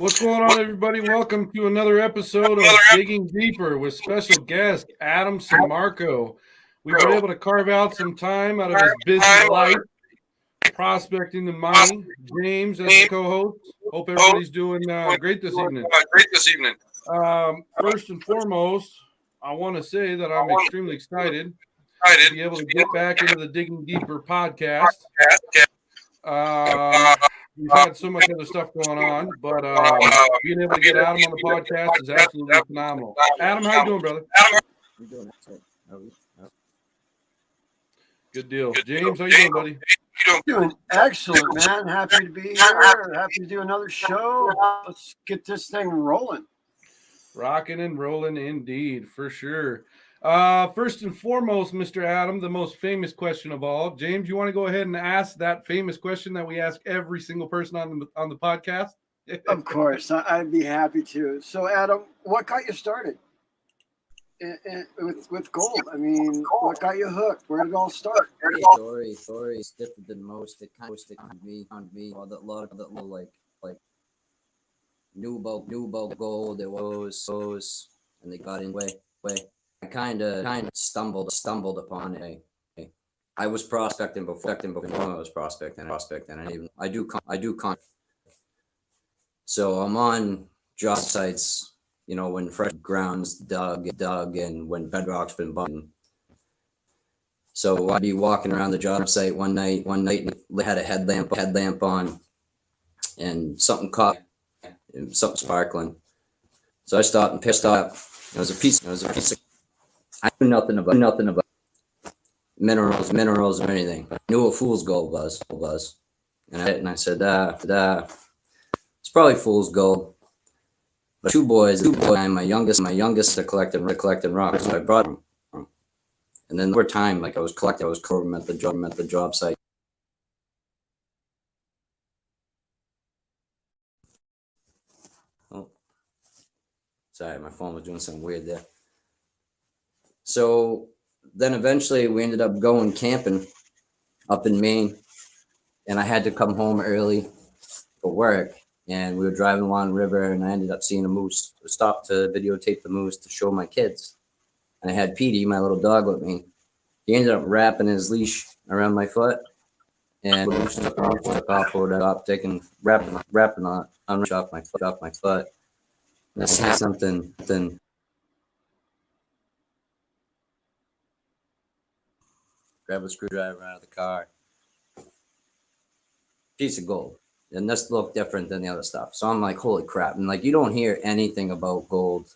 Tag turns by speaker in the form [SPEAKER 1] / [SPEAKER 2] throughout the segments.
[SPEAKER 1] What's going on, everybody? Welcome to another episode of Digging Deeper with special guest Adam Samarco. We were able to carve out some time out of his busy life prospecting the money. James as the co-host. Hope everybody's doing great this evening. First and foremost, I want to say that I'm extremely excited to be able to get back into the Digging Deeper podcast. We've had so much other stuff going on, but being able to get Adam on the podcast is absolutely phenomenal. Adam, how you doing, brother?
[SPEAKER 2] I'm doing excellent.
[SPEAKER 1] Good deal. James, how you doing, buddy?
[SPEAKER 3] Doing excellent, man. Happy to be here. Happy to do another show. Let's get this thing rolling.
[SPEAKER 1] Rocking and rolling indeed, for sure. First and foremost, Mr. Adam, the most famous question of all. James, you want to go ahead and ask that famous question that we ask every single person on the podcast?
[SPEAKER 3] Of course, I'd be happy to. So, Adam, what got you started with gold? I mean, what got you hooked? Where did it all start?
[SPEAKER 2] Story is different than most. It kind of on me. A lot of like knew about gold. There was, and they got in way. I kind of stumbled upon it. I was prospecting before I was prospecting. I do. So I'm on job sites, when fresh ground's dug, and when bedrock's been bumped. So I'd be walking around the job site one night, and had a headlamp on, and something caught, something sparkling. So I stopped and pissed off. It was a piece of. I knew nothing about minerals or anything. I knew what fool's gold was. And I said, it's probably fool's gold. But two boys, and my youngest are collecting rocks. So I brought them. And then over time, like I was collecting them at the job site. Oh, sorry, my phone was doing something weird there. So then eventually we ended up going camping up in Maine, and I had to come home early for work, and we were driving along the river, and I ended up seeing a moose. I stopped to videotape the moose to show my kids, and I had Petey, my little dog, with me. He ended up wrapping his leash around my foot, and the moose took off over that optic and wrapping on off my foot. And I said something. Grab a screwdriver out of the car. Piece of gold. And this looked different than the other stuff. So I'm like, holy crap. And like, you don't hear anything about gold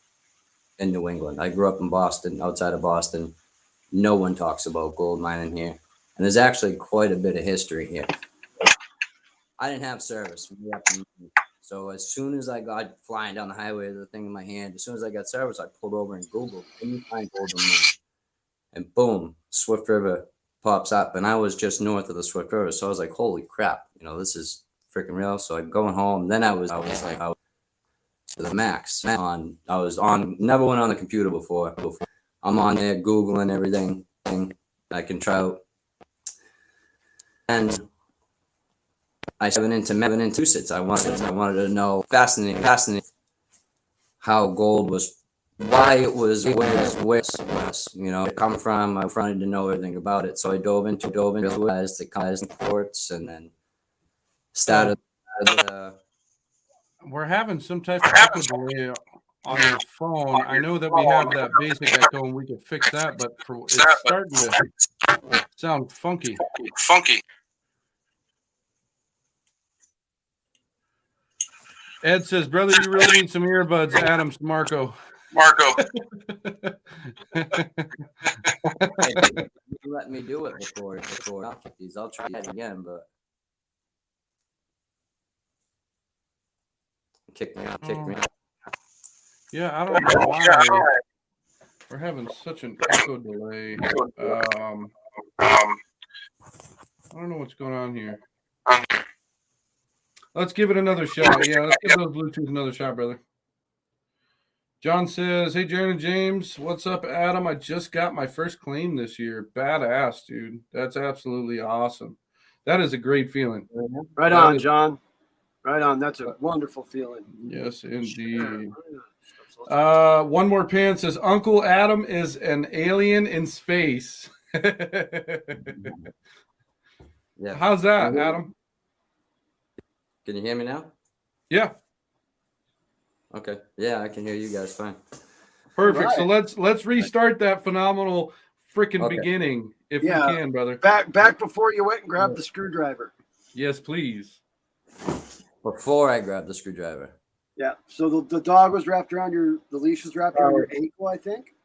[SPEAKER 2] in New England. I grew up in Boston, outside of Boston. No one talks about gold mining here. And there's actually quite a bit of history here. I didn't have service. So as soon as I got flying down the highway with the thing in my hand, as soon as I got service, I pulled over and Googled, can you find gold in Maine? And boom, Swift River pops up, and I was just north of the Swift River, so I was like, holy crap, this is freaking real. So I'm going home. Then I was like, to the max on. I was on, never went on the computer before. I'm on there Googling everything I can try out. And I went into Massachusetts. I wanted to know, fascinating how gold was, why it was where it was, come from. I wanted to know everything about it. So I dove into it as the courts, and then started.
[SPEAKER 1] We're having some type of echo delay on your phone. I know that we have that basic echo and we can fix that, but it's starting to sound funky. Ed says, brother, you really need some earbuds, Adam Samarco.
[SPEAKER 2] You let me do it before. I'll try it again, but kick me out.
[SPEAKER 1] Yeah, I don't know why we're having such an echo delay. I don't know what's going on here. Let's give it another shot. Yeah, let's give those Bluetooth another shot, brother. John says, hey, Jaron and James, what's up, Adam? I just got my first claim this year. Badass, dude. That's absolutely awesome. That is a great feeling.
[SPEAKER 3] Right on, John. Right on. That's a wonderful feeling.
[SPEAKER 1] Yes, indeed. One more pan says Uncle Adam is an alien in space.
[SPEAKER 2] Yeah.
[SPEAKER 1] How's that, Adam?
[SPEAKER 2] Can you hear me now?
[SPEAKER 1] Yeah.
[SPEAKER 2] Okay. Yeah, I can hear you guys fine.
[SPEAKER 1] Perfect.
[SPEAKER 3] Right.
[SPEAKER 1] So let's restart that phenomenal freaking beginning if we can, brother.
[SPEAKER 3] Back before you went and grabbed the screwdriver.
[SPEAKER 1] Yes, please.
[SPEAKER 2] Before I grabbed the screwdriver.
[SPEAKER 3] Yeah. So the dog was wrapped around the leash was wrapped around your ankle, I think.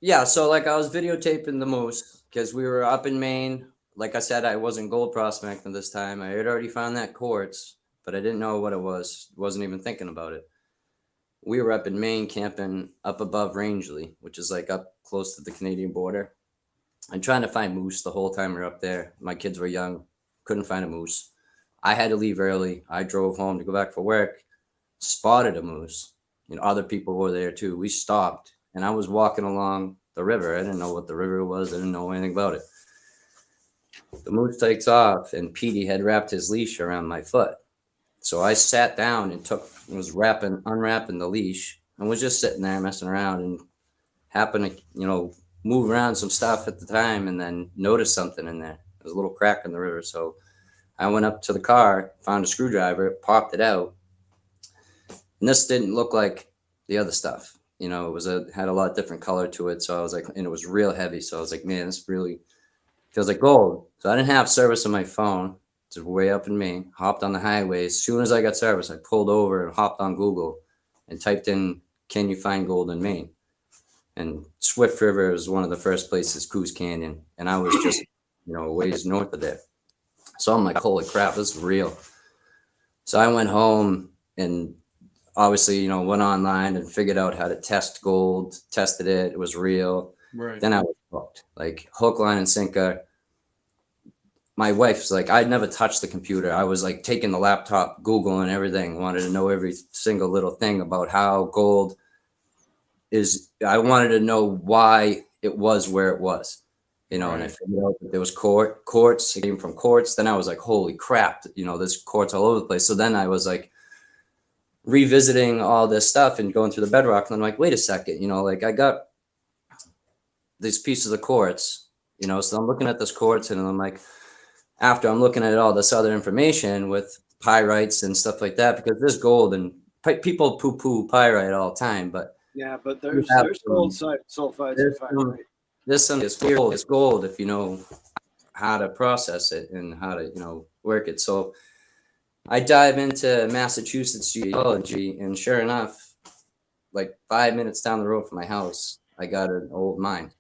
[SPEAKER 2] Yeah, so like I was videotaping the moose because we were up in Maine. Like I said, I wasn't gold prospecting this time. I had already found that quartz, but I didn't know what it was. Wasn't even thinking about it. We were up in Maine camping up above Rangeley, which is like up close to the Canadian border. And trying to find moose the whole time we were up there. My kids were young, couldn't find a moose. I had to leave early. I drove home to go back for work, spotted a moose. You know, other people were there too. We stopped, and I was walking along the river. I didn't know what the river was. I didn't know anything about it. The moose takes off, and Petey had wrapped his leash around my foot. So I sat down and was unwrapping the leash, and was just sitting there messing around, and happened to, you know, move around some stuff at the time, and then noticed something in there. There was a little crack in the river. So I went up to the car, found a screwdriver, popped it out. And this didn't look like the other stuff. You know, it had a lot different color to it. So I was like, and it was real heavy. So I was like, man, this really feels like gold. So I didn't have service on my phone. It's way up in Maine. Hopped on the highway. As soon as I got service, I pulled over and hopped on Google and typed in, "Can you find gold in Maine?" And Swift River is one of the first places, Coos Canyon. And I was just, you know, a ways north of there. So I'm like, holy crap, this is real. So I went home and obviously, you know, went online and figured out how to test gold, tested it. It was real.
[SPEAKER 1] Right.
[SPEAKER 2] Then I was hooked, like hook, line, and sinker. My wife's like, I'd never touched the computer. I was like taking the laptop, Google and everything, wanted to know every single little thing about how gold is. I wanted to know why it was where it was, you know, and I figured out that there was quartz. It came from quartz. Then I was like, holy crap, you know, there's quartz all over the place. So then I was like revisiting all this stuff and going through the bedrock. And I'm like, wait a second, you know, like I got these pieces of quartz, you know, so I'm looking at this quartz and I'm like, after I'm looking at all this other information with pyrites and stuff like that, because there's gold and people poo-poo pyrite all the time, but
[SPEAKER 3] yeah, but there's gold sulfides.
[SPEAKER 2] There's some it's gold if you know how to process it and how to, you know, work it. So I dive into Massachusetts geology, and sure enough, like 5 minutes down the road from my house, I got an old mine.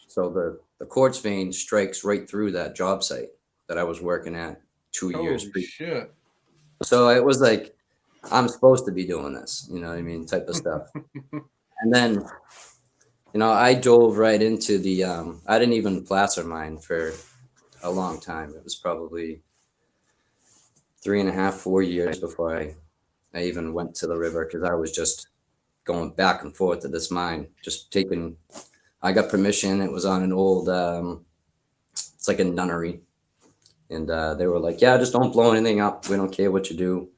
[SPEAKER 2] So the quartz vein strikes right through that job site that I was working at 2 years.
[SPEAKER 1] Shit.
[SPEAKER 2] So it was like, I'm supposed to be doing this, you know what I mean, type of stuff. And then, you know, I dove right into the, I didn't even placer mine for a long time. It was probably 3.5, 4 years before I even went to the river, because I was just going back and forth to this mine, just taking, I got permission. It was on an old, it's like a nunnery. And they were like, yeah, just don't blow anything up. We don't care what you do.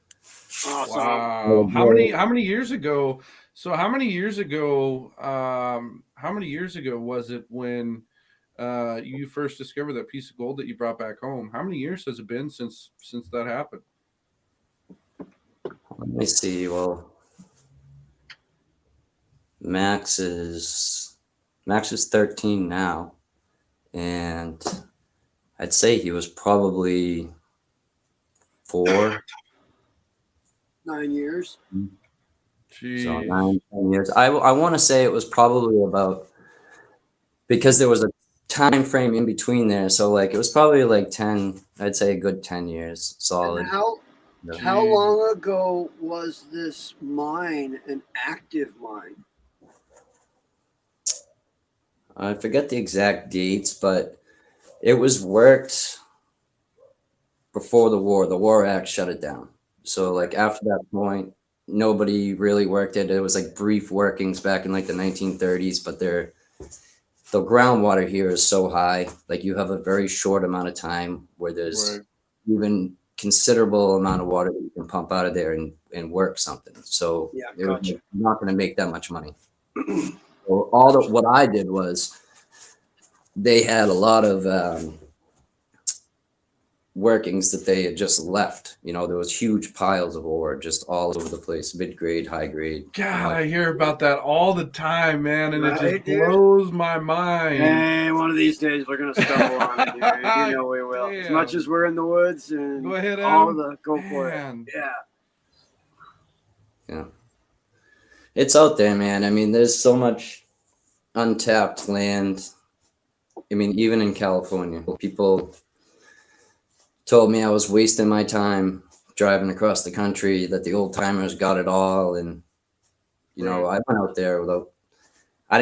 [SPEAKER 3] Awesome.
[SPEAKER 1] Wow. How many years ago? So how many years ago was it when you first discovered that piece of gold that you brought back home? How many years has it been since that happened?
[SPEAKER 2] Let me see. Well, Max is 13 now, and I'd say he was probably 4.
[SPEAKER 3] 9 years.
[SPEAKER 1] Jeez.
[SPEAKER 2] So 9, 10 years. I want to say it was probably about, because there was a time frame in between there. So like it was probably like 10, I'd say a good 10 years solid.
[SPEAKER 3] And how long ago was this mine an active mine?
[SPEAKER 2] I forget the exact dates, but it was worked before the war. The War Act shut it down. So like after that point, nobody really worked it. It was like brief workings back in like the 1930s, but the groundwater here is so high. Like you have a very short amount of time where there's even considerable amount of water that you can pump out of there and work something. So
[SPEAKER 3] Yeah,
[SPEAKER 2] it was
[SPEAKER 3] gotcha.
[SPEAKER 2] not going to make that much money. So what I did was they had a lot of workings that they had just left. You know, there was huge piles of ore just all over the place, mid grade, high grade.
[SPEAKER 1] God, I hear about that all the time, man, and it
[SPEAKER 3] Right,
[SPEAKER 1] just
[SPEAKER 3] dude?
[SPEAKER 1] blows my mind.
[SPEAKER 3] Hey, one of these days we're gonna stumble on it, dude. You know we will. As much
[SPEAKER 1] Damn.
[SPEAKER 3] as we're in the woods and
[SPEAKER 1] Go ahead,
[SPEAKER 3] all of
[SPEAKER 1] Adam.
[SPEAKER 3] the go for it.
[SPEAKER 1] Man.
[SPEAKER 3] Yeah.
[SPEAKER 2] Yeah. It's out there, man. I mean, there's so much untapped land. I mean, even in California, people told me I was wasting my time driving across the country, that the old timers got it all. And, you know, I went out there without, I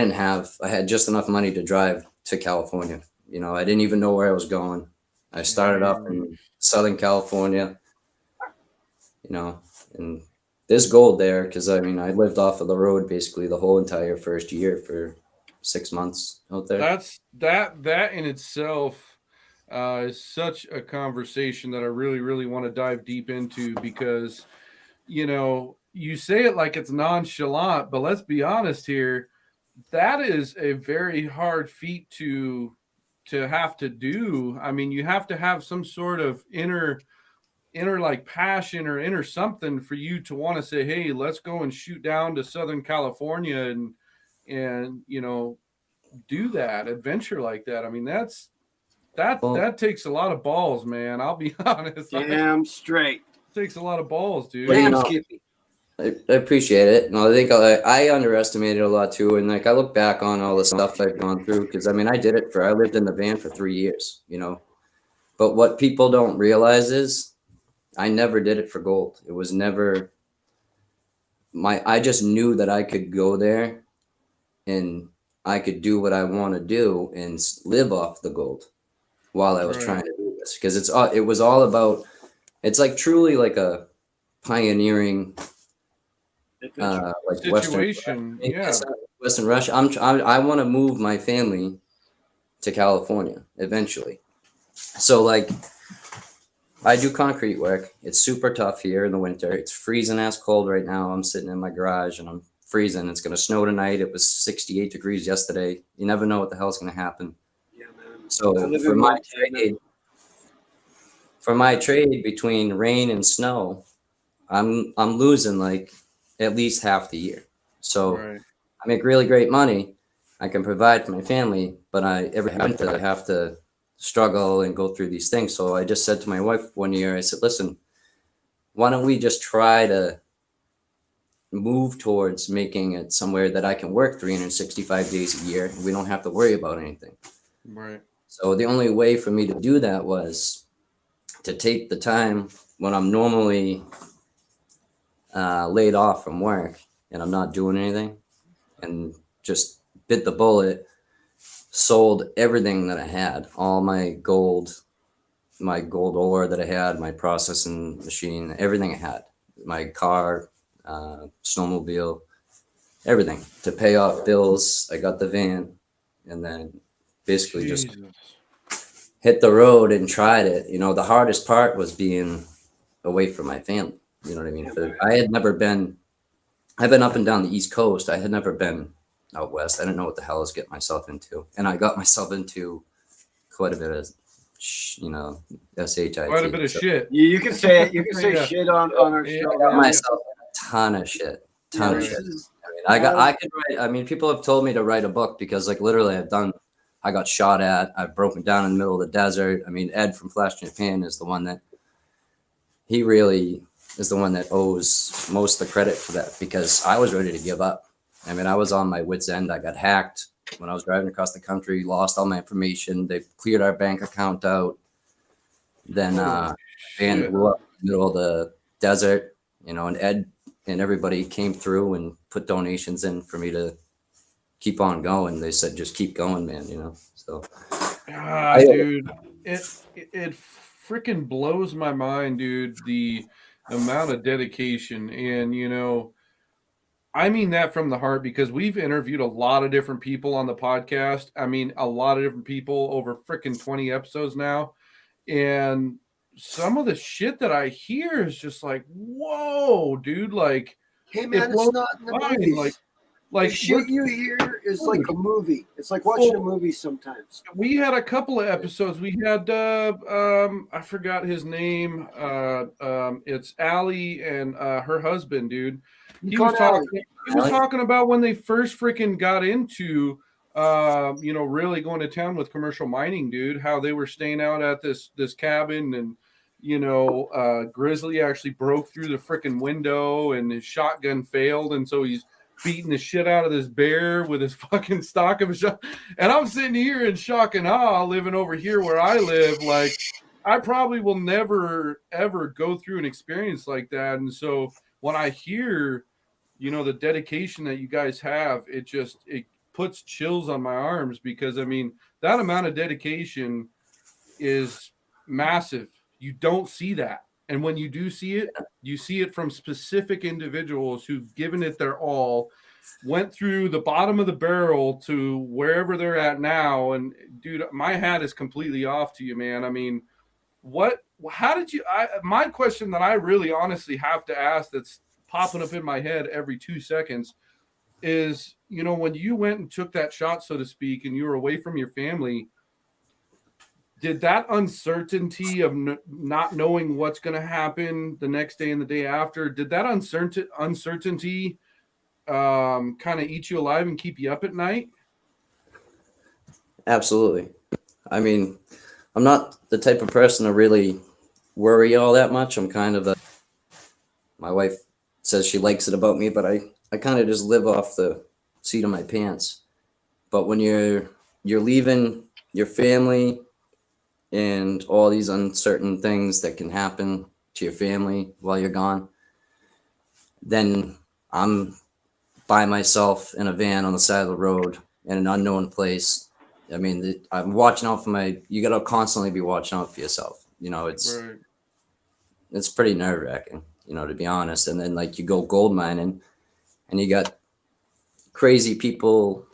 [SPEAKER 2] had just enough money to drive to California. You know, I didn't even know where I was going. I started off in Southern California, you know, and there's gold there because, I mean, I lived off of the road basically the whole entire first year for 6 months out there.
[SPEAKER 1] That's that in itself is such a conversation that I really, really want to dive deep into because, you know, you say it like it's nonchalant, but let's be honest here. That is a very hard feat to have to do. I mean, you have to have some sort of inner like passion or inner something for you to want to say, hey, let's go and shoot down to Southern California and you know, do that adventure like that. I mean, that takes a lot of balls, man. I'll be honest.
[SPEAKER 3] Damn straight.
[SPEAKER 1] It takes a lot of balls, dude.
[SPEAKER 2] Well, you
[SPEAKER 3] Damn
[SPEAKER 2] know,
[SPEAKER 3] Skippy.
[SPEAKER 2] I appreciate it. No, I think I underestimated a lot too. And like, I look back on all the stuff I've gone through because I mean, I lived in the van for 3 years, you know, but what people don't realize is I never did it for gold. It was never I just knew that I could go there and I could do what I want to do and live off the gold while I was trying to do this. Because it was all about, it's like truly like a pioneering like
[SPEAKER 1] situation.
[SPEAKER 2] Western Russia. I want to move my family to California eventually. So like I do concrete work. It's super tough here in the winter. It's freezing ass cold right now. I'm sitting in my garage and I'm freezing. It's going to snow tonight. It was 68 degrees yesterday. You never know what the hell's going to happen.
[SPEAKER 3] Yeah, man.
[SPEAKER 2] So for my trade between rain and snow, I'm losing like at least half the year. So I make really great money. I can provide for my family, but every winter I have to struggle and go through these things. So I just said to my wife one year, I said, listen, why don't we just try to move towards making it somewhere that I can work 365 days a year and we don't have to worry about anything.
[SPEAKER 1] Right.
[SPEAKER 2] So the only way for me to do that was to take the time when I'm normally laid off from work and I'm not doing anything and just bit the bullet, sold everything that I had, all my gold ore that I had, my processing machine, everything I had, my car, snowmobile, everything to pay off bills. I got the van and then basically just hit the road and tried it. You know, the hardest part was being away from my family. You know what I mean? I've been up and down the East Coast. I had never been out West. I didn't know what the hell I was getting myself into. And I got myself into quite a bit of, you know, SHIT.
[SPEAKER 1] Quite a bit of shit.
[SPEAKER 3] You can say it. You can say shit on our show.
[SPEAKER 2] I got myself in a ton of shit. I could write. I mean, people have told me to write a book because, like, literally, I got shot at. I've broken down in the middle of the desert. I mean, Ed from Flash Japan is the one that owes most of the credit for that because I was ready to give up. I mean, I was on my wit's end. I got hacked when I was driving across the country, lost all my information. They cleared our bank account out. Then van blew up in the middle of the desert, you know, and Ed and everybody came through and put donations in for me to keep on going. They said, just keep going, man, you know. So
[SPEAKER 1] dude, it freaking blows my mind, dude, the amount of dedication. And, you know, I mean that from the heart because we've interviewed a lot of different people on the podcast. I mean, a lot of different people over freaking 20 episodes now. And some of the shit that I hear is just like, whoa, dude, like
[SPEAKER 3] Hey
[SPEAKER 1] it
[SPEAKER 3] man, it's
[SPEAKER 1] blows
[SPEAKER 3] not in the
[SPEAKER 1] my mind.
[SPEAKER 3] movies. The
[SPEAKER 1] Like
[SPEAKER 3] shit you hear is like a movie. It's like watching a movie sometimes.
[SPEAKER 1] we had a couple of episodes. We had I forgot his name. It's Allie and her husband, dude. He was talking about when they first freaking got into really going to town with commercial mining, dude, how they were staying out at this cabin, and Grizzly actually broke through the freaking window and his shotgun failed, and so he's beating the shit out of this bear with his fucking stock of a shot. And I'm sitting here in shock and awe, living over here where I live. Like, I probably will never, ever go through an experience like that. And so when I hear, the dedication that you guys have, it puts chills on my arms, because, I mean, that amount of dedication is massive. You don't see that. And when you do see it, you see it from specific individuals who've given it their all, went through the bottom of the barrel to wherever they're at now. And dude, my hat is completely off to you, man. I mean, how did you, my question that I really honestly have to ask, that's popping up in my head every 2 seconds, is, when you went and took that shot, so to speak, and you were away from your family, did that uncertainty of not knowing what's going to happen the next day and the day after, did that uncertainty kind of eat you alive and keep you up at night?
[SPEAKER 2] Absolutely. I mean, I'm not the type of person to really worry all that much. I'm kind of my wife says she likes it about me, but I kind of just live off the seat of my pants. But when you're leaving your family and all these uncertain things that can happen to your family while you're gone, then I'm by myself in a van on the side of the road in an unknown place. I mean, I'm watching out for you got to constantly be watching out for yourself. It's pretty nerve wracking, to be honest. And then like you go gold mining and you got crazy people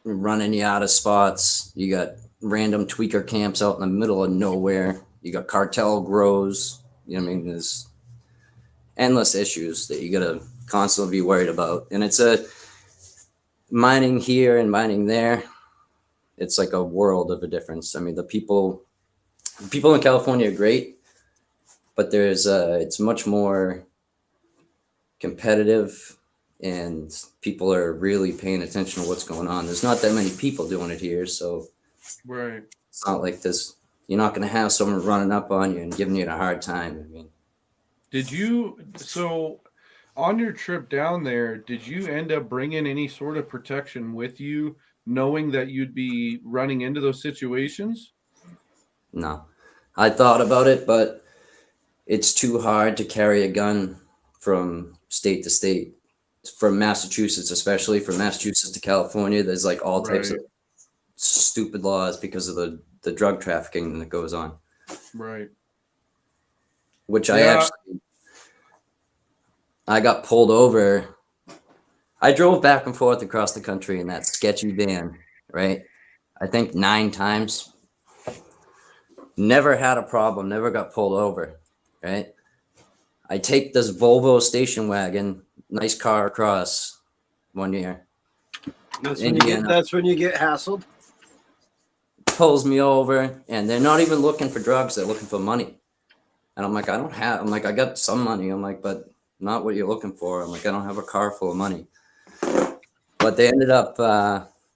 [SPEAKER 2] running you out of spots. You got random tweaker camps out in the middle of nowhere. You got cartel grows. There's endless issues that you got to constantly be worried about. And it's mining here and mining there. It's like a world of a difference. I mean, the people in California are great, but it's much more competitive, and people are really paying attention to what's going on. There's not that many people doing it here, so
[SPEAKER 1] right.
[SPEAKER 2] It's not like this. You're not going to have someone running up on you and giving you a hard time. I mean,
[SPEAKER 1] so on your trip down there, did you end up bringing any sort of protection with you, knowing that you'd be running into those situations?
[SPEAKER 2] No, I thought about it, but it's too hard to carry a gun from state to state. From Massachusetts, especially from Massachusetts to California, there's like all types of stupid laws because of the drug trafficking that goes on.
[SPEAKER 1] Right.
[SPEAKER 2] Which I got pulled over. I drove back and forth across the country in that sketchy van, right? I think 9 times. Never had a problem, never got pulled over, right? I take this Volvo station wagon, nice car across one year.
[SPEAKER 3] That's when you get hassled.
[SPEAKER 2] Pulls me over, and they're not even looking for drugs, they're looking for money. And I'm like, I got some money. I'm like, but not what you're looking for. I'm like, I don't have a car full of money. But they ended up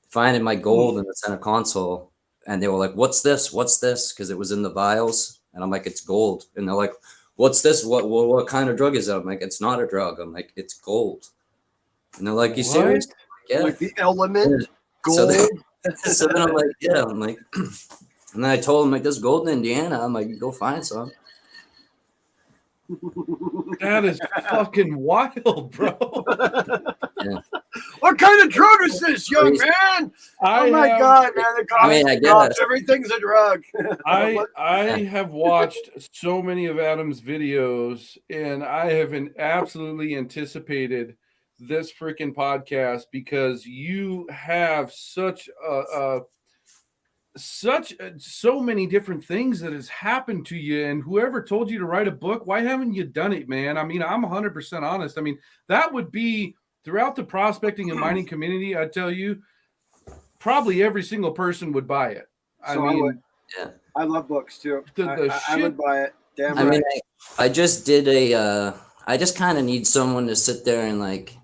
[SPEAKER 2] finding my gold in the center console, and they were like, what's this? What's this? Because it was in the vials. And I'm like, it's gold. And they're like, what's this? What kind of drug is it? I'm like, it's not a drug. I'm like, it's gold. And they're like, you serious?
[SPEAKER 3] Yeah. Like the element, gold.
[SPEAKER 2] So then I'm like, yeah. I'm like, and then I told them, like, there's gold in Indiana. I'm like, go find some.
[SPEAKER 1] That is fucking wild, bro.
[SPEAKER 2] Yeah.
[SPEAKER 3] What kind of drug is this, young man? Oh my God, man!
[SPEAKER 2] I guess
[SPEAKER 3] everything's a drug.
[SPEAKER 1] I have watched so many of Adam's videos, and I have absolutely anticipated this freaking podcast, because you have such so many different things that has happened to you, and whoever told you to write a book, why haven't you done it, man? I mean, I'm 100% honest. I mean, that would be throughout the prospecting and mining community. I tell you, probably every single person would buy it.
[SPEAKER 3] So I would.
[SPEAKER 2] Yeah.
[SPEAKER 3] I love books too.
[SPEAKER 1] The
[SPEAKER 3] I would buy it. Damn
[SPEAKER 2] I
[SPEAKER 3] right.
[SPEAKER 2] mean, I just did I just kind of need someone to sit there and like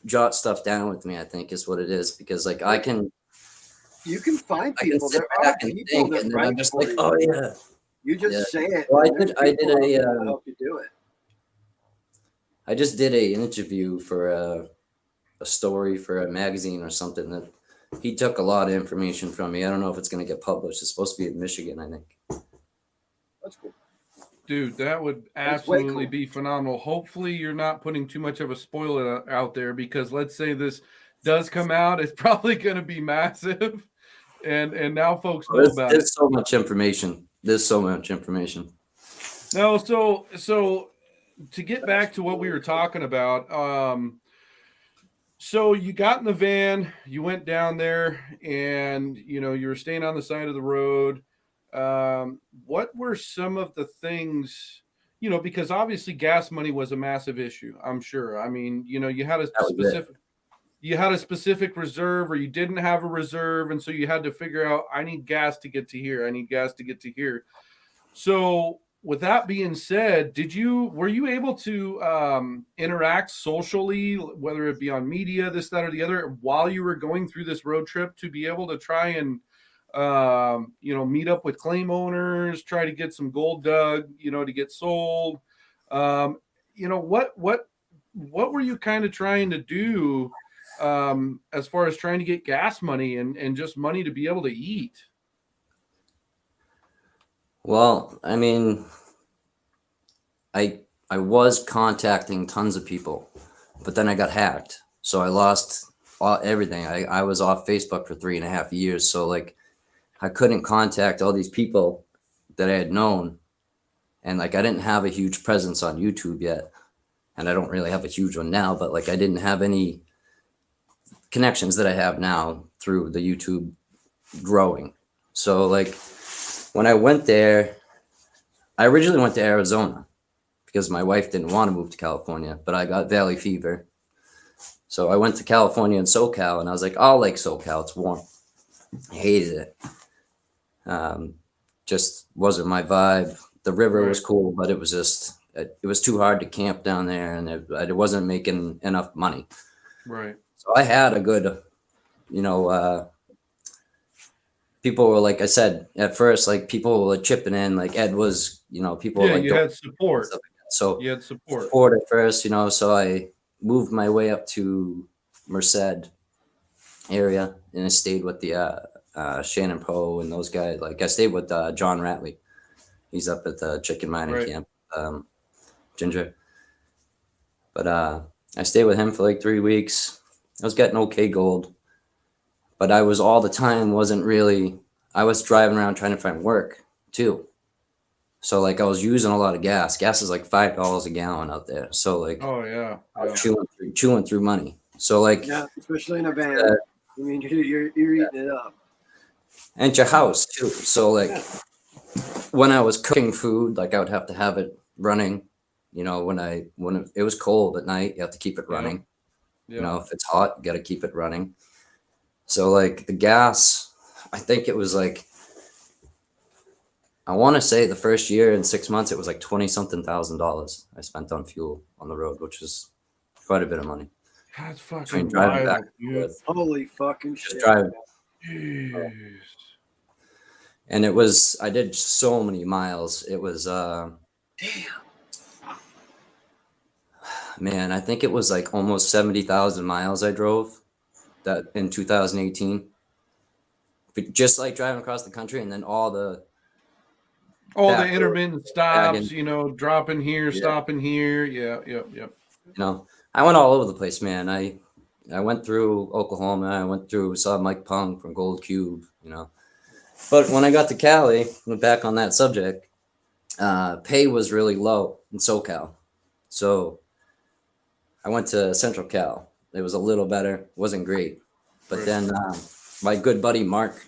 [SPEAKER 2] jot stuff down with me, I think is what it is. Because like
[SPEAKER 3] You can find
[SPEAKER 2] I can
[SPEAKER 3] people.
[SPEAKER 2] sit
[SPEAKER 3] There are
[SPEAKER 2] back and
[SPEAKER 3] people
[SPEAKER 2] think,
[SPEAKER 3] that
[SPEAKER 2] and then
[SPEAKER 3] write
[SPEAKER 2] I'm just
[SPEAKER 3] for
[SPEAKER 2] like,
[SPEAKER 3] you.
[SPEAKER 2] oh yeah.
[SPEAKER 3] You just say it.
[SPEAKER 2] Well,
[SPEAKER 3] and there's
[SPEAKER 2] I did
[SPEAKER 3] people out there
[SPEAKER 2] a
[SPEAKER 3] that'll help you do it.
[SPEAKER 2] I just did a interview for a story for a magazine or something that he took a lot of information from me. I don't know if it's going to get published. It's supposed to be in Michigan, I think.
[SPEAKER 3] That's cool.
[SPEAKER 1] Dude, that would
[SPEAKER 3] That's way
[SPEAKER 1] absolutely
[SPEAKER 3] cool.
[SPEAKER 1] be phenomenal. Hopefully, you're not putting too much of a spoiler out there, because let's say this does come out, it's probably going to be massive, and now folks know about it.
[SPEAKER 2] There's so much information. There's so much information.
[SPEAKER 1] No, so to get back to what we were talking about, so you got in the van, you went down there, and you were staying on the side of the road. What were some of the things, because obviously gas money was a massive issue, I'm sure. I mean, you had a specific reserve, or you didn't have a reserve, and so you had to figure out, I need gas to get to here. I need gas to get to here. So with that being said, were you able to interact socially, whether it be on media, this, that, or the other, while you were going through this road trip, to be able to try and meet up with claim owners, try to get some gold dug, to get sold? What were you kind of trying to do as far as trying to get gas money and just money to be able to eat?
[SPEAKER 2] Well, I mean, I was contacting tons of people, but then I got hacked. So I lost everything. I was off Facebook for 3.5 years. So like I couldn't contact all these people that I had known. And like I didn't have a huge presence on YouTube yet. And I don't really have a huge one now, but like I didn't have any connections that I have now through the YouTube growing. So like when I went there, I originally went to Arizona because my wife didn't want to move to California, but I got valley fever. So I went to California and SoCal, and I was like, I'll like SoCal. It's warm. I hated it. Just wasn't my vibe. The river was cool, but it was just, it was too hard to camp down there, and it wasn't making enough money.
[SPEAKER 1] Right.
[SPEAKER 2] So I had a good, people were, like I said, at first, like people were chipping in, like Ed was, people were like,
[SPEAKER 1] you had support.
[SPEAKER 2] So
[SPEAKER 1] you had support
[SPEAKER 2] at first, so I moved my way up to Merced area, and I stayed with the Shannon Poe and those guys. Like I stayed with John Ratley. He's up at the chicken mining camp, Ginger. But I stayed with him for like 3 weeks. I was getting okay gold, but I was all the time I was driving around trying to find work too. So like I was using a lot of gas. Gas is like $5 a gallon out there. So like,
[SPEAKER 1] oh yeah,
[SPEAKER 2] I was chewing through money. So like,
[SPEAKER 3] yeah, especially in a van. I mean, you're eating it up.
[SPEAKER 2] And your house too. So like when I was cooking food, like I would have to have it running. When it was cold at night, you have to keep it running.
[SPEAKER 1] Yeah.
[SPEAKER 2] If it's hot, you got to keep it running. So like the gas, I think it was like, I want to say the first year in 6 months, it was like $20-something thousand I spent on fuel on the road, which is quite a bit of money.
[SPEAKER 1] That's fucking
[SPEAKER 2] driving
[SPEAKER 1] wild,
[SPEAKER 2] back
[SPEAKER 1] dude.
[SPEAKER 3] Holy fucking
[SPEAKER 2] Just
[SPEAKER 3] shit.
[SPEAKER 2] driving.
[SPEAKER 1] Jeez.
[SPEAKER 2] And I did so many miles. It was,
[SPEAKER 3] Damn.
[SPEAKER 2] man, I think it was like almost 70,000 miles I drove that in 2018. But just like driving across the country, and then all the
[SPEAKER 1] intermittent stops, dropping here, stopping here. Yeah, yep.
[SPEAKER 2] I went all over the place, man. I went through Oklahoma. I saw Mike Pung from Gold Cube, But when I got to Cali, went back on that subject, pay was really low in SoCal. So I went to Central Cal. It was a little better. Wasn't great. But then my good buddy Mark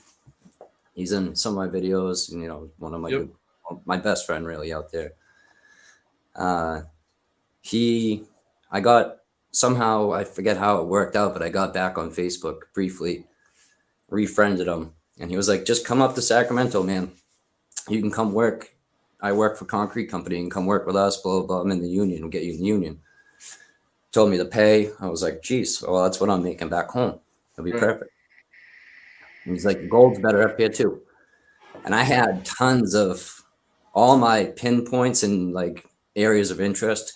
[SPEAKER 2] He's in some of my videos, and, you know, one of my my best friend really out there. I got somehow, I forget how it worked out, but I got back on Facebook briefly, refriended him, and he was like, just come up to Sacramento, man. You can come work. I work for concrete company, and come work with us, blah, blah, blah. I'm in the union. We'll get you in the union. Told me the pay. I was like, geez, well, that's what I'm making back home. It'll be perfect. And he's like, the gold's better up here too. And I had tons of, all my pinpoints and like areas of interest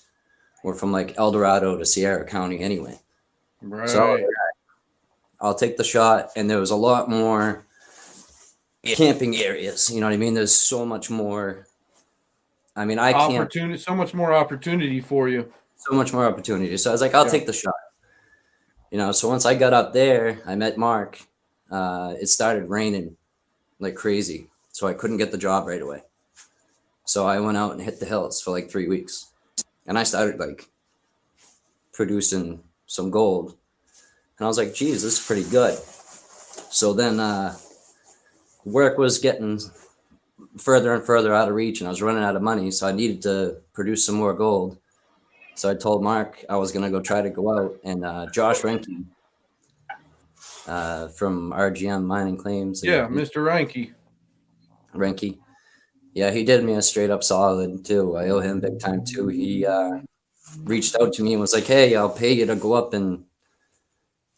[SPEAKER 2] were from like El Dorado to Sierra County anyway.
[SPEAKER 1] Right.
[SPEAKER 2] So I'll take the shot. And there was a lot more camping areas. You know what I mean? There's so much more. I mean, I can't.
[SPEAKER 1] So much more opportunity for you.
[SPEAKER 2] So much more opportunity. So I was like, I'll take the shot. You know, so once I got up there, I met Mark. It started raining like crazy. So I couldn't get the job right away. So I went out and hit the hills for like 3 weeks. And I started like producing some gold. And I was like, geez, this is pretty good. So then work was getting further and further out of reach, and I was running out of money. So I needed to produce some more gold. So I told Mark I was going to try to go out, and Josh Renke from RGM Mining Claims.
[SPEAKER 1] Yeah, Mr.
[SPEAKER 2] Renke. Yeah, he did me a straight up solid too. I owe him big time too. He reached out to me and was like, hey, I'll pay you to go up and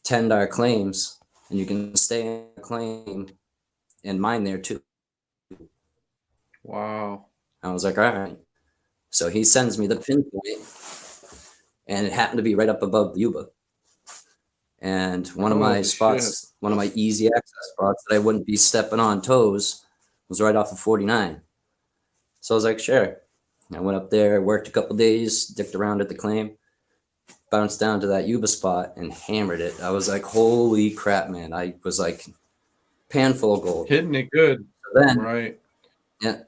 [SPEAKER 2] tend our claims, and you can stay in the claim and mine there too.
[SPEAKER 1] Wow.
[SPEAKER 2] I was like, all right. So he sends me the pinpoint, and it happened to be right up above the Yuba. And one of my spots, one of my easy access spots that I wouldn't be stepping on toes, was right off of 49. So I was like, sure. I went up there, worked a couple days, dicked around at the claim, bounced down to that Yuba spot and hammered it. I was like, holy crap, man. I was like, pan full of gold.
[SPEAKER 1] Hitting it good.
[SPEAKER 2] So then,
[SPEAKER 1] right.
[SPEAKER 2] Yeah.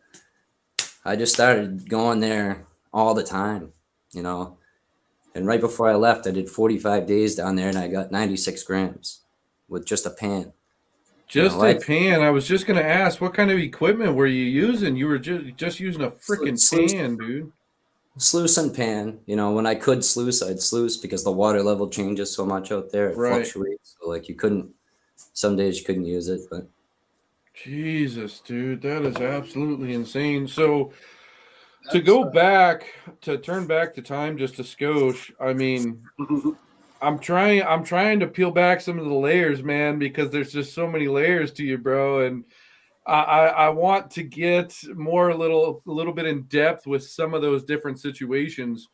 [SPEAKER 2] I just started going there all the time, you know. And right before I left, I did 45 days down there, and I got 96 grams with just a pan.
[SPEAKER 1] Just a pan. I was just going to ask, what kind of equipment were you using? You were just using a freaking pan, dude.
[SPEAKER 2] Sluice and pan. You know, when I could sluice, I'd sluice because the water level changes so much out there. It fluctuates. So, like, some days you couldn't use it, but.
[SPEAKER 1] Jesus, dude, that is absolutely insane. So to turn back the time just a skosh, I mean, I'm trying to peel back some of the layers, man, because there's just so many layers to you, bro. And I want to get more a little bit in depth with some of those different situations.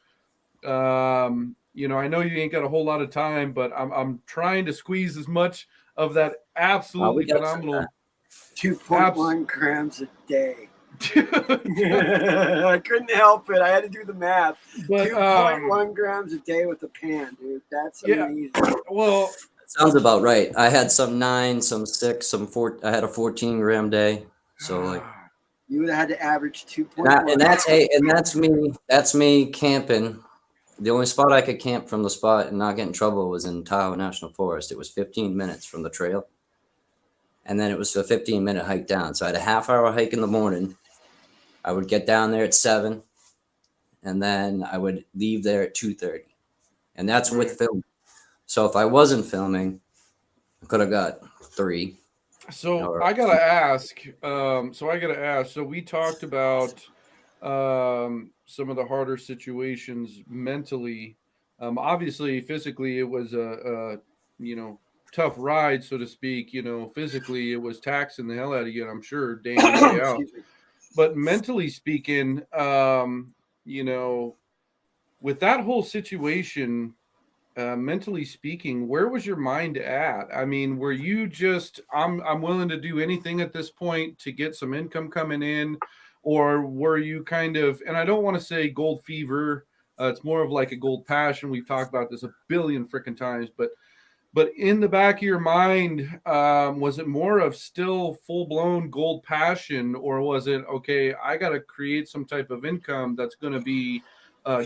[SPEAKER 1] You know, I know you ain't got a whole lot of time, but I'm trying to squeeze as much of that absolutely phenomenal
[SPEAKER 3] 2.1 grams a day. I couldn't help it. I had to do the math. 2.1 grams a day with a pan, dude. That's amazing.
[SPEAKER 1] Well,
[SPEAKER 2] that sounds about right. I had some 9, some 6, some 4. I had a 14 gram day. So like,
[SPEAKER 3] you would have had to average 2.1.
[SPEAKER 2] And that's me camping. The only spot I could camp from the spot and not get in trouble was in Tahoe National Forest. It was 15 minutes from the trail. And then it was a 15-minute hike down. So I had a half-hour hike in the morning. I would get down there at 7, and then I would leave there at 2:30. And that's with filming. So if I wasn't filming, I could have got 3.
[SPEAKER 1] So I gotta ask. So we talked about some of the harder situations mentally. Obviously, physically, it was a tough ride, so to speak. You know, physically, it was taxing the hell out of you, and I'm sure day in and day out. But mentally speaking, you know, with that whole situation, mentally speaking, where was your mind at? I mean, were you just, I'm willing to do anything at this point to get some income coming in, or were you kind of, and I don't want to say gold fever, it's more of like a gold passion. We've talked about this a billion freaking times, but in the back of your mind, was it more of still full-blown gold passion, or was it, okay, I got to create some type of income that's going to be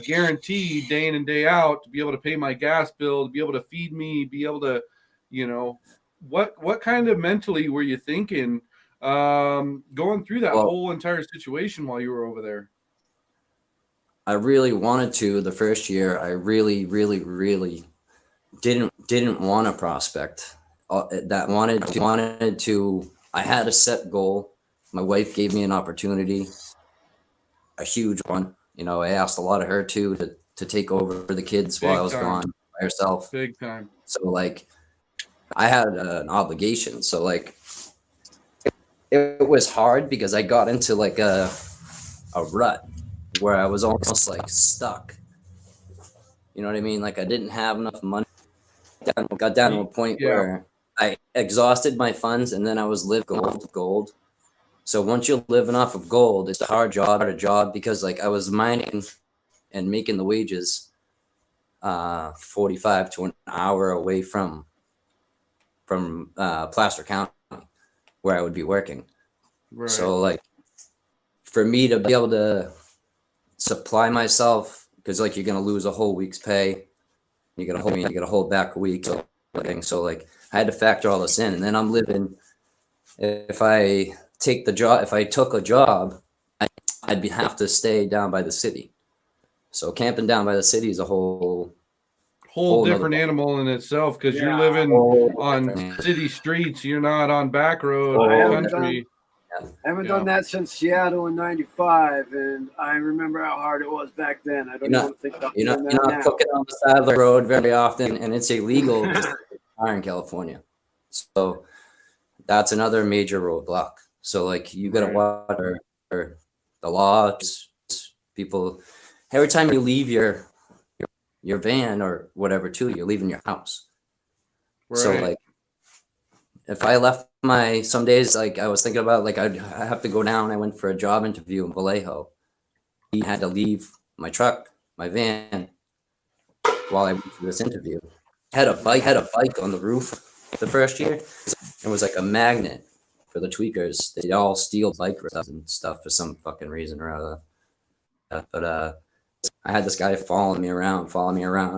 [SPEAKER 1] guaranteed day in and day out to be able to pay my gas bill, to be able to feed me, be able to, you know, what kind of mentally were you thinking going through that
[SPEAKER 2] Well,
[SPEAKER 1] whole entire situation while you were over there?
[SPEAKER 2] I really wanted to the first year. I really, really, really didn't want to prospect. That wanted to. I had a set goal. My wife gave me an opportunity, a huge one. You know, I asked a lot of her too to take over the kids while I
[SPEAKER 1] Big
[SPEAKER 2] was
[SPEAKER 1] time.
[SPEAKER 2] gone by herself.
[SPEAKER 1] Big time.
[SPEAKER 2] So like, I had an obligation. So like, it was hard because I got into like a rut where I was almost like stuck. You know what I mean? Like I didn't have enough money. Got down to a point
[SPEAKER 1] Yeah.
[SPEAKER 2] where I exhausted my funds, and then I was living gold. So once you're living off of gold, it's a hard job because like I was mining and making the wages 45 to an hour away from Placer County where I would be working.
[SPEAKER 1] Right.
[SPEAKER 2] So like for me to be able to supply myself, because like you're gonna lose a whole week's pay, you gotta hold back a week. So like I had to factor all this in, and then I'm living. If I took a job, I'd have to stay down by the city. So camping down by the city is a whole
[SPEAKER 1] different animal in itself, because you're
[SPEAKER 3] Yeah.
[SPEAKER 1] living
[SPEAKER 2] whole
[SPEAKER 1] on
[SPEAKER 2] different-
[SPEAKER 1] city streets. You're not on back road
[SPEAKER 2] I
[SPEAKER 1] country.
[SPEAKER 3] I haven't
[SPEAKER 1] Yeah.
[SPEAKER 3] done that since Seattle in '95, and I remember how hard it was back then. I don't even want to think about
[SPEAKER 2] You're
[SPEAKER 3] doing
[SPEAKER 2] not
[SPEAKER 3] that now.
[SPEAKER 2] cooking on the side of the road very often, and it's illegal to fire in California. So that's another major roadblock. So like you gotta
[SPEAKER 1] Right.
[SPEAKER 2] watch the laws. People, every time you leave your van or whatever too, you're leaving your house.
[SPEAKER 1] Right.
[SPEAKER 2] So like if I left some days, like I was thinking about, like I have to go down. I went for a job interview in Vallejo. I had to leave my truck, my van, while I went to this interview. Had a bike on the roof the first year. It was like a magnet for the tweakers. They all steal bike rides and stuff for some fucking reason or other. But I had this guy following me around,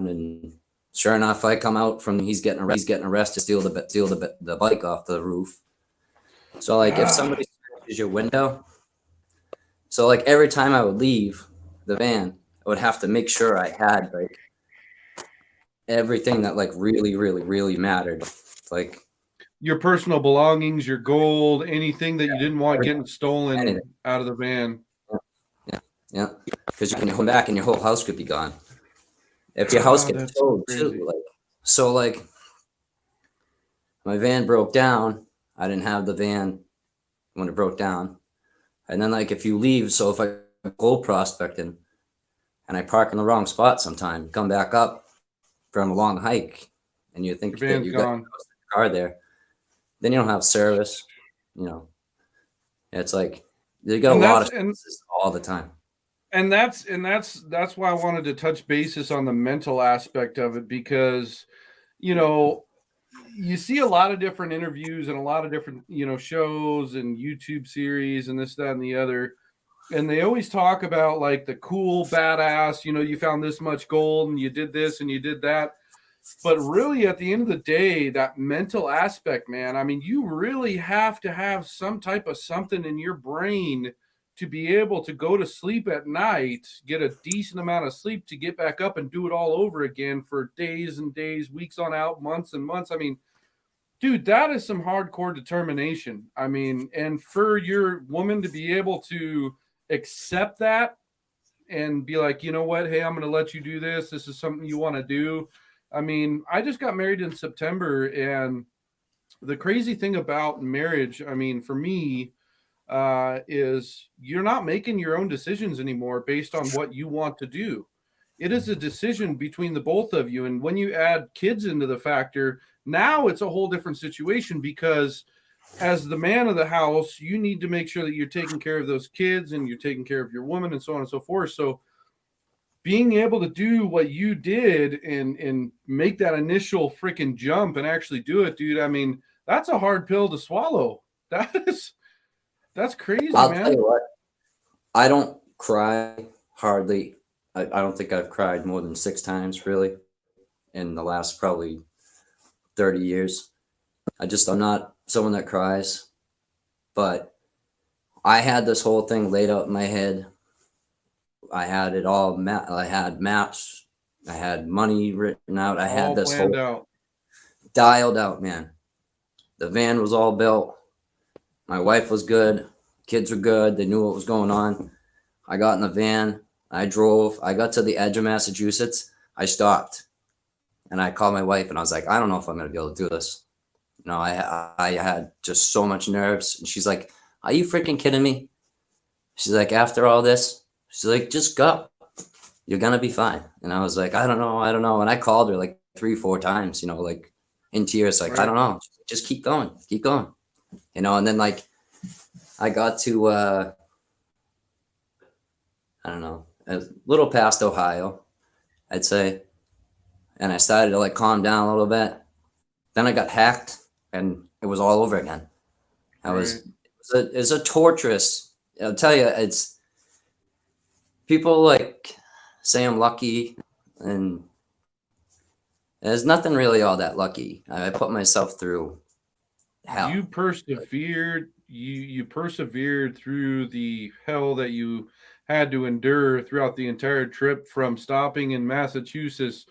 [SPEAKER 2] and sure enough, I come out from he's getting arrested, steal the bike off the roof. So like if somebody smashes your window, so like every time I would leave the van, I would have to make sure I had like everything that like really, really, really mattered. Like
[SPEAKER 1] your personal belongings, your gold, anything that you didn't want getting stolen
[SPEAKER 2] anything.
[SPEAKER 1] out of the van.
[SPEAKER 2] Yeah, because you can come back and your whole house could be gone. If your house gets
[SPEAKER 1] that's
[SPEAKER 2] towed
[SPEAKER 1] crazy.
[SPEAKER 2] too, like my van broke down. I didn't have the van when it broke down. And then like if you leave, so if I go gold prospecting and I park in the wrong spot sometime, come back up from a long hike, and you think
[SPEAKER 1] Your
[SPEAKER 2] that
[SPEAKER 1] van's
[SPEAKER 2] you got
[SPEAKER 1] gone.
[SPEAKER 2] your car there, then you don't have service. You know, it's like you got
[SPEAKER 1] And
[SPEAKER 2] a lot of
[SPEAKER 1] that's- and-
[SPEAKER 2] services all the time.
[SPEAKER 1] And that's why I wanted to touch basis on the mental aspect of it, because you see a lot of different interviews and a lot of different shows and YouTube series and this, that, and the other, and they always talk about like the cool badass, you found this much gold and you did this and you did that. But really, at the end of the day, that mental aspect, man, I mean, you really have to have some type of something in your brain to be able to go to sleep at night, get a decent amount of sleep, to get back up and do it all over again for days and days, weeks on out, months and months. I mean, dude, that is some hardcore determination. I mean, and for your woman to be able to accept that and be like, you know what, hey, I'm going to let you do this. This is something you want to do. I mean, I just got married in September, and the crazy thing about marriage, I mean, for me, is you're not making your own decisions anymore based on what you want to do. It is a decision between the both of you. And when you add kids into the factor, now it's a whole different situation, because as the man of the house, you need to make sure that you're taking care of those kids and you're taking care of your woman and so on and so forth. So being able to do what you did and make that initial freaking jump and actually do it, dude, I mean, that's a hard pill to swallow. That's crazy,
[SPEAKER 2] I'll
[SPEAKER 1] man.
[SPEAKER 2] tell you what, I don't cry hardly. I don't think I've cried more than 6 times really in the last probably 30 years. I'm not someone that cries. But I had this whole thing laid out in my head. I had it all. I had maps. I had money written out. I had
[SPEAKER 1] All
[SPEAKER 2] this
[SPEAKER 1] planned
[SPEAKER 2] whole
[SPEAKER 1] out.
[SPEAKER 2] dialed out, man. The van was all built. My wife was good. Kids were good. They knew what was going on. I got in the van. I drove. I got to the edge of Massachusetts. I stopped. And I called my wife and I was like, I don't know if I'm going to be able to do this. You know, I had just so much nerves. And she's like, are you freaking kidding me? She's like, after all this, she's like, just go. You're going to be fine. And I was like, I don't know. And I called her like 3-4 times, you know, like in tears, like,
[SPEAKER 1] Right.
[SPEAKER 2] I don't know. Just keep going. Keep going. You know, and then like I got to, I don't know, a little past Ohio, I'd say. And I started to like calm down a little bit. Then I got hacked and it was all over again. It's a torturous, I'll tell you, it's people like say I'm lucky and there's nothing really all that lucky. I put myself through hell.
[SPEAKER 1] You persevered. You persevered through the hell that you had to endure throughout the entire trip, from stopping in Massachusetts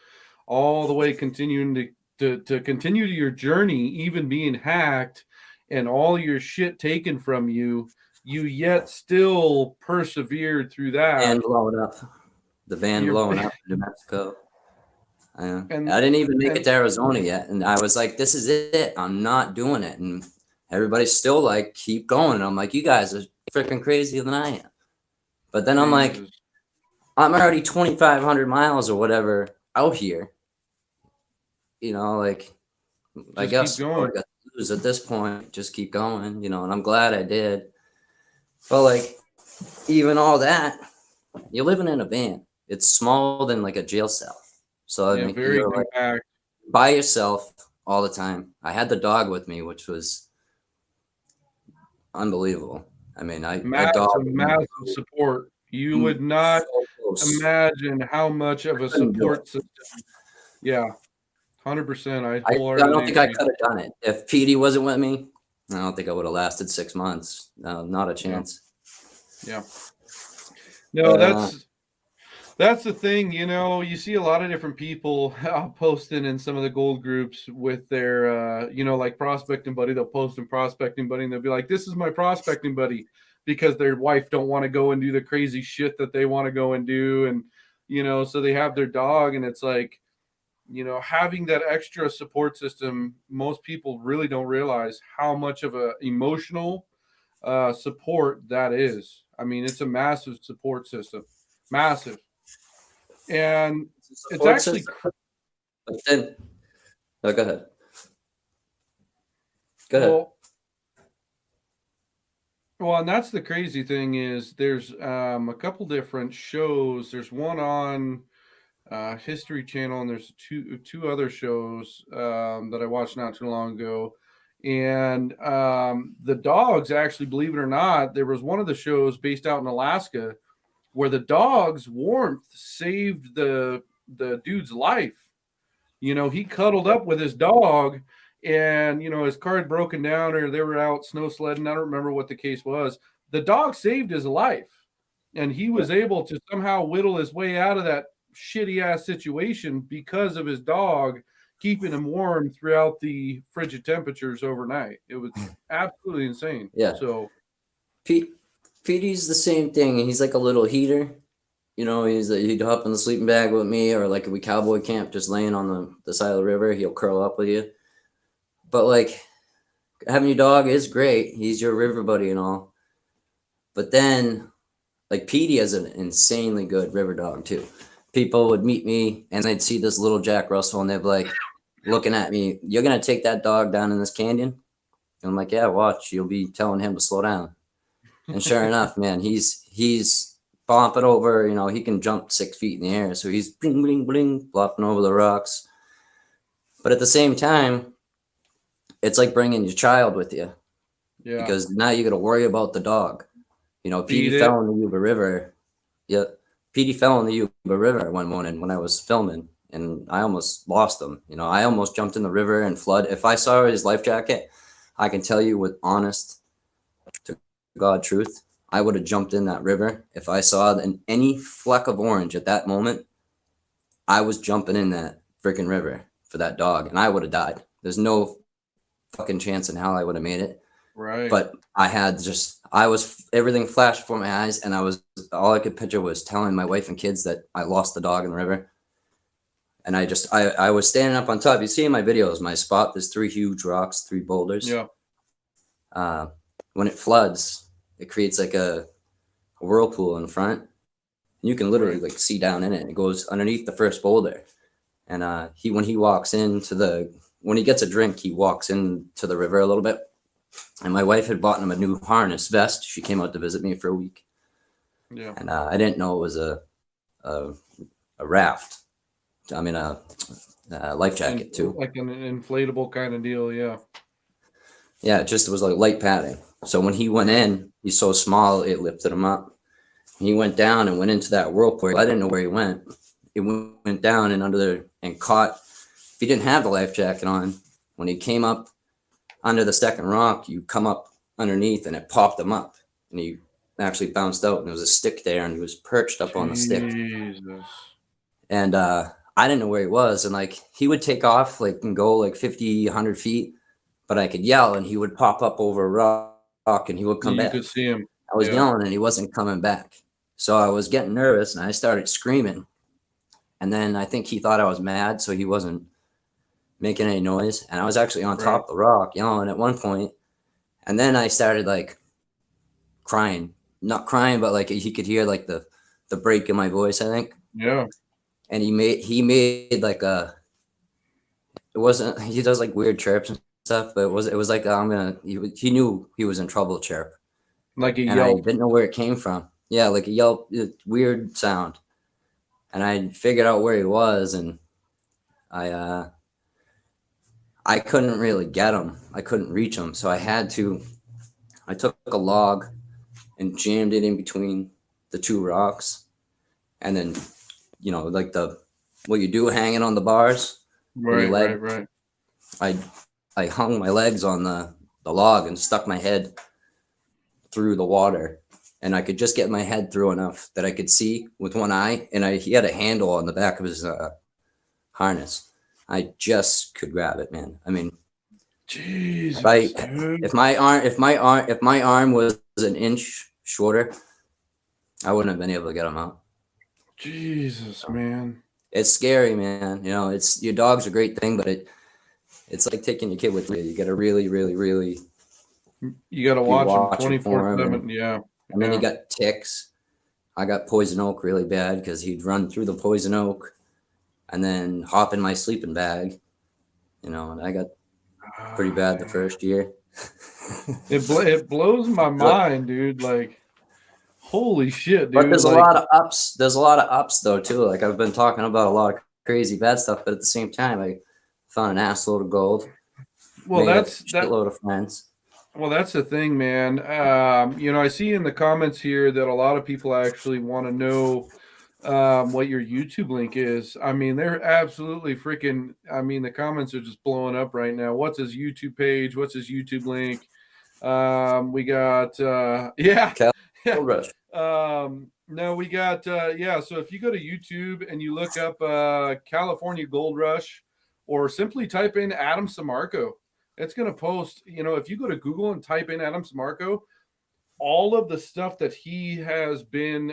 [SPEAKER 1] all the way continuing to continue your journey, even being hacked and all your shit taken from you. You yet still persevered through that.
[SPEAKER 2] And blowing up. The van blowing up in New Mexico.
[SPEAKER 1] And
[SPEAKER 2] I didn't even make it to Arizona yet. And I was like, this is it. I'm not doing it. And everybody's still like, keep going. And I'm like, you guys are freaking crazier than I am. But then I'm like, I'm already 2,500 miles or whatever out here. You know, like, I guess what I got to lose at this point, just keep going, you know, and I'm glad I did. But like, even all that, you're living in a van. It's smaller than like a jail cell. So I mean, you're like by yourself all the time. I had the dog with me, which was unbelievable. I mean,
[SPEAKER 1] massive support. You would not imagine how much of a support system. Yeah, 100%.
[SPEAKER 2] I don't think I could have done it if Petey wasn't with me. I don't think I would have lasted 6 months. Not a chance.
[SPEAKER 1] Yeah. No, that's the thing. You know, you see a lot of different people posting in some of the gold groups with their, you know, like prospecting buddy. They'll post in prospecting buddy, and they'll be like, "This is my prospecting buddy," because their wife don't want to go and do the crazy shit that they want to go and do, and you know, so they have their dog, and it's like, you know, having that extra support system. Most people really don't realize how much of a emotional support that is. I mean, it's a massive support system, massive. And it's actually
[SPEAKER 2] but then go ahead. Go ahead.
[SPEAKER 1] Well, and that's the crazy thing is there's a couple different shows. There's one on History Channel, and there's two other shows that I watched not too long ago. And the dogs, actually, believe it or not, there was one of the shows based out in Alaska where the dog's warmth saved the dude's life. You know, he cuddled up with his dog, and, you know, his car had broken down, or they were out snow sledding. I don't remember what the case was. The dog saved his life, and he was able to somehow whittle his way out of that shitty ass situation because of his dog keeping him warm throughout the frigid temperatures overnight. It was absolutely insane.
[SPEAKER 2] Yeah.
[SPEAKER 1] So
[SPEAKER 2] Petey's the same thing. He's like a little heater. You know, he'd hop in the sleeping bag with me, or like if we cowboy camp just laying on the side of the river, he'll curl up with you. But like having your dog is great. He's your river buddy and all. But then like Petey is an insanely good river dog too. People would meet me and they'd see this little Jack Russell and they'd be like looking at me, "You're going to take that dog down in this canyon?" And I'm like, "Yeah, watch. You'll be telling him to slow down." And sure enough, man, he's bopping over, you know, he can jump 6 feet in the air. So he's bling, bling, bling, flopping over the rocks. But at the same time, it's like bringing your child with you. Yeah. Because now you got to worry about the dog. You know, Petey fell in the Yuba River. Yeah. Petey fell in the Yuba River one morning when I was filming, and I almost lost him. You know, I almost jumped in the river and flood. If I saw his life jacket, I can tell you with honest God truth, I would have jumped in that river. If I saw any fleck of orange at that moment, I was jumping in that freaking river for that dog, and I would have died. There's no fucking chance in hell I would have made it.
[SPEAKER 1] Right.
[SPEAKER 2] But everything flashed before my eyes, and all I could picture was telling my wife and kids that I lost the dog in the river. And I was standing up on top. You see in my videos, my spot, there's 3 huge rocks, 3 boulders.
[SPEAKER 1] Yeah.
[SPEAKER 2] When it floods, it creates like a whirlpool in front. You can literally like see down in it. It goes underneath the first boulder. And when he gets a drink, he walks into the river a little bit. And my wife had bought him a new harness vest. She came out to visit me for a week.
[SPEAKER 1] Yeah.
[SPEAKER 2] And I didn't know it was a raft. I mean, a life jacket too.
[SPEAKER 1] Like an inflatable kind of deal. Yeah.
[SPEAKER 2] Yeah, it was like light padding. So when he went in, he's so small, it lifted him up. He went down and went into that whirlpool. I didn't know where he went. It went down and under there and caught. If he didn't have the life jacket on, when he came up under the second rock, you come up underneath and it popped him up. And he actually bounced out and there was a stick there and he was perched up on the stick. And I didn't know where he was. And like he would take off like and go like 50, 100 feet, but I could yell and he would pop up over a rock and he would come back.
[SPEAKER 1] You could see him.
[SPEAKER 2] I was yelling and he wasn't coming back. So I was getting nervous and I started screaming. And then I think he thought I was mad, so he wasn't making any noise. And I was actually on top of the rock yelling at one point. And then I started like crying. Not crying, but like he could hear like the break in my voice, I think.
[SPEAKER 1] Yeah.
[SPEAKER 2] And he made like he does like weird chirps and stuff, but it was like he knew he was in trouble chirp.
[SPEAKER 1] Like a
[SPEAKER 2] and
[SPEAKER 1] yelp.
[SPEAKER 2] I didn't know where it came from. Yeah, like a yelp, weird sound. And I figured out where he was, and I couldn't really get him. I couldn't reach him, so I took a log and jammed it in between the 2 rocks, and then, like what you do hanging on the bars.
[SPEAKER 1] Right.
[SPEAKER 2] I hung my legs on the log and stuck my head through the water. And I could just get my head through enough that I could see with one eye. And he had a handle on the back of his harness. I just could grab it, man. I mean,
[SPEAKER 1] Jesus,
[SPEAKER 2] if my arm was an inch shorter, I wouldn't have been able to get him out.
[SPEAKER 1] Jesus, man.
[SPEAKER 2] It's scary, man. Your dog's a great thing, but it's like taking your kid with you. You got to really, really, really.
[SPEAKER 1] You got to watch him 24/7. Yeah.
[SPEAKER 2] And then he got ticks. I got poison oak really bad because he'd run through the poison oak and then hop in my sleeping bag, and I got pretty bad the first year.
[SPEAKER 1] It blows my mind, dude. Like, holy shit, dude.
[SPEAKER 2] But there's a lot of ups. There's a lot of ups though too. Like I've been talking about a lot of crazy bad stuff, but at the same time, I found an assload of gold.
[SPEAKER 1] Well, that's
[SPEAKER 2] a shitload of friends.
[SPEAKER 1] Well, that's the thing, man. I see in the comments here that a lot of people actually want to know what your YouTube link is. I mean, they're absolutely freaking. I mean, the comments are just blowing up right now. What's his YouTube page? What's his YouTube link? We got
[SPEAKER 2] Gold Rush.
[SPEAKER 1] No, we got So if you go to YouTube and you look up California Gold Rush, or simply type in Adam Samarco. It's going to post, if you go to Google and type in Adam Samarco, all of the stuff that he has been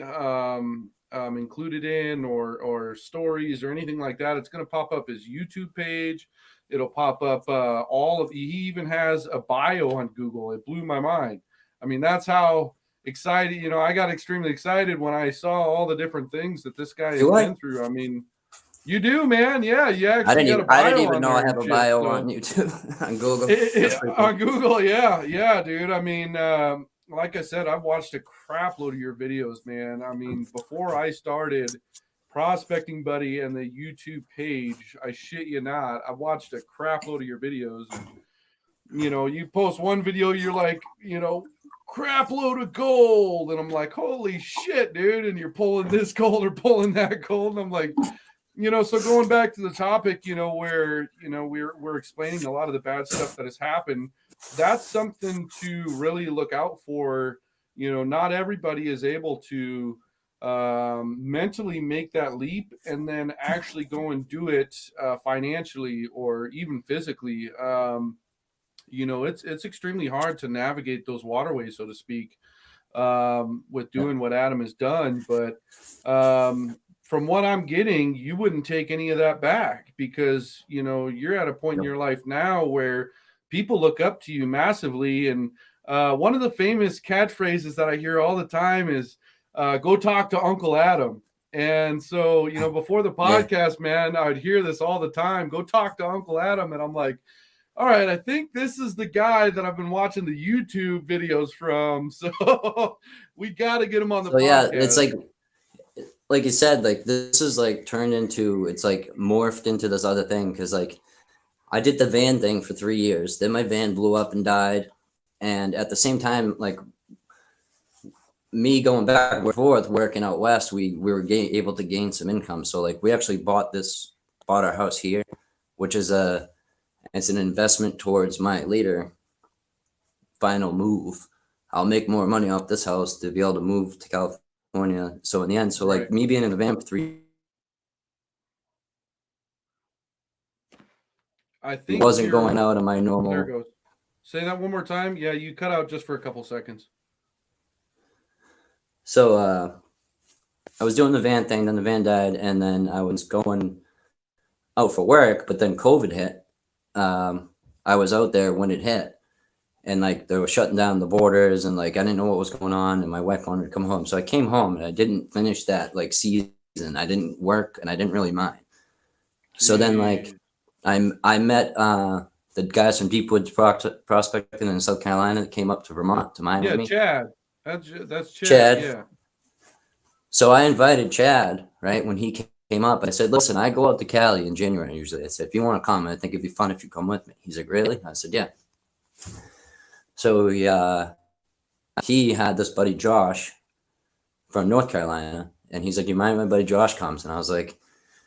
[SPEAKER 1] included in or stories or anything like that, it's going to pop up his YouTube page. It'll pop up he even has a bio on Google. It blew my mind. I mean, that's how excited, I got extremely excited when I saw all the different things that this guy has been through. I mean, you do, man. Yeah, yeah.
[SPEAKER 2] I didn't even know I have a bio on YouTube on Google.
[SPEAKER 1] On Google, yeah, dude. I mean, like I said, I've watched a crap load of your videos, man. I mean, before I started Prospecting Buddy and the YouTube page, I shit you not, I watched a crap load of your videos. And, you post one video, you're like, crap load of gold, and I'm like, holy shit, dude. And you're pulling this gold or pulling that gold, and I'm like. So going back to the topic, where, we're explaining a lot of the bad stuff that has happened, that's something to really look out for not everybody is able to mentally make that leap and then actually go and do it financially or even physically. It's extremely hard to navigate those waterways, so to speak, with doing what Adam has done. But from what I'm getting, you wouldn't take any of that back because, you're at a point in your life now where people look up to you massively. And one of the famous catchphrases that I hear all the time is go talk to Uncle Adam. And so, before the podcast, man, I'd hear this all the time, go talk to Uncle Adam. And I'm like, all right, I think this is the guy that I've been watching the YouTube videos from. So we got to get him on the podcast.
[SPEAKER 2] Yeah, it's like you said, like this is like turned into, it's like morphed into this other thing. Cause like I did the van thing for 3 years. Then my van blew up and died. And at the same time, like me going back and forth, working out west, we were able to gain some income. So like we actually bought our house here, which is it's an investment towards my later final move. I'll make more money off this house to be able to move to California. So in the end, like me being in the van for 3
[SPEAKER 1] I think
[SPEAKER 2] wasn't going out of my normal.
[SPEAKER 1] There it goes. Say that one more time. Yeah, you cut out just for a couple seconds.
[SPEAKER 2] So I was doing the van thing, then the van died, and then I was going out for work, but then COVID hit. I was out there when it hit, and like they were shutting down the borders, and like I didn't know what was going on, and my wife wanted to come home, so I came home, and I didn't finish that like season. I didn't work, and I didn't really mind. So then like I met the guys from Deepwoods Prospecting in South Carolina that came up to Vermont to mine with me.
[SPEAKER 1] Chad. That's Chad. Yeah.
[SPEAKER 2] So I invited Chad, right, when he came up. I said, listen, I go out to Cali in January usually. I said, if you want to come, I think it'd be fun if you come with me. He's like, really? I said, yeah. So he had this buddy Josh from North Carolina, and he's like, you mind if my buddy Josh comes? And I was like,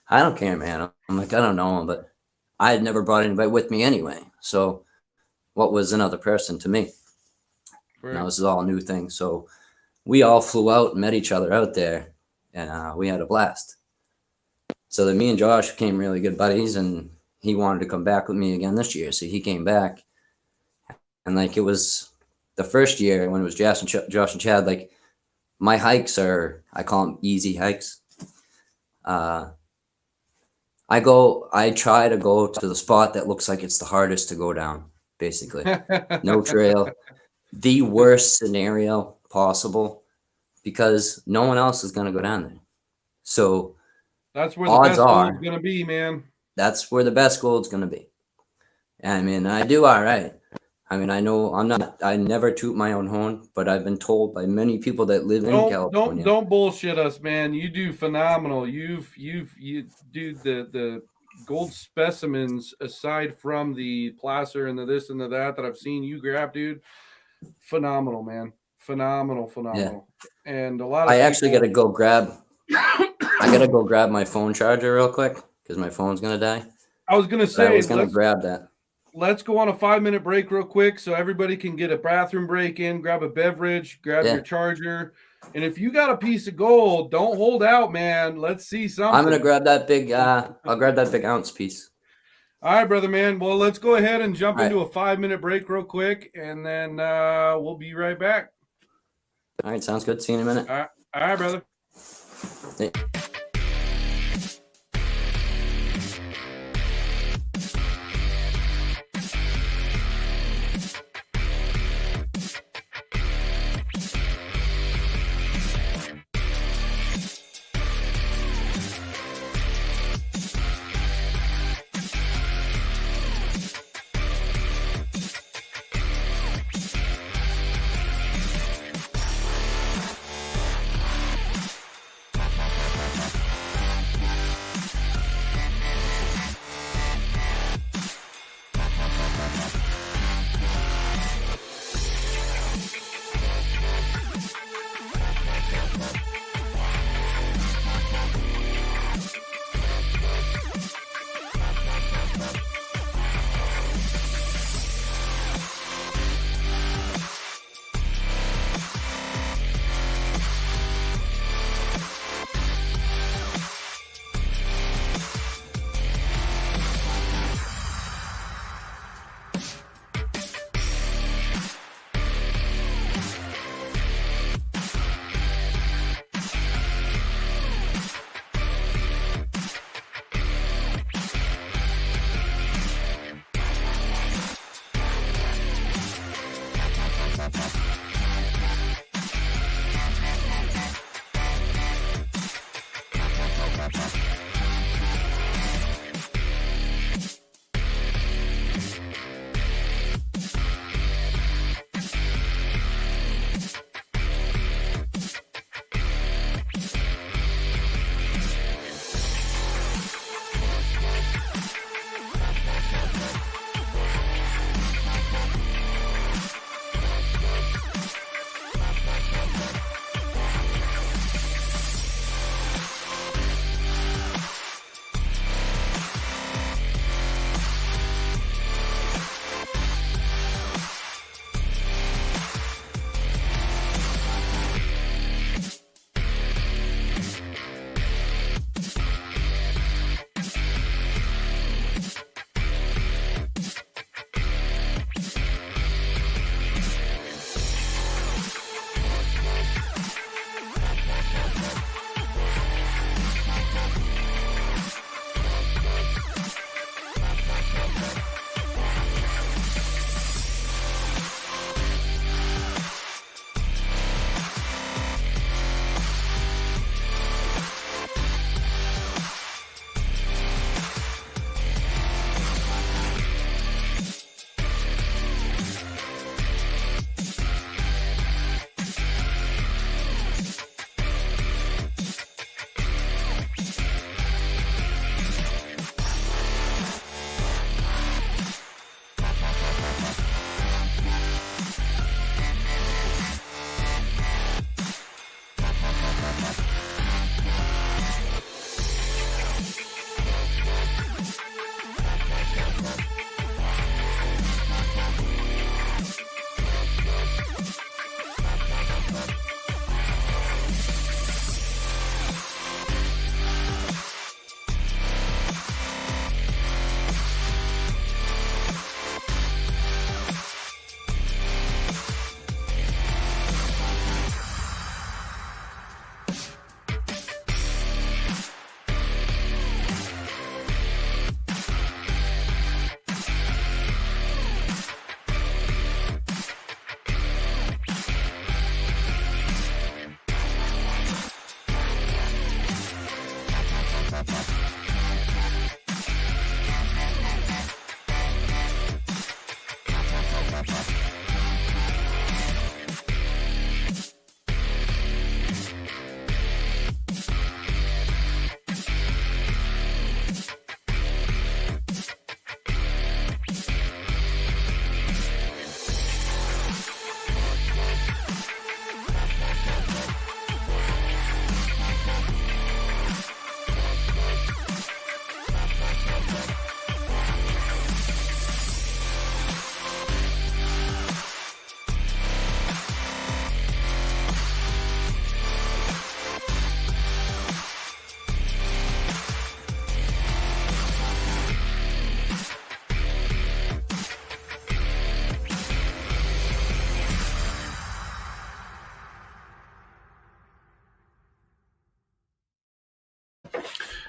[SPEAKER 2] I don't care, man. I'm like, I don't know him, but I had never brought anybody with me anyway. So what was another person to me?
[SPEAKER 1] Right.
[SPEAKER 2] Now, this is all a new thing. So we all flew out and met each other out there, and we had a blast. So then me and Josh became really good buddies, and he wanted to come back with me again this year. So he came back, and like it was the first year when it was Josh and Chad, like my hikes are, I call them easy hikes. I try to go to the spot that looks like it's the hardest to go down, basically. No trail. The worst scenario possible, because no one else is going to go down there. So
[SPEAKER 1] that's where the best gold's going to be, man.
[SPEAKER 2] That's where the best gold's going to be. I mean, I do all right. I mean, I never toot my own horn, but I've been told by many people that live in California.
[SPEAKER 1] Don't bullshit us, man. You do phenomenal. You do the gold specimens aside from the placer and the this and the that I've seen you grab, dude. Phenomenal, man. Phenomenal. Yeah. And a lot of
[SPEAKER 2] actually got to go grab. I got to go grab my phone charger real quick because my phone's gonna die.
[SPEAKER 1] I was gonna say,
[SPEAKER 2] grab that.
[SPEAKER 1] Let's go on a 5-minute break real quick so everybody can get a bathroom break in, grab a beverage, grab your charger. And if you got a piece of gold, don't hold out, man. Let's see something.
[SPEAKER 2] I'm going to grab that big, I'll grab that big ounce piece.
[SPEAKER 1] All right, brother, man. Well, let's go ahead and jump into a 5-minute break real quick, and then we'll be right back.
[SPEAKER 2] All right, sounds good. See you in a minute.
[SPEAKER 1] All right, brother.
[SPEAKER 2] Hey.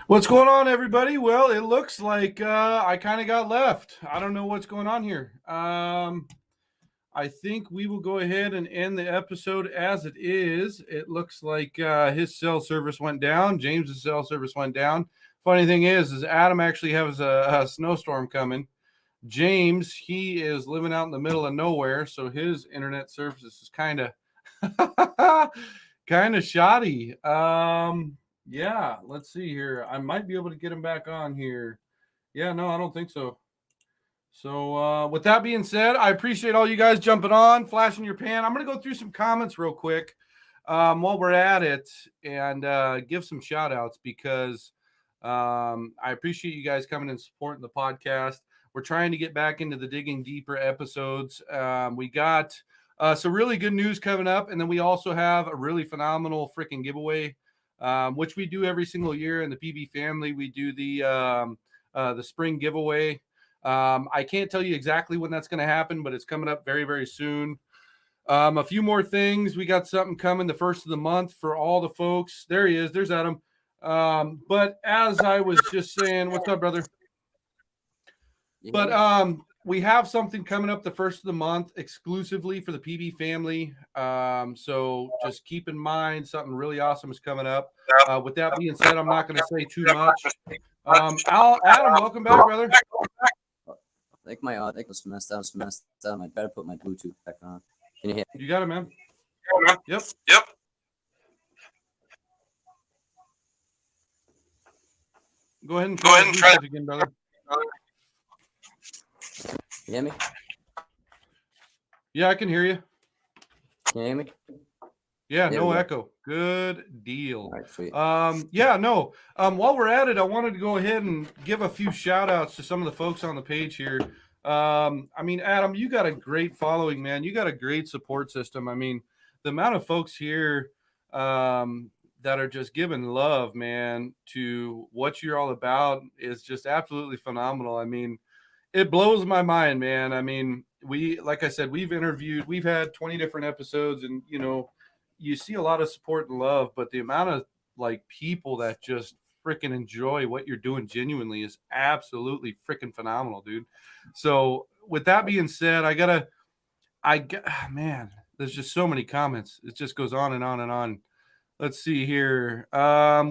[SPEAKER 1] What's going on, everybody? Well, it looks like I kind of got left. I don't know what's going on here. I think we will go ahead and end the episode as it is. It looks like his cell service went down. James's cell service went down. Funny thing is Adam actually has a snowstorm coming. James, he is living out in the middle of nowhere, so his internet service is kind of shoddy. Yeah, let's see here. I might be able to get him back on here. Yeah, no, I don't think so. So with that being said, I appreciate all you guys jumping on, flashing your pan. I'm going to go through some comments real quick while we're at it and give some shout outs because I appreciate you guys coming and supporting the podcast. We're trying to get back into the digging deeper episodes. We got some really good news coming up, and then we also have a really phenomenal freaking giveaway, which we do every single year in the PB family. We do the spring giveaway. I can't tell you exactly when that's going to happen, but it's coming up very, very soon. A few more things. We got something coming the first of the month for all the folks. There he is. There's Adam. But as I was just saying, what's up, brother? But we have something coming up the first of the month exclusively for the PB family. So just keep in mind something really awesome is coming up. With that being said, I'm not going to say too much. Adam, welcome back, brother.
[SPEAKER 2] I think my was messed up. I better put my Bluetooth back on. Can you hear me?
[SPEAKER 1] You got it, man. Yep. Go ahead and try it again, brother.
[SPEAKER 2] You hear me?
[SPEAKER 1] Yeah, I can hear you.
[SPEAKER 2] Can you hear me?
[SPEAKER 1] Yeah,
[SPEAKER 2] There
[SPEAKER 1] no
[SPEAKER 2] we go.
[SPEAKER 1] echo. Good deal.
[SPEAKER 2] All right, sweet.
[SPEAKER 1] Yeah, no. While we're at it, I wanted to go ahead and give a few shout outs to some of the folks on the page here. I mean, Adam, you got a great following, man. You got a great support system. I mean, the amount of folks here that are just giving love, man, to what you're all about is just absolutely phenomenal. I mean, it blows my mind, man. I mean, like I said, we've had 20 different episodes, and you see a lot of support and love, but the amount of like people that just freaking enjoy what you're doing genuinely is absolutely freaking phenomenal, dude. So with that being said, man, there's just so many comments. It just goes on and on and on. Let's see here.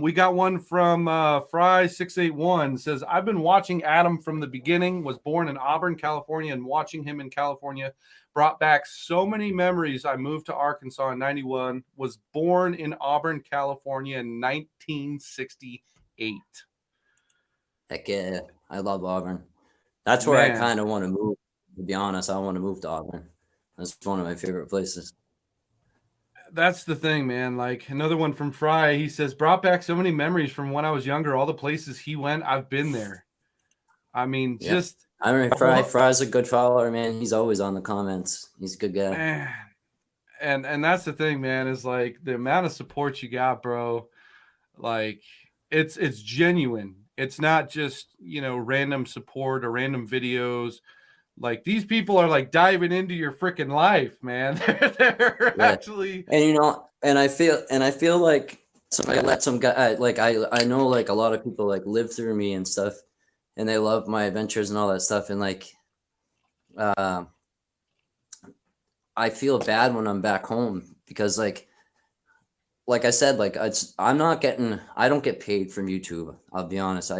[SPEAKER 1] We got one from Fry681 says, I've been watching Adam from the beginning, was born in Auburn, California, and watching him in California brought back so many memories. I moved to Arkansas in 91, was born in Auburn, California in 1968.
[SPEAKER 2] Heck yeah. I love Auburn. That's where I kind of want to move. To be honest, I want to move to Auburn. That's one of my favorite places.
[SPEAKER 1] That's the thing, man. Like another one from Fry, he says, brought back so many memories from when I was younger. All the places he went, I've been there. I mean, just.
[SPEAKER 2] I mean, Fry's a good follower, man. He's always on the comments. He's a good guy.
[SPEAKER 1] Man. And that's the thing, man, is like the amount of support you got, bro. Like it's genuine. It's not just, random support or random videos. Like these people are like diving into your freaking life, man. They're actually,
[SPEAKER 2] and I feel like some guy like I know like a lot of people like live through me and stuff, and they love my adventures and all that stuff, and like I feel bad when I'm back home because like I said, like I don't get paid from YouTube. I'll be honest.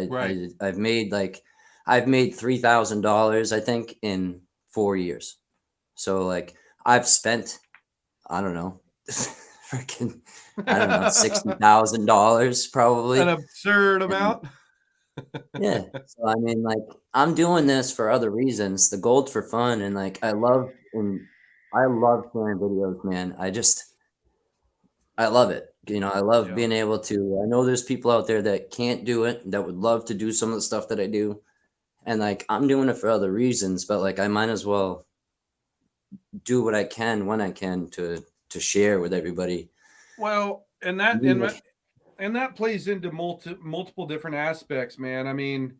[SPEAKER 2] I've made $3,000, I think, in 4 years. So like I've spent, I don't know, freaking, I don't know, $60,000 probably.
[SPEAKER 1] An absurd
[SPEAKER 2] And
[SPEAKER 1] amount.
[SPEAKER 2] yeah. So I mean, like I'm doing this for other reasons. The gold's for fun, and like I love sharing videos, man. I love it. You know, I love being able to. I know there's people out there that can't do it, that would love to do some of the stuff that I do, and like I'm doing it for other reasons. But like I might as well do what I can when I can to share with everybody.
[SPEAKER 1] Well, and that plays into multiple different aspects, man. I mean,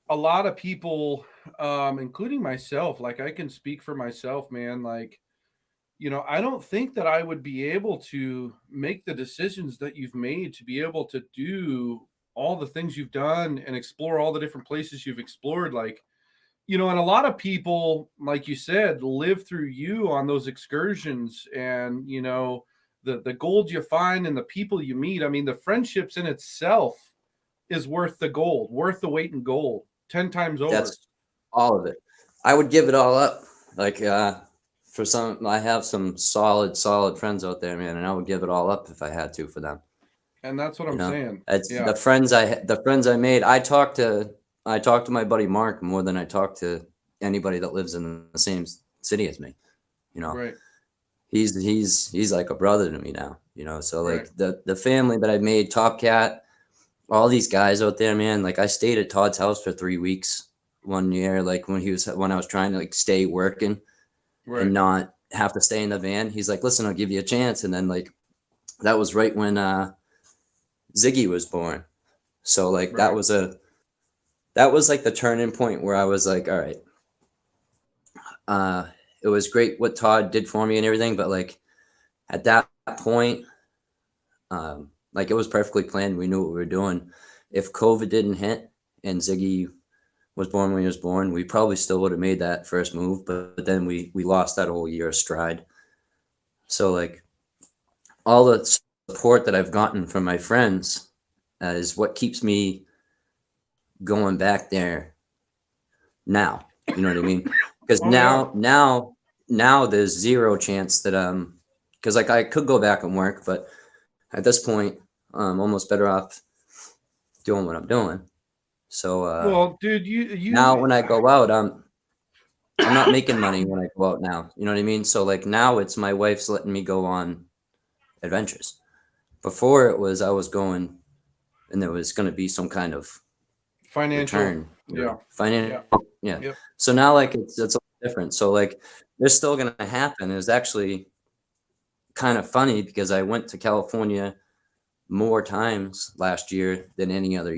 [SPEAKER 1] a lot of people, including myself, like I can speak for myself, man. Like, I don't think that I would be able to make the decisions that you've made to be able to do all the things you've done and explore all the different places you've explored. Like, and a lot of people, like you said, live through you on those excursions, and the gold you find and the people you meet. I mean, the friendships in itself is worth the gold, worth the weight in gold 10 times over.
[SPEAKER 2] That's all of it. I would give it all up. Like for some, I have some solid friends out there, man, and I would give it all up if I had to for them.
[SPEAKER 1] And that's what I'm saying.
[SPEAKER 2] It's the friends I made. I talk to my buddy Mark more than I talk to anybody that lives in the same city as me.
[SPEAKER 1] Right.
[SPEAKER 2] He's like a brother to me now. So like the family that I made, Top Cat, all these guys out there, man. Like I stayed at Todd's house for 3 weeks one year, like when I was trying to like stay working and not have to stay in the van. He's like, listen, I'll give you a chance. And then like that was right when Ziggy was born. So like that was like the turning point where I was like, all right, it was great what Todd did for me and everything, but like at that point, like it was perfectly planned. We knew what we were doing. If COVID didn't hit and Ziggy was born when he was born, we probably still would have made that first move, but then we lost that whole year of stride. So like all the support that I've gotten from my friends is what keeps me going back there now. You know what I mean? Because now there's zero chance that because like I could go back and work, but at this point I'm almost better off doing what I'm doing. So
[SPEAKER 1] well, dude, you
[SPEAKER 2] now when I go out, I'm not making money when I go out now. You know what I mean? So like now it's my wife's letting me go on adventures. Before it was I was going and there was going to be some kind of
[SPEAKER 1] financial
[SPEAKER 2] return. Financial. Yeah.
[SPEAKER 1] Yep.
[SPEAKER 2] So now like it's a little different. So like there's still going to happen. It was actually kind of funny because I went to California more times last year than any other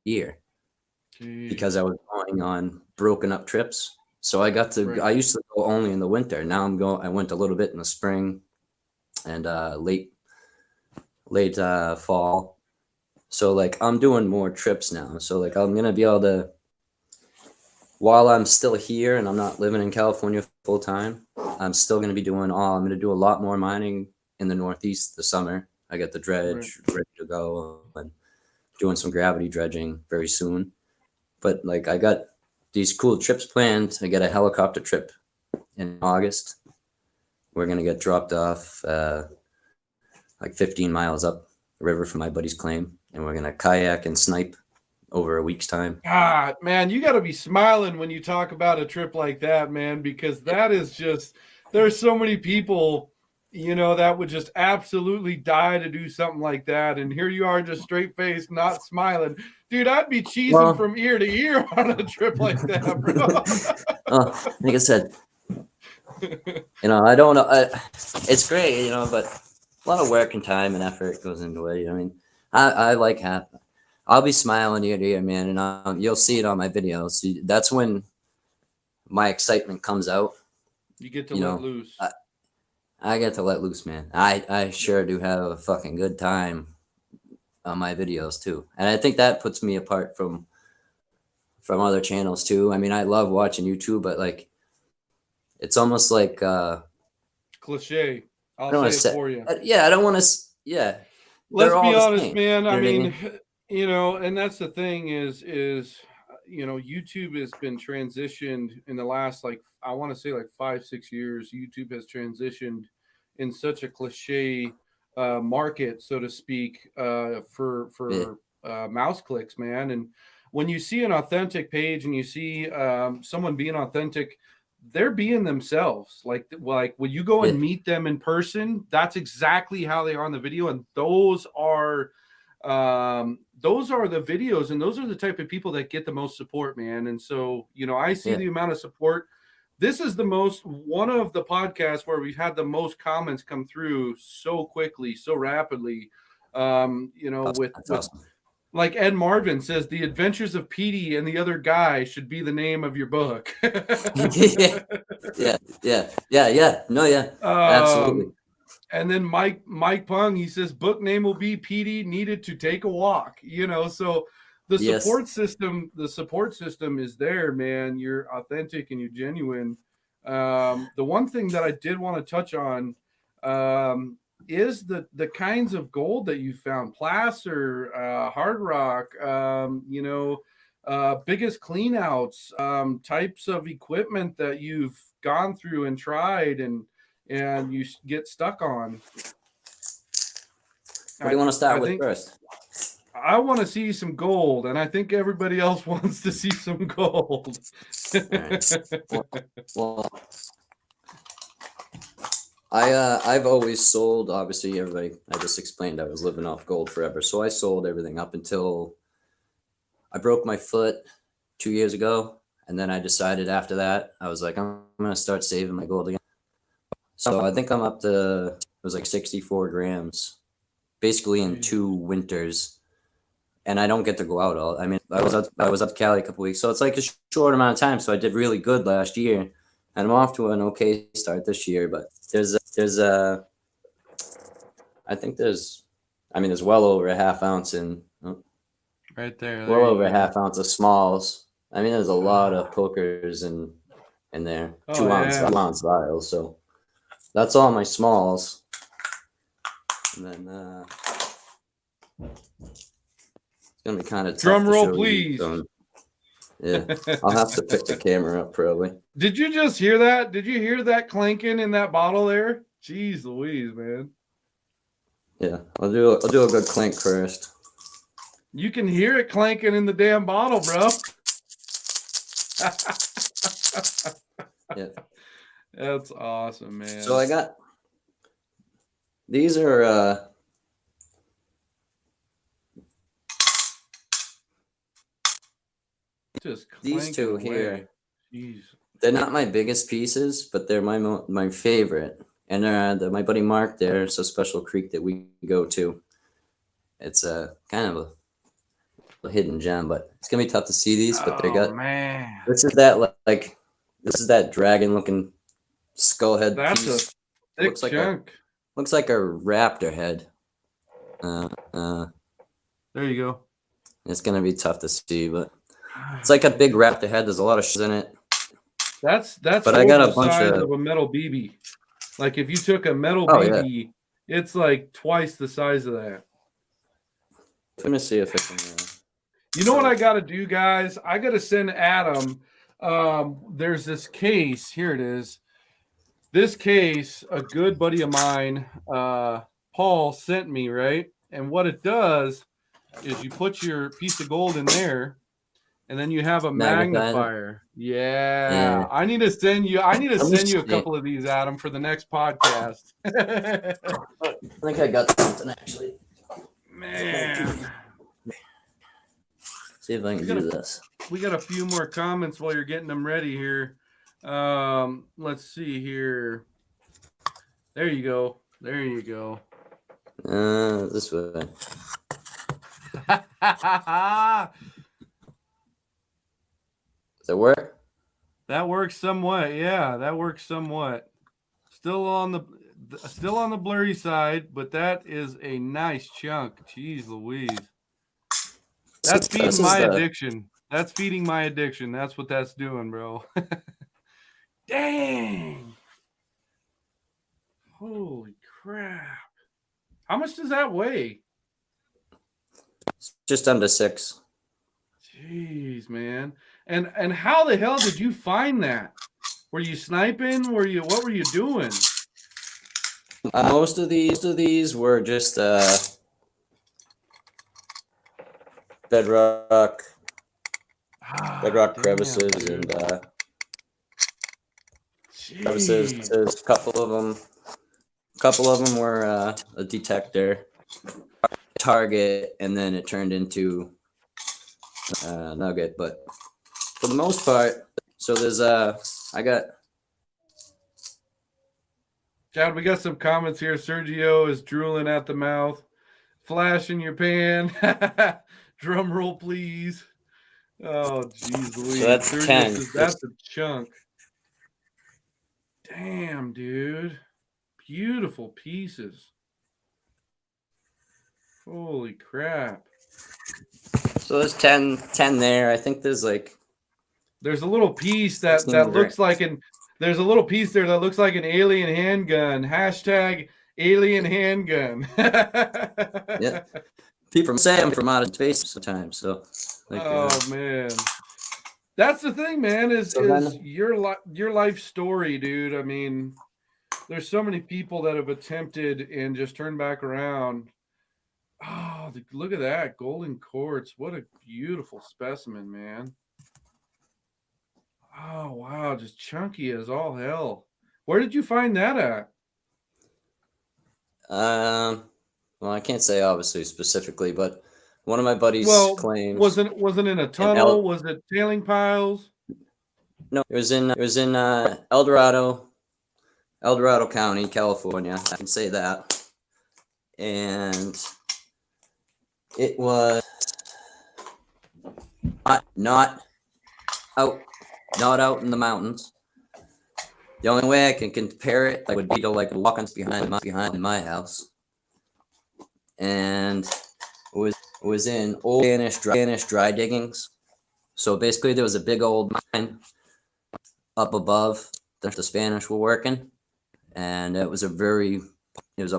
[SPEAKER 2] year. Jeez. Because I was going on broken up trips. So I got to I used to go only in the winter. Now I went a little bit in the spring and late fall. So like I'm doing more trips now. So like I'm gonna be able to, while I'm still here and I'm not living in California full time, I'm still gonna be doing I'm gonna do a lot more mining in the Northeast this summer. I got the dredge ready to go and doing some gravity dredging very soon. But like I got these cool trips planned. I got a helicopter trip in August. We're gonna get dropped off like 15 miles up the river from my buddy's claim, and we're gonna kayak and snipe over a week's time.
[SPEAKER 1] God, man, you got to be smiling when you talk about a trip like that, man, because that is just, there's so many people, that would just absolutely die to do something like that. And here you are just straight faced, not smiling. Dude, I'd be cheesing from ear to ear on a trip like that, bro.
[SPEAKER 2] Like I said, I don't know. It's great, but a lot of work and time and effort goes into it. I mean, I like I'll be smiling ear to ear, man, and you'll see it on my videos. That's when my excitement comes out.
[SPEAKER 1] You get to let loose.
[SPEAKER 2] I get to let loose, man. I sure do have a fucking good time on my videos too, and I think that puts me apart from other channels too. I mean, I love watching YouTube, but like, it's almost like
[SPEAKER 1] cliche. I'll say it for you.
[SPEAKER 2] Yeah, I don't want to. Yeah,
[SPEAKER 1] let's be honest, man. I mean, and that's the thing is, YouTube has been transitioned in the last, like, I want to say like 5-6 years. YouTube has transitioned in such a cliche market, so to speak, for mouse clicks, man. And when you see an authentic page and you see someone being authentic, they're being themselves. Like when you go and meet them in person, that's exactly how they are on the video. And those are the videos, and those are the type of people that get the most support, man. And so, I see the amount of support. This is one of the podcasts where we've had the most comments come through so quickly, so rapidly. With
[SPEAKER 2] awesome.
[SPEAKER 1] Like Ed Marvin says, The Adventures of Petey and the Other Guy should be the name of your book.
[SPEAKER 2] Yeah. No, yeah. Absolutely.
[SPEAKER 1] And then Mike Pung, he says, book name will be Petey Needed to Take a Walk. So the support system is there, man. You're authentic and you're genuine. The one thing that I did want to touch on is the kinds of gold that you found: placer, hard rock, biggest cleanouts, types of equipment that you've gone through and tried and you get stuck on.
[SPEAKER 2] What do you want to start with first?
[SPEAKER 1] I want to see some gold, and I think everybody else wants to see some gold.
[SPEAKER 2] Right. Well, I've always sold. Obviously, everybody. I just explained I was living off gold forever, so I sold everything up until I broke my foot 2 years ago, and then I decided after that I was like, I'm gonna start saving my gold again. So I think I'm up to, it was like 64 grams, basically in 2 winters, and I don't get to go out all. I mean, I was up to Cali a couple weeks, so it's like a short amount of time. So I did really good last year, and I'm off to an okay start this year. But there's well over a half ounce in.
[SPEAKER 1] Right there.
[SPEAKER 2] Well over a half ounce of smalls. I mean, there's a lot of pokers in there. 2 ounce vials. So that's all my smalls. And then it's gonna be kind of tough.
[SPEAKER 1] Drum roll, please.
[SPEAKER 2] Yeah, I'll have to pick the camera up probably.
[SPEAKER 1] Did you just hear that? Did you hear that clanking in that bottle there? Jeez Louise, man.
[SPEAKER 2] Yeah, I'll do a good clink first.
[SPEAKER 1] You can hear it clanking in the damn bottle, bro.
[SPEAKER 2] Yeah.
[SPEAKER 1] That's awesome, man.
[SPEAKER 2] So I got these are
[SPEAKER 1] just
[SPEAKER 2] these two
[SPEAKER 1] away.
[SPEAKER 2] here.
[SPEAKER 1] Jeez.
[SPEAKER 2] They're not my biggest pieces, but they're my favorite. And my buddy Mark there. It's a special creek that we go to. It's a kind of a hidden gem, but it's gonna be tough to see these. But they got,
[SPEAKER 1] man.
[SPEAKER 2] This is that dragon looking skull head.
[SPEAKER 1] That's
[SPEAKER 2] piece.
[SPEAKER 1] A thick chunk.
[SPEAKER 2] Looks like a raptor head.
[SPEAKER 1] There you go.
[SPEAKER 2] It's gonna be tough to see, but it's like a big raptor head. There's a lot of shit in it.
[SPEAKER 1] That's
[SPEAKER 2] but I got a bunch
[SPEAKER 1] of a metal BB. Like if you took a metal BB, it's like twice the size of that.
[SPEAKER 2] Let me see if I can.
[SPEAKER 1] You know what I got to do, guys? I got to send Adam. There's this case. Here it is. This case, a good buddy of mine, Paul, sent me, right? And what it does is you put your piece of gold in there, and then you have a magnifier. Yeah. I need to send you a couple of these, Adam, for the next podcast.
[SPEAKER 2] I think I got something actually.
[SPEAKER 1] Man.
[SPEAKER 2] See if I can do this.
[SPEAKER 1] We got a few more comments while you're getting them ready here. Let's see here. There you go. There you go.
[SPEAKER 2] This way. Does that work?
[SPEAKER 1] That works somewhat. Yeah, that works somewhat. Still on the blurry side, but that is a nice chunk. Jeez Louise. That's feeding my addiction. That's feeding my addiction. That's what that's doing, bro. Dang. Holy crap. How much does that weigh?
[SPEAKER 2] Just under 6.
[SPEAKER 1] Jeez, man. And how the hell did you find that? Were you sniping? What were you doing?
[SPEAKER 2] Most of these were just bedrock
[SPEAKER 1] Damn,
[SPEAKER 2] crevices
[SPEAKER 1] dude.
[SPEAKER 2] and crevices.
[SPEAKER 1] Jeez.
[SPEAKER 2] There's a couple of them were a detector target, and then it turned into nugget. But for the most part, so there's I got.
[SPEAKER 1] Chad, we got some comments here. Sergio is drooling at the mouth. Flash in your pan. Drum roll, please. Oh, jeez Louise.
[SPEAKER 2] So that's
[SPEAKER 1] Sergio
[SPEAKER 2] 10.
[SPEAKER 1] says that's a chunk. Damn, dude. Beautiful pieces. Holy crap.
[SPEAKER 2] So there's 10 there. I think there's like.
[SPEAKER 1] There's a little piece that looks like there's a little piece there that looks like an alien handgun. Hashtag alien handgun.
[SPEAKER 2] Yeah. People say I'm from out of space sometimes. So. Like,
[SPEAKER 1] man. That's the thing, man, is
[SPEAKER 2] then,
[SPEAKER 1] your life story, dude. I mean, there's so many people that have attempted and just turned back around. Oh, look at that. Golden quartz. What a beautiful specimen, man. Oh, wow. Just chunky as all hell. Where did you find that at?
[SPEAKER 2] Well, I can't say obviously specifically, but one of my buddies claims.
[SPEAKER 1] Wasn't in a tunnel? Was it tailing piles?
[SPEAKER 2] No, it was in El Dorado County, California. I can say that. And it was not out in the mountains. The only way I can compare it would be to like walking behind my house. And it was in old Spanish dry diggings. So basically there was a big old mine up above that the Spanish were working. And it was a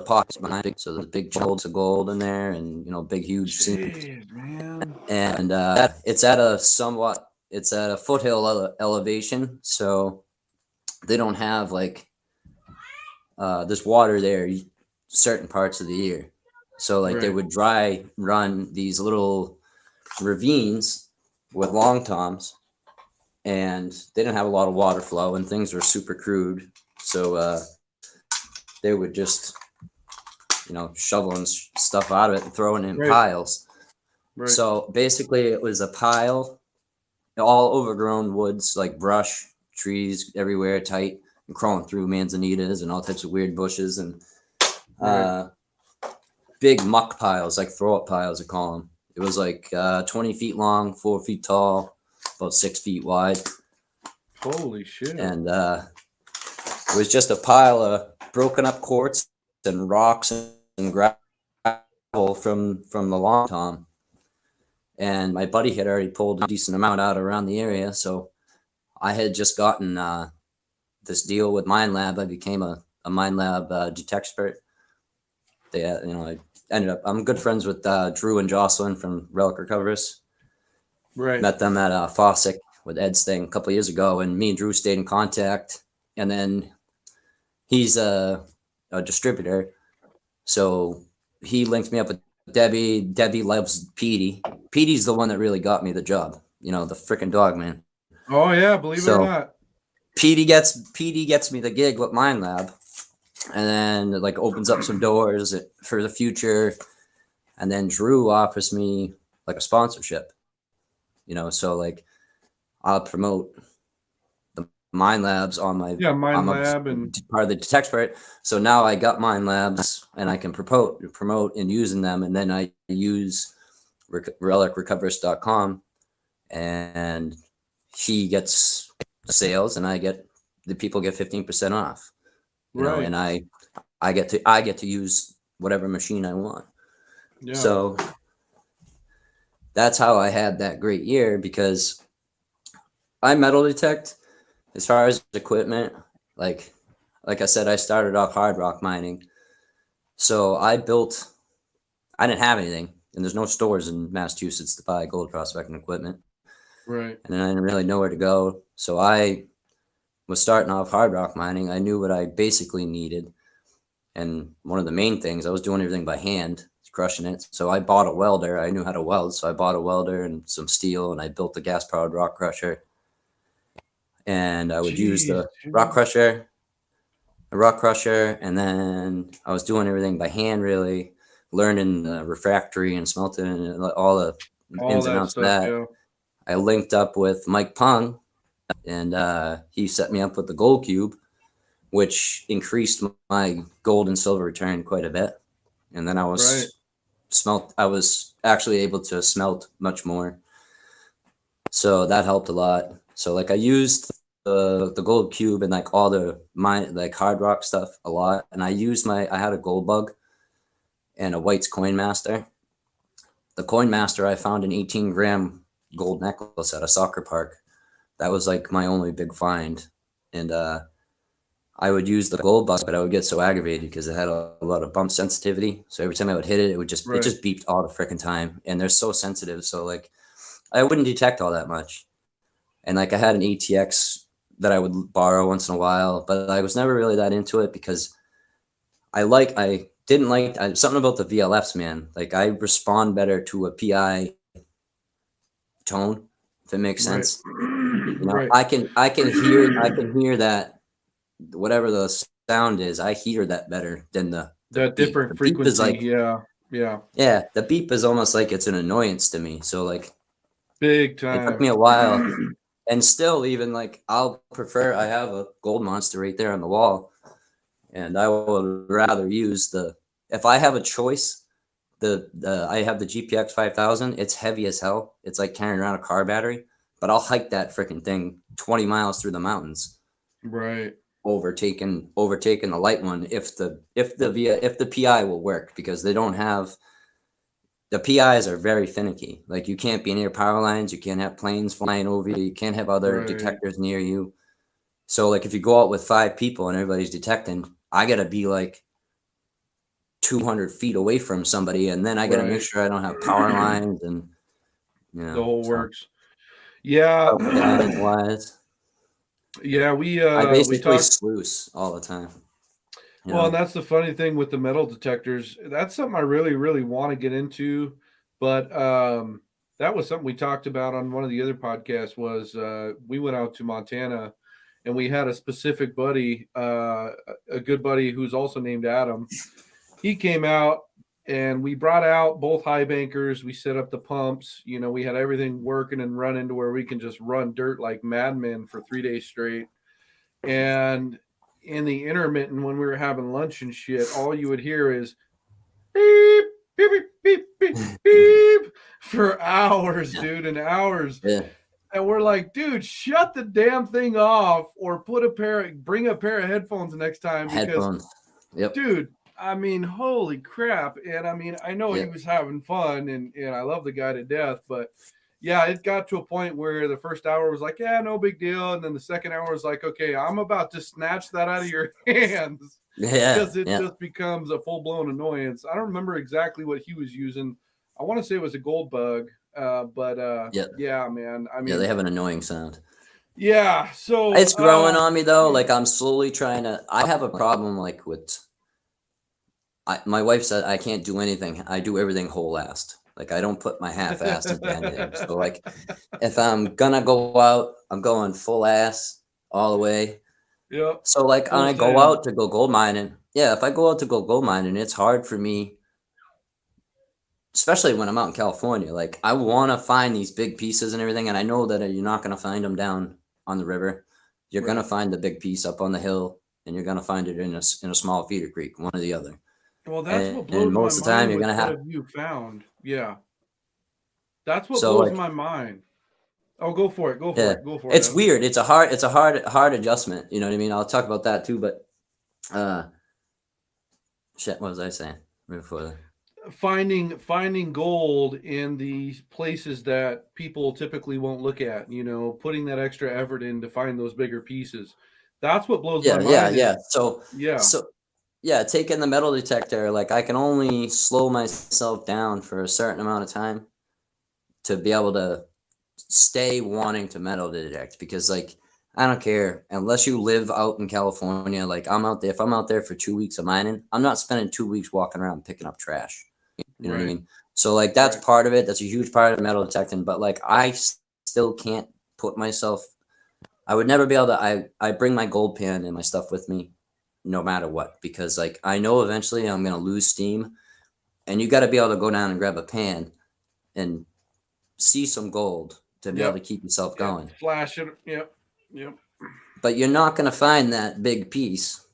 [SPEAKER 2] pocket mine. So there's big chunks of gold in there and, big, huge seams.
[SPEAKER 1] Man.
[SPEAKER 2] And it's at a foothill elevation. So they don't have this water there certain parts of the year. So they would dry run these little ravines with long toms, and they didn't have a lot of water flow, and things were super crude. So they would just, shoveling stuff out of it and throwing it in piles. Right. So basically it was a pile, all overgrown woods, like brush, trees everywhere, tight, and crawling through manzanitas and all types of weird bushes and big muck piles, like throw up piles, I call them. It was 20 feet long, 4 feet tall, about 6 feet wide.
[SPEAKER 1] Holy shit.
[SPEAKER 2] And it was just a pile of broken up quartz and rocks and gravel from the long tom. And my buddy had already pulled a decent amount out around the area. So I had just gotten this deal with Mine Lab. I became a Mine Lab detector. I'm good friends with Drew and Jocelyn from Relic Recoverers.
[SPEAKER 1] Right.
[SPEAKER 2] Met them at Fossick with Ed's thing a couple of years ago, and me and Drew stayed in contact. And then he's a distributor, so he linked me up with Debbie. Debbie loves Petey. Petey's the one that really got me the job. The freaking dog, man.
[SPEAKER 1] Oh yeah, believe it or not.
[SPEAKER 2] Petey gets me the gig with Mine Lab. And then opens up some doors for the future. And then Drew offers me a sponsorship, so I'll promote the Mine Labs on my
[SPEAKER 1] Mine Lab and
[SPEAKER 2] part of the Detexpert. So now I got Mine Labs and I can promote in using them. And then I use relicrecoverist.com, and he gets sales and the people get 15% off. And I get to use whatever machine I want. Yeah. So that's how I had that great year, because I metal detect as far as equipment. Like I said, I started off hard rock mining. So I didn't have anything, and there's no stores in Massachusetts to buy gold prospecting equipment.
[SPEAKER 1] Right.
[SPEAKER 2] and then I didn't really know where to go. So I was starting off hard rock mining. I knew what I basically needed. And one of the main things, I was doing everything by hand, crushing it. So I bought a welder. I knew how to weld. So I bought a welder and some steel, and I built a gas powered rock crusher. And I would use
[SPEAKER 1] Jeez,
[SPEAKER 2] the
[SPEAKER 1] dude.
[SPEAKER 2] rock crusher, and then I was doing everything by hand, really learning the refractory and smelting and all the
[SPEAKER 1] All
[SPEAKER 2] ins and
[SPEAKER 1] that
[SPEAKER 2] outs of
[SPEAKER 1] stuff.
[SPEAKER 2] that.
[SPEAKER 1] Yeah.
[SPEAKER 2] I linked up with Mike Pung, and he set me up with the gold cube, which increased my gold and silver return quite a bit. And then I was actually able to smelt much more. So that helped a lot. So like I used the gold cube and like all the like hard rock stuff a lot. And I had a gold bug and a White's Coin Master. The Coin Master, I found an 18-gram gold necklace at a soccer park. That was like my only big find. And I would use the gold bug, but I would get so aggravated because it had a lot of bump sensitivity. So every time I would hit it, it just beeped all the freaking time. And they're so sensitive. So like I wouldn't detect all that much. And like I had an ATX that I would borrow once in a while, but I was never really that into it because I didn't like something about the VLFs, man. Like I respond better to a PI tone, if it makes sense. You know,
[SPEAKER 1] Right.
[SPEAKER 2] I can hear that whatever the sound is, I hear that better than the
[SPEAKER 1] That
[SPEAKER 2] beep.
[SPEAKER 1] different
[SPEAKER 2] The beep
[SPEAKER 1] frequency.
[SPEAKER 2] is like,
[SPEAKER 1] yeah.
[SPEAKER 2] the beep is almost like it's an annoyance to me. So like
[SPEAKER 1] Big
[SPEAKER 2] it
[SPEAKER 1] time.
[SPEAKER 2] took me a while. And still, even like I have a gold monster right there on the wall, and I would rather use if I have a choice, I have the GPX 5000. It's heavy as hell. It's like carrying around a car battery, but I'll hike that freaking thing 20 miles through the mountains.
[SPEAKER 1] Right.
[SPEAKER 2] Overtaking the light one if the PI will work, because they don't have. The PIs are very finicky. Like you can't be near power lines. You can't have planes flying over you. You can't have other detectors near you. So like if you go out with 5 people and everybody's detecting, I got to be like 200 feet away from somebody. And then I got to make sure I don't have power lines and,
[SPEAKER 1] the whole works. Yeah.
[SPEAKER 2] Wise.
[SPEAKER 1] Yeah.
[SPEAKER 2] I basically sluice all the time.
[SPEAKER 1] Well, and that's the funny thing with the metal detectors. That's something I really, really want to get into. But that was something we talked about on one of the other podcasts was we went out to Montana and we had a specific buddy, a good buddy who's also named Adam. He came out and we brought out both high bankers. We set up the pumps. You know, we had everything working and running to where we can just run dirt like madmen for 3 days straight. And in the intermittent when we were having lunch and shit, all you would hear is beep, beep, beep, beep, beep, beep for hours, dude, and hours.
[SPEAKER 2] Yeah.
[SPEAKER 1] And we're like, dude, shut the damn thing off or bring a pair of headphones next time. Because,
[SPEAKER 2] headphones. Yep.
[SPEAKER 1] Dude, I mean, holy crap. And I mean, I know he was having fun and I love the guy to death, but yeah, it got to a point where the first hour was like, yeah, no big deal. And then the second hour was like, okay, I'm about to snatch that out of your hands.
[SPEAKER 2] Yeah.
[SPEAKER 1] Because it just becomes a full-blown annoyance. I don't remember exactly what he was using. I want to say it was a gold bug. Yeah, man. I mean,
[SPEAKER 2] they have an annoying sound.
[SPEAKER 1] Yeah. So
[SPEAKER 2] it's growing on me though. Like I'm slowly trying to, I have a problem like with, my wife said I can't do anything. I do everything whole-assed. Like I don't put my half-assed into anything. So like if I'm gonna go out, I'm going full ass all the way.
[SPEAKER 1] Yeah.
[SPEAKER 2] So like when I go out to go gold mining, if I go out to go gold mining, it's hard for me, especially when I'm out in California. Like I want to find these big pieces and everything, and I know that you're not gonna find them down on the river. You're gonna find the big piece up on the hill, and you're gonna find it in a small feeder creek, one or the other.
[SPEAKER 1] Well, that's what blows my mind. Most of the time, you're gonna have you found. Yeah, that's what blows my mind. Oh, go for it. Go for it. Go for it.
[SPEAKER 2] It's weird. It's a hard adjustment. You know what I mean? I'll talk about that too. But shit, what was I saying before that?
[SPEAKER 1] Finding gold in these places that people typically won't look at. You know, putting that extra effort in to find those bigger pieces. That's what blows my mind.
[SPEAKER 2] So taking the metal detector, like I can only slow myself down for a certain amount of time to be able to stay wanting to metal detect, because like I don't care unless you live out in California. Like I'm out there. If I'm out there for 2 weeks of mining, I'm not spending 2 weeks walking around picking up trash. You know what I
[SPEAKER 1] Right.
[SPEAKER 2] mean? So like that's
[SPEAKER 1] Right.
[SPEAKER 2] part of it. That's a huge part of metal detecting. But like I still can't put myself. I would never be able to. I bring my gold pan and my stuff with me, no matter what, because like I know eventually I'm gonna lose steam, and you got to be able to go down and grab a pan and see some gold to be able to
[SPEAKER 1] Yep.
[SPEAKER 2] keep yourself
[SPEAKER 1] Yep.
[SPEAKER 2] going.
[SPEAKER 1] Flash it. Yep. Yep.
[SPEAKER 2] But you're not gonna find that big piece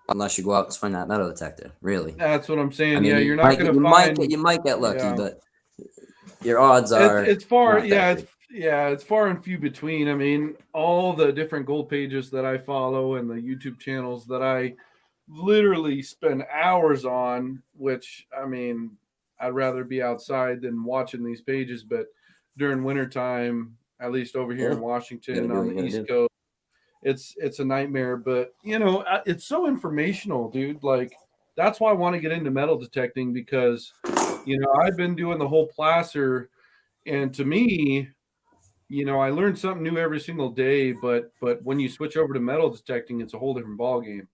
[SPEAKER 2] unless you go out and swing that metal detector. Really.
[SPEAKER 1] That's what I'm
[SPEAKER 2] I
[SPEAKER 1] saying.
[SPEAKER 2] mean,
[SPEAKER 1] Yeah, you're not gonna find.
[SPEAKER 2] you might get lucky,
[SPEAKER 1] Yeah.
[SPEAKER 2] but your odds
[SPEAKER 1] It's
[SPEAKER 2] are
[SPEAKER 1] it's far.
[SPEAKER 2] not that
[SPEAKER 1] Yeah.
[SPEAKER 2] great.
[SPEAKER 1] It's far and few between. I mean, all the different gold pages that I follow and the YouTube channels that I literally spend hours on, which I mean, I'd rather be outside than watching these pages. But during wintertime, at least over here
[SPEAKER 2] Yeah,
[SPEAKER 1] in
[SPEAKER 2] you gotta
[SPEAKER 1] Washington
[SPEAKER 2] do
[SPEAKER 1] on
[SPEAKER 2] what
[SPEAKER 1] the
[SPEAKER 2] you gotta
[SPEAKER 1] East
[SPEAKER 2] do.
[SPEAKER 1] Coast, it's a nightmare. But it's so informational, dude. Like that's why I want to get into metal detecting because I've been doing the whole placer, and to me, I learn something new every single day. But when you switch over to metal detecting, it's a whole different ball game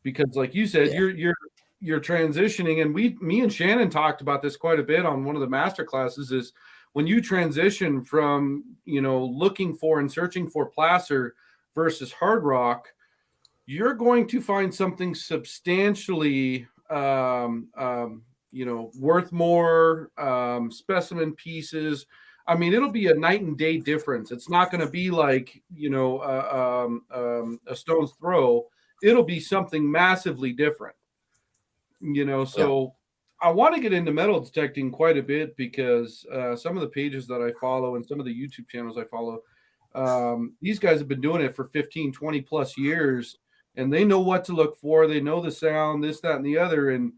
[SPEAKER 1] because, like you said,
[SPEAKER 2] Yeah,
[SPEAKER 1] you're transitioning, and me and Shannon talked about this quite a bit on one of the master classes. Is when you transition from looking for and searching for placer versus hard rock, you're going to find something substantially worth more specimen pieces. I mean, it'll be a night and day difference. It's not going to be like a stone's throw. It'll be something massively different.
[SPEAKER 2] yeah,
[SPEAKER 1] So I want to get into metal detecting quite a bit because some of the pages that I follow and some of the YouTube channels I follow, these guys have been doing it for 15, 20 plus years, and they know what to look for. They know the sound, this, that, and the other. And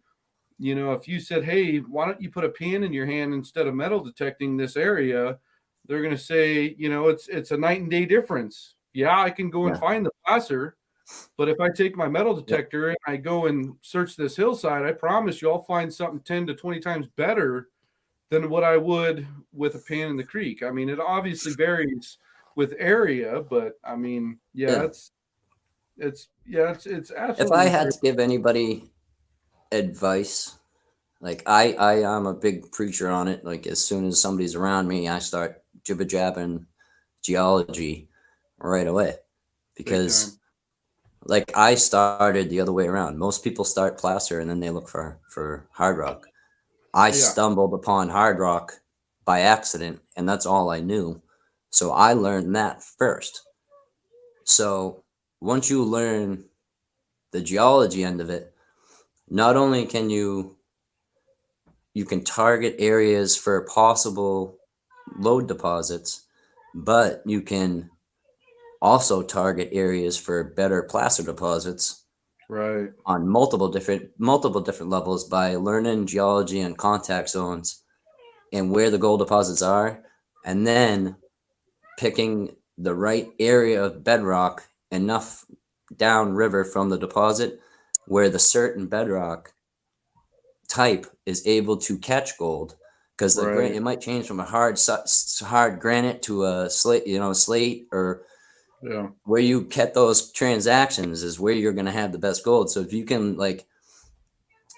[SPEAKER 1] if you said, "Hey, why don't you put a pan in your hand instead of metal detecting this area?" They're going to say, it's a night and day difference. Yeah, I can go and
[SPEAKER 2] yeah,
[SPEAKER 1] find the placer, but if I take my metal
[SPEAKER 2] yeah,
[SPEAKER 1] detector and I go and search this hillside, I promise you I'll find something 10 to 20 times better than what I would with a pan in the creek. I mean, it obviously varies with area, but I mean, yeah,
[SPEAKER 2] yeah.
[SPEAKER 1] it's
[SPEAKER 2] If I
[SPEAKER 1] absolutely
[SPEAKER 2] had
[SPEAKER 1] crazy.
[SPEAKER 2] to give anybody advice, like I am a big preacher on it. Like as soon as somebody's around me, I start jibber jabbing geology right away,
[SPEAKER 1] Big
[SPEAKER 2] because
[SPEAKER 1] time.
[SPEAKER 2] like I started the other way around. Most people start placer and then they look for hard rock. I
[SPEAKER 1] Yeah,
[SPEAKER 2] stumbled upon hard rock by accident, and that's all I knew. So I learned that first. So once you learn the geology end of it, not only can you can target areas for possible lode deposits, but you can also target areas for better placer deposits
[SPEAKER 1] right.
[SPEAKER 2] on multiple different levels by learning geology and contact zones and where the gold deposits are, and then picking the right area of bedrock enough downriver from the deposit where the certain bedrock type is able to catch gold, because the
[SPEAKER 1] Right.
[SPEAKER 2] it might change from a hard granite to a slate, slate, or
[SPEAKER 1] Yeah.
[SPEAKER 2] where you get those transactions is where you're going to have the best gold. So if you can, like,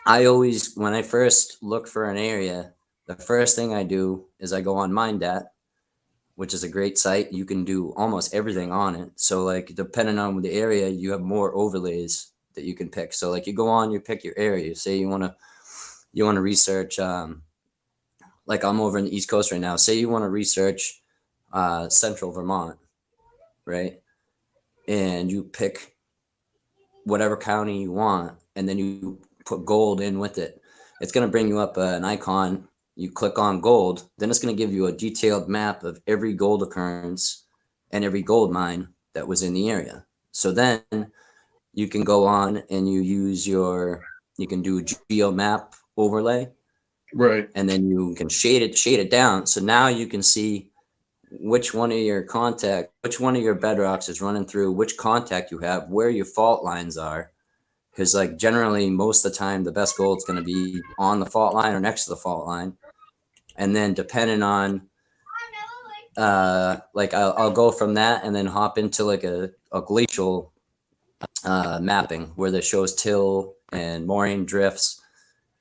[SPEAKER 2] I always, when I first look for an area, the first thing I do is I go on MineDat, which is a great site. You can do almost everything on it. So like depending on the area, you have more overlays that you can pick. So like you go on, you pick your area. Say you want to research, like I'm over in the East Coast right now. Say you want to research central Vermont, right? And you pick whatever county you want, and then you put gold in with it. It's going to bring you up an icon. You click on gold, then it's going to give you a detailed map of every gold occurrence and every gold mine that was in the area. So then you can go on and you can do geomap overlay,
[SPEAKER 1] Right.
[SPEAKER 2] and then you can shade it down. So now you can see which one of your bedrocks is running through, which contact you have, where your fault lines are. Because like generally most of the time the best gold is going to be on the fault line or next to the fault line. And then depending on like I'll go from that and then hop into like a glacial mapping where that shows till and moraine drifts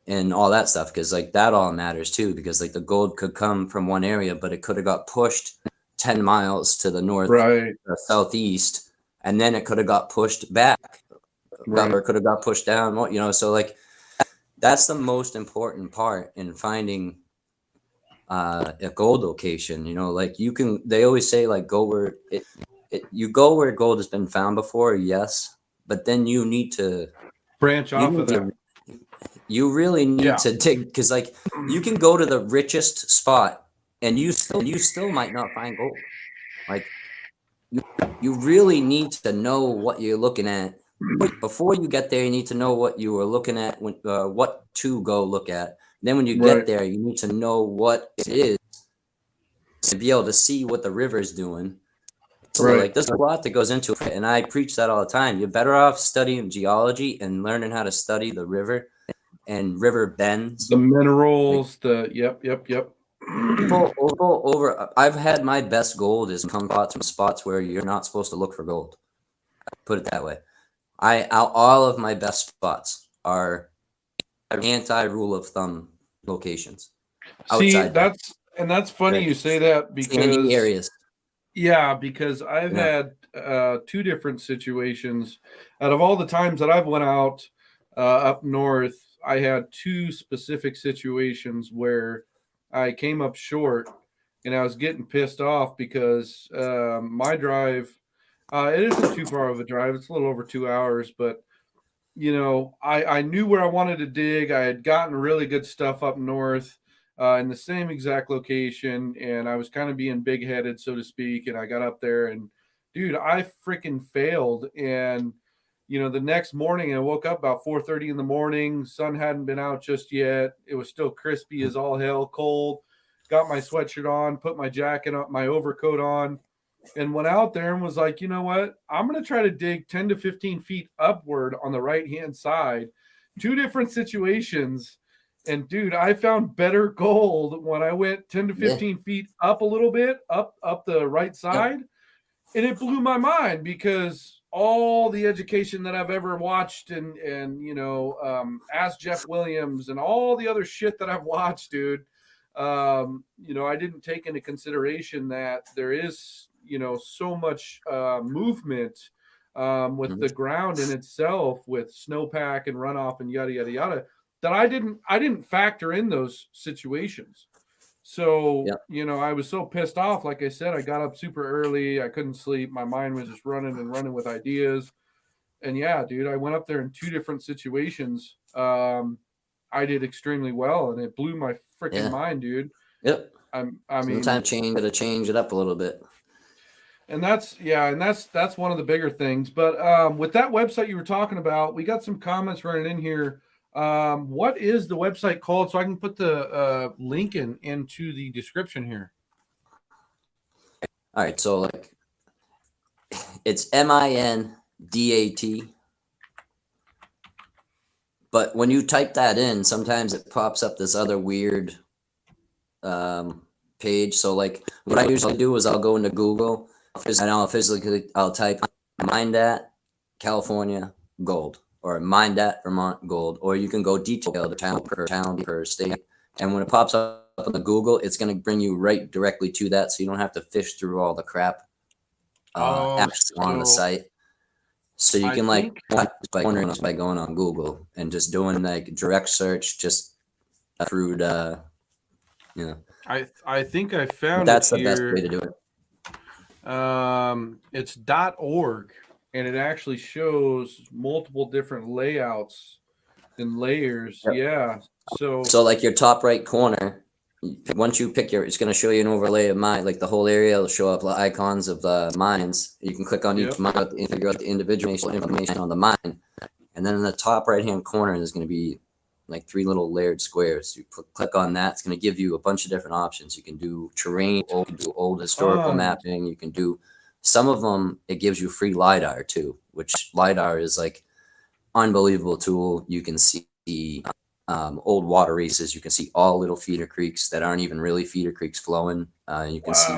[SPEAKER 2] and all that stuff, because like that all matters too, because like the gold could come from one area but it could have got pushed 10 miles to the north
[SPEAKER 1] Right.
[SPEAKER 2] southeast, and then it could have got pushed back,
[SPEAKER 1] Right.
[SPEAKER 2] or could have got pushed down, you know. So like that's the most important part in finding a gold location. You know, like they always say like go where you go where gold has been found before, yes, but then you need to
[SPEAKER 1] Branch off of that.
[SPEAKER 2] You really need to dig, because like you can go to the richest spot and you still might not find gold. Like you really need to know what you're looking at before you get there. You need to know what you were looking at, when what to go look at. Then when you get there, you need to know what it is to be able to see what the river is doing. So like there's a lot that goes into it, and I preach that all the time. You're better off studying geology and learning how to study the river and river bends,
[SPEAKER 1] the minerals, yep.
[SPEAKER 2] I've had my best gold is come from spots where you're not supposed to look for gold. Put it that way. All of my best spots are anti-rule of thumb locations.
[SPEAKER 1] See, that's funny you say that, because
[SPEAKER 2] areas.
[SPEAKER 1] Yeah, because I've had 2 different situations. Out of all the times that I've went out up north, I had 2 specific situations where I came up short, and I was getting pissed off because my drive, it isn't too far of a drive. It's a little over 2 hours, but you know, I knew where I wanted to dig. I had gotten really good stuff up north in the same exact location, and I was kind of being big headed, so to speak. And I got up there, and dude, I freaking failed. And you know, the next morning, I woke up about 4:30 in the morning. Sun hadn't been out just yet. It was still crispy as all hell, cold. Got my sweatshirt on, put my jacket on, my overcoat on, and went out there and was like, you know what? I'm going to try to dig 10 to 15 feet upward on the right-hand side. 2 different situations. And dude, I found better gold when I went 10 to 15 feet up a little bit, up the right side. And it blew my mind, because all the education that I've ever watched and you know, Ask Jeff Williams and all the other shit that I've watched, dude, you know, I didn't take into consideration that there is, you know, so much movement with the ground in itself, with snowpack and runoff and yada yada yada, that I didn't factor in those situations. So you know, I was so pissed off. Like I said, I got up super early. I couldn't sleep. My mind was just running with ideas. And yeah, dude, I went up there in 2 different situations. I did extremely well, and it blew my freaking mind, dude.
[SPEAKER 2] Yep.
[SPEAKER 1] I mean,
[SPEAKER 2] sometimes change it up a little bit.
[SPEAKER 1] And that's one of the bigger things. But with that website you were talking about, we got some comments running in here. What is the website called, so I can put the link into the description here?
[SPEAKER 2] All right, so like it's MINDAT, but when you type that in, sometimes it pops up this other weird page. So like what I usually do is I'll go into Google and I'll type Mindat California gold, or Mindat Vermont gold, or you can go detailed town per state. And when it pops up on the Google, it's going to bring you right directly to that, so you don't have to fish through all the crap apps on the site. So you can by going on Google and just doing like direct search, just through you know.
[SPEAKER 1] I think I found
[SPEAKER 2] that's
[SPEAKER 1] it
[SPEAKER 2] the
[SPEAKER 1] here.
[SPEAKER 2] best way to do it.
[SPEAKER 1] It's .org, and it actually shows multiple different layouts and layers.
[SPEAKER 2] Yep.
[SPEAKER 1] Yeah.
[SPEAKER 2] So like your top right corner, once you pick it's going to show you an overlay of mine, like the whole area will show up icons of the mines. You can click on each mine and figure out the individual information on the mine. And then in the top right hand corner, there's going to be like 3 little layered squares. You click on that. It's going to give you a bunch of different options. You can do terrain, you can do old historical mapping. You can do some of them. It gives you free LiDAR too, which LiDAR is like unbelievable tool. You can see old water races. You can see all little feeder creeks that aren't even really feeder creeks flowing. You can see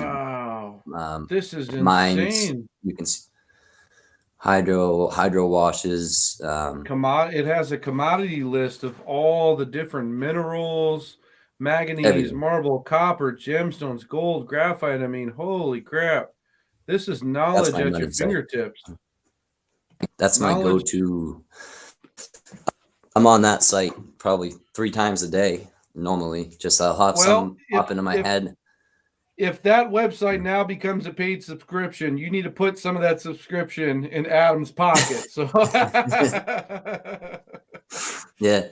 [SPEAKER 1] This is
[SPEAKER 2] mines.
[SPEAKER 1] insane.
[SPEAKER 2] You can see hydro washes.
[SPEAKER 1] It has a commodity list of all the different minerals, manganese,
[SPEAKER 2] Everything.
[SPEAKER 1] marble, copper, gemstones, gold, graphite. I mean, holy crap. This is
[SPEAKER 2] That's
[SPEAKER 1] knowledge
[SPEAKER 2] my
[SPEAKER 1] at your
[SPEAKER 2] main site.
[SPEAKER 1] fingertips.
[SPEAKER 2] That's my
[SPEAKER 1] Knowledge.
[SPEAKER 2] go-to. I'm on that site probably 3 times a day normally. Just I'll have some pop into my head.
[SPEAKER 1] If that website now becomes a paid subscription, you need to put some of that subscription in Adam's pocket. So
[SPEAKER 2] Yeah.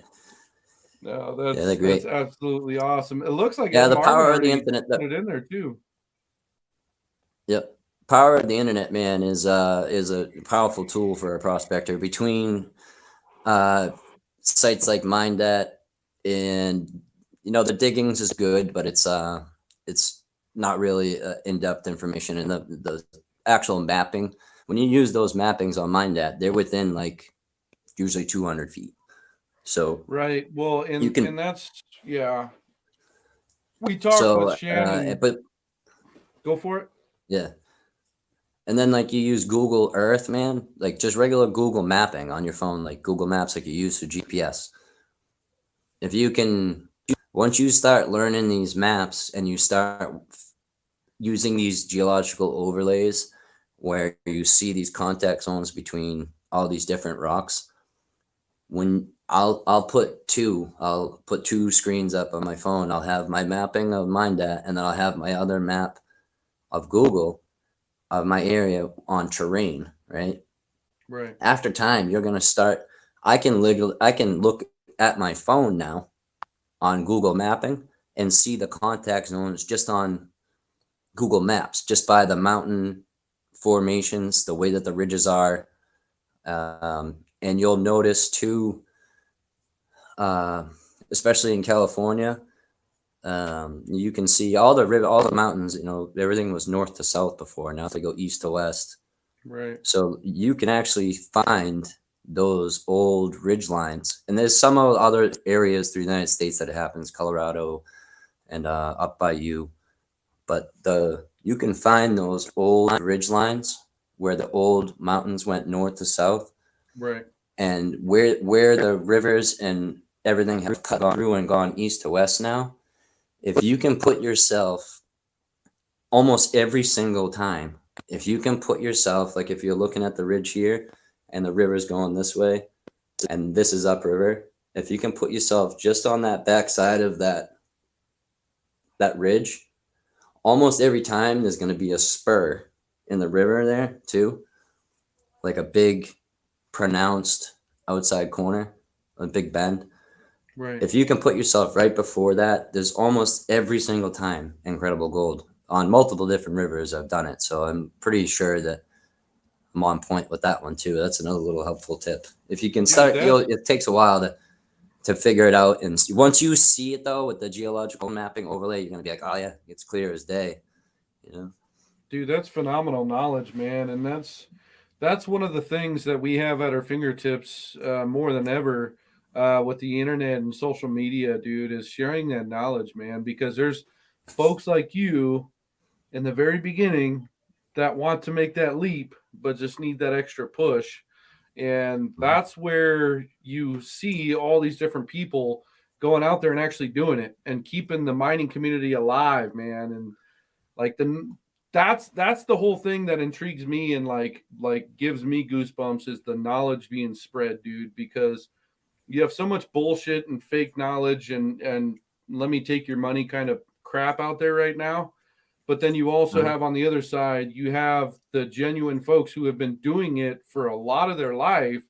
[SPEAKER 1] no,
[SPEAKER 2] they're great.
[SPEAKER 1] that's absolutely awesome. It looks like
[SPEAKER 2] Yeah,
[SPEAKER 1] Ed
[SPEAKER 2] the
[SPEAKER 1] Martin
[SPEAKER 2] power of the
[SPEAKER 1] already
[SPEAKER 2] internet.
[SPEAKER 1] put it in there too.
[SPEAKER 2] Yep. Power of the internet, man, is a powerful tool for a prospector. Between sites like MindDat and the diggings is good, but it's not really in-depth information. And the actual mapping, when you use those mappings on MindDat, they're within like usually 200 feet. So
[SPEAKER 1] Right. Well, and that's we talked with Shannon.
[SPEAKER 2] But
[SPEAKER 1] Go for it.
[SPEAKER 2] Yeah. And then like you use Google Earth, man, like just regular Google mapping on your phone, like Google Maps, like you use for GPS. If you can, once you start learning these maps and you start using these geological overlays where you see these contact zones between all these different rocks, when I'll put two screens up on my phone. I'll have my mapping of MindDat, and then I'll have my other map of Google of my area on terrain, right?
[SPEAKER 1] Right.
[SPEAKER 2] After time, you're going to start, I can look at my phone now on Google Mapping and see the contact zones just on Google Maps, just by the mountain formations, the way that the ridges are. And you'll notice too, especially in California, you can see all the mountains, everything was north to south before. Now they go east to west.
[SPEAKER 1] Right.
[SPEAKER 2] So you can actually find those old ridge lines. And there's some other areas through the United States that it happens, Colorado and up by you. But you can find those old ridge lines where the old mountains went north to south.
[SPEAKER 1] Right.
[SPEAKER 2] And where the rivers and everything have cut through and gone east to west now. If you can put yourself almost every single time, if you can put yourself, like if you're looking at the ridge here and the river's going this way and this is upriver, if you can put yourself just on that backside of that ridge, almost every time there's going to be a spur in the river there too, like a big pronounced outside corner, a big bend.
[SPEAKER 1] Right.
[SPEAKER 2] If you can put yourself right before that, there's almost every single time incredible gold on multiple different rivers. I've done it. So I'm pretty sure that I'm on point with that one too. That's another little helpful tip. If you can start, it takes a while to figure it out. And once you see it though, with the geological mapping overlay, you're going to be like, oh yeah, it's clear as day.
[SPEAKER 1] Dude, that's phenomenal knowledge, man. And that's one of the things that we have at our fingertips more than ever. With the internet and social media, dude, is sharing that knowledge, man, because there's folks like you in the very beginning that want to make that leap, but just need that extra push. And that's where you see all these different people going out there and actually doing it and keeping the mining community alive, man. And like that's the whole thing that intrigues me and like gives me goosebumps is the knowledge being spread, dude, because you have so much bullshit and fake knowledge and let me take your money kind of crap out there right now. But then you also have on the other side, you have the genuine folks who have been doing it for a lot of their life,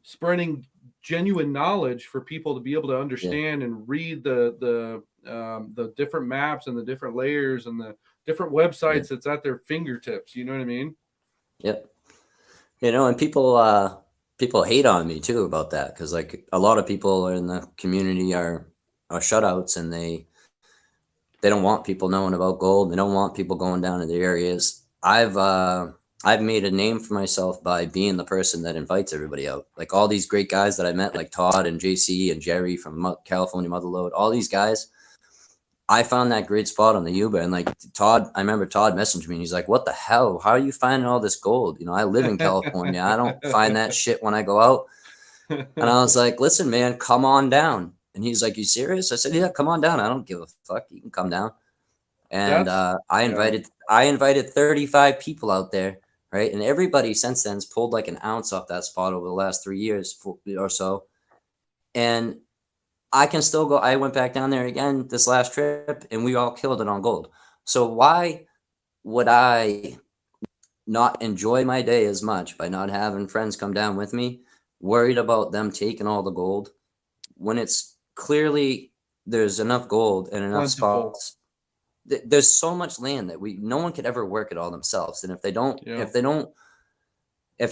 [SPEAKER 1] spreading genuine knowledge for people to be able to understand and read the different maps and the different layers and the different websites that's at their fingertips. You know what I mean?
[SPEAKER 2] Yep. And people hate on me too about that, because like a lot of people in the community are shutouts, and they don't want people knowing about gold. They don't want people going down to the areas. I've made a name for myself by being the person that invites everybody out. Like all these great guys that I met, like Todd and JC and Jerry from California Motherlode, all these guys, I found that great spot on the Yuba, and like Todd, I remember Todd messaged me and he's like, "What the hell? How are you finding all this gold? You know, I live in California. I don't find that shit when I go out." And I was like, "Listen, man, come on down." And he's like, "You serious?" I said, "Yeah, come on down. I don't give a fuck. You can come down." And I invited 35 people out there, right? And everybody since then's pulled like an ounce off that spot over the last 3 years or so. And I can still go. I went back down there again this last trip, and we all killed it on gold. So why would I not enjoy my day as much by not having friends come down with me, worried about them taking all the gold, when it's clearly there's enough gold and enough spots. There's so much land that no one could ever work it all themselves. And if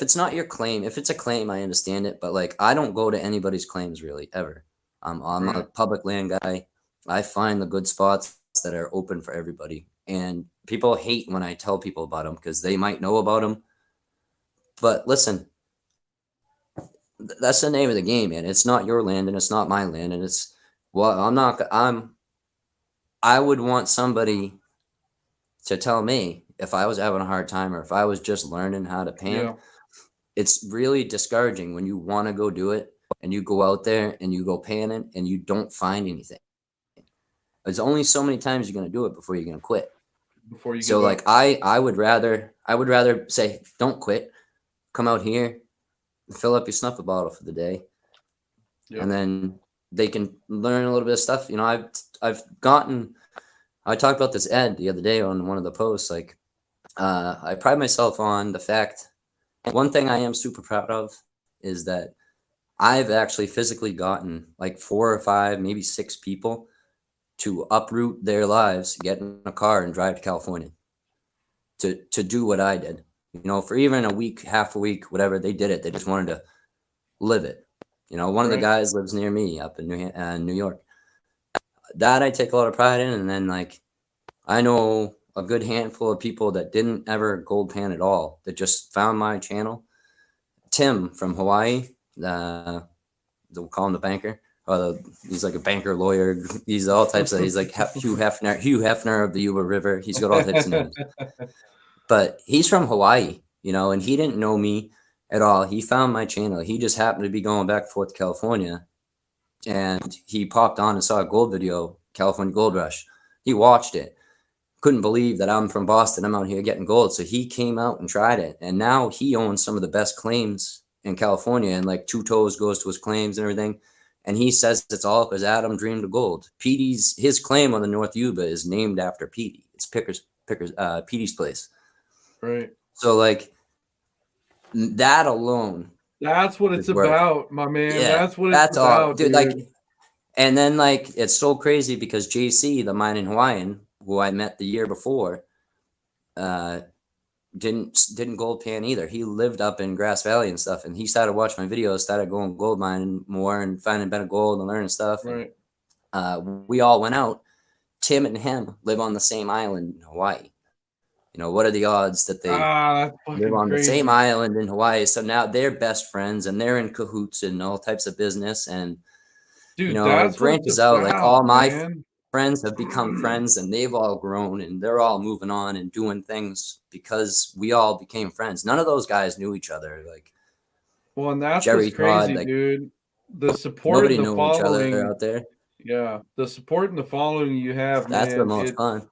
[SPEAKER 2] it's not your claim, if it's a claim, I understand it. But like, I don't go to anybody's claims really ever. I'm a public land guy. I find the good spots that are open for everybody. And people hate when I tell people about them because they might know about them. But listen, that's the name of the game, man. It's not your land and it's not my land. And it's, well, I would want somebody to tell me if I was having a hard time or if I was just learning how to pan.
[SPEAKER 1] Yeah.
[SPEAKER 2] It's really discouraging when you want to go do it and you go out there and you go panning and you don't find anything. There's only so many times you're going to do it before you're going to quit. So like, I would rather say, don't quit, come out here, fill up your snuffer bottle for the day. Yep. And then they can learn a little bit of stuff. You know, I talked about this, Ed, the other day on one of the posts. Like, I pride myself on the fact, one thing I am super proud of is that I've actually physically gotten like 4 or 5, maybe 6 people to uproot their lives, get in a car and drive to California to do what I did. You know, for even a week, half a week, whatever, they did it. They just wanted to live it. You know, one of the guys lives near me up in New York. That I take a lot of pride in. And then, like, I know a good handful of people that didn't ever gold pan at all that just found my channel. Tim from Hawaii, we'll call him the banker. He's like a banker, lawyer. He's all types of. He's like Hugh Hefner of the Yuba River. He's got all types of names. But he's from Hawaii, you know, and he didn't know me at all. He found my channel. He just happened to be going back and forth to California, and he popped on and saw a gold video, California Gold Rush. He watched it. Couldn't believe that I'm from Boston. I'm out here getting gold. So he came out and tried it. And now he owns some of the best claims in California. And like Two Toes goes to his claims and everything. And he says it's all because Adam dreamed of gold. His claim on the North Yuba is named after Petey. It's Petey's place.
[SPEAKER 1] Right.
[SPEAKER 2] So like that alone.
[SPEAKER 1] That's what it's about, my man.
[SPEAKER 2] Yeah,
[SPEAKER 1] that's what it's about,
[SPEAKER 2] all, dude. Like, and then like, it's so crazy because JC, the mining Hawaiian, who I met the year before, didn't gold pan either. He lived up in Grass Valley and stuff, and he started watching my videos, started going gold mining more and finding better gold and learning stuff.
[SPEAKER 1] Right.
[SPEAKER 2] We all went out. Tim and him live on the same island in Hawaii. You know, what are the odds that they live on the same island in Hawaii? So now they're best friends and they're in cahoots and all types of business. And,
[SPEAKER 1] dude,
[SPEAKER 2] you know, it branches out. Like all my friends have become friends and they've all grown and they're all moving on and doing things because we all became friends. None of those guys knew each other. Like,
[SPEAKER 1] well, and that's
[SPEAKER 2] Jerry,
[SPEAKER 1] what's crazy,
[SPEAKER 2] Todd, like,
[SPEAKER 1] dude. The support,
[SPEAKER 2] nobody
[SPEAKER 1] and the
[SPEAKER 2] knew
[SPEAKER 1] following
[SPEAKER 2] each other out there.
[SPEAKER 1] Yeah, the support and the following you have,
[SPEAKER 2] that's
[SPEAKER 1] man,
[SPEAKER 2] the most fun.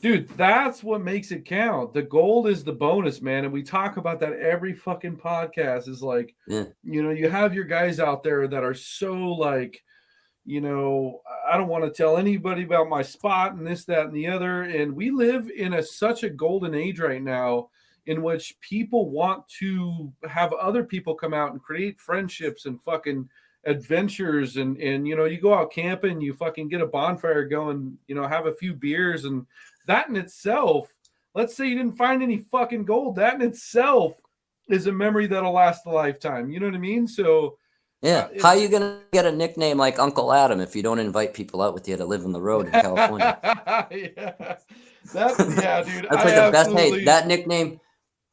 [SPEAKER 1] Dude, that's what makes it count. The gold is the bonus, man. And we talk about that every fucking podcast. Is like, you know, you have your guys out there that are so like, you know, I don't want to tell anybody about my spot and this, that, and the other. And we live in such a golden age right now in which people want to have other people come out and create friendships and fucking adventures. And you know, you go out camping, you fucking get a bonfire going, you know, have a few beers, and that in itself, let's say you didn't find any fucking gold, that in itself is a memory that'll last a lifetime. You know what I mean? So
[SPEAKER 2] yeah, how are you gonna get a nickname like Uncle Adam if you don't invite people out with you to live on the road in California?
[SPEAKER 1] Yeah, dude.
[SPEAKER 2] That's like the best. Hey, that nickname,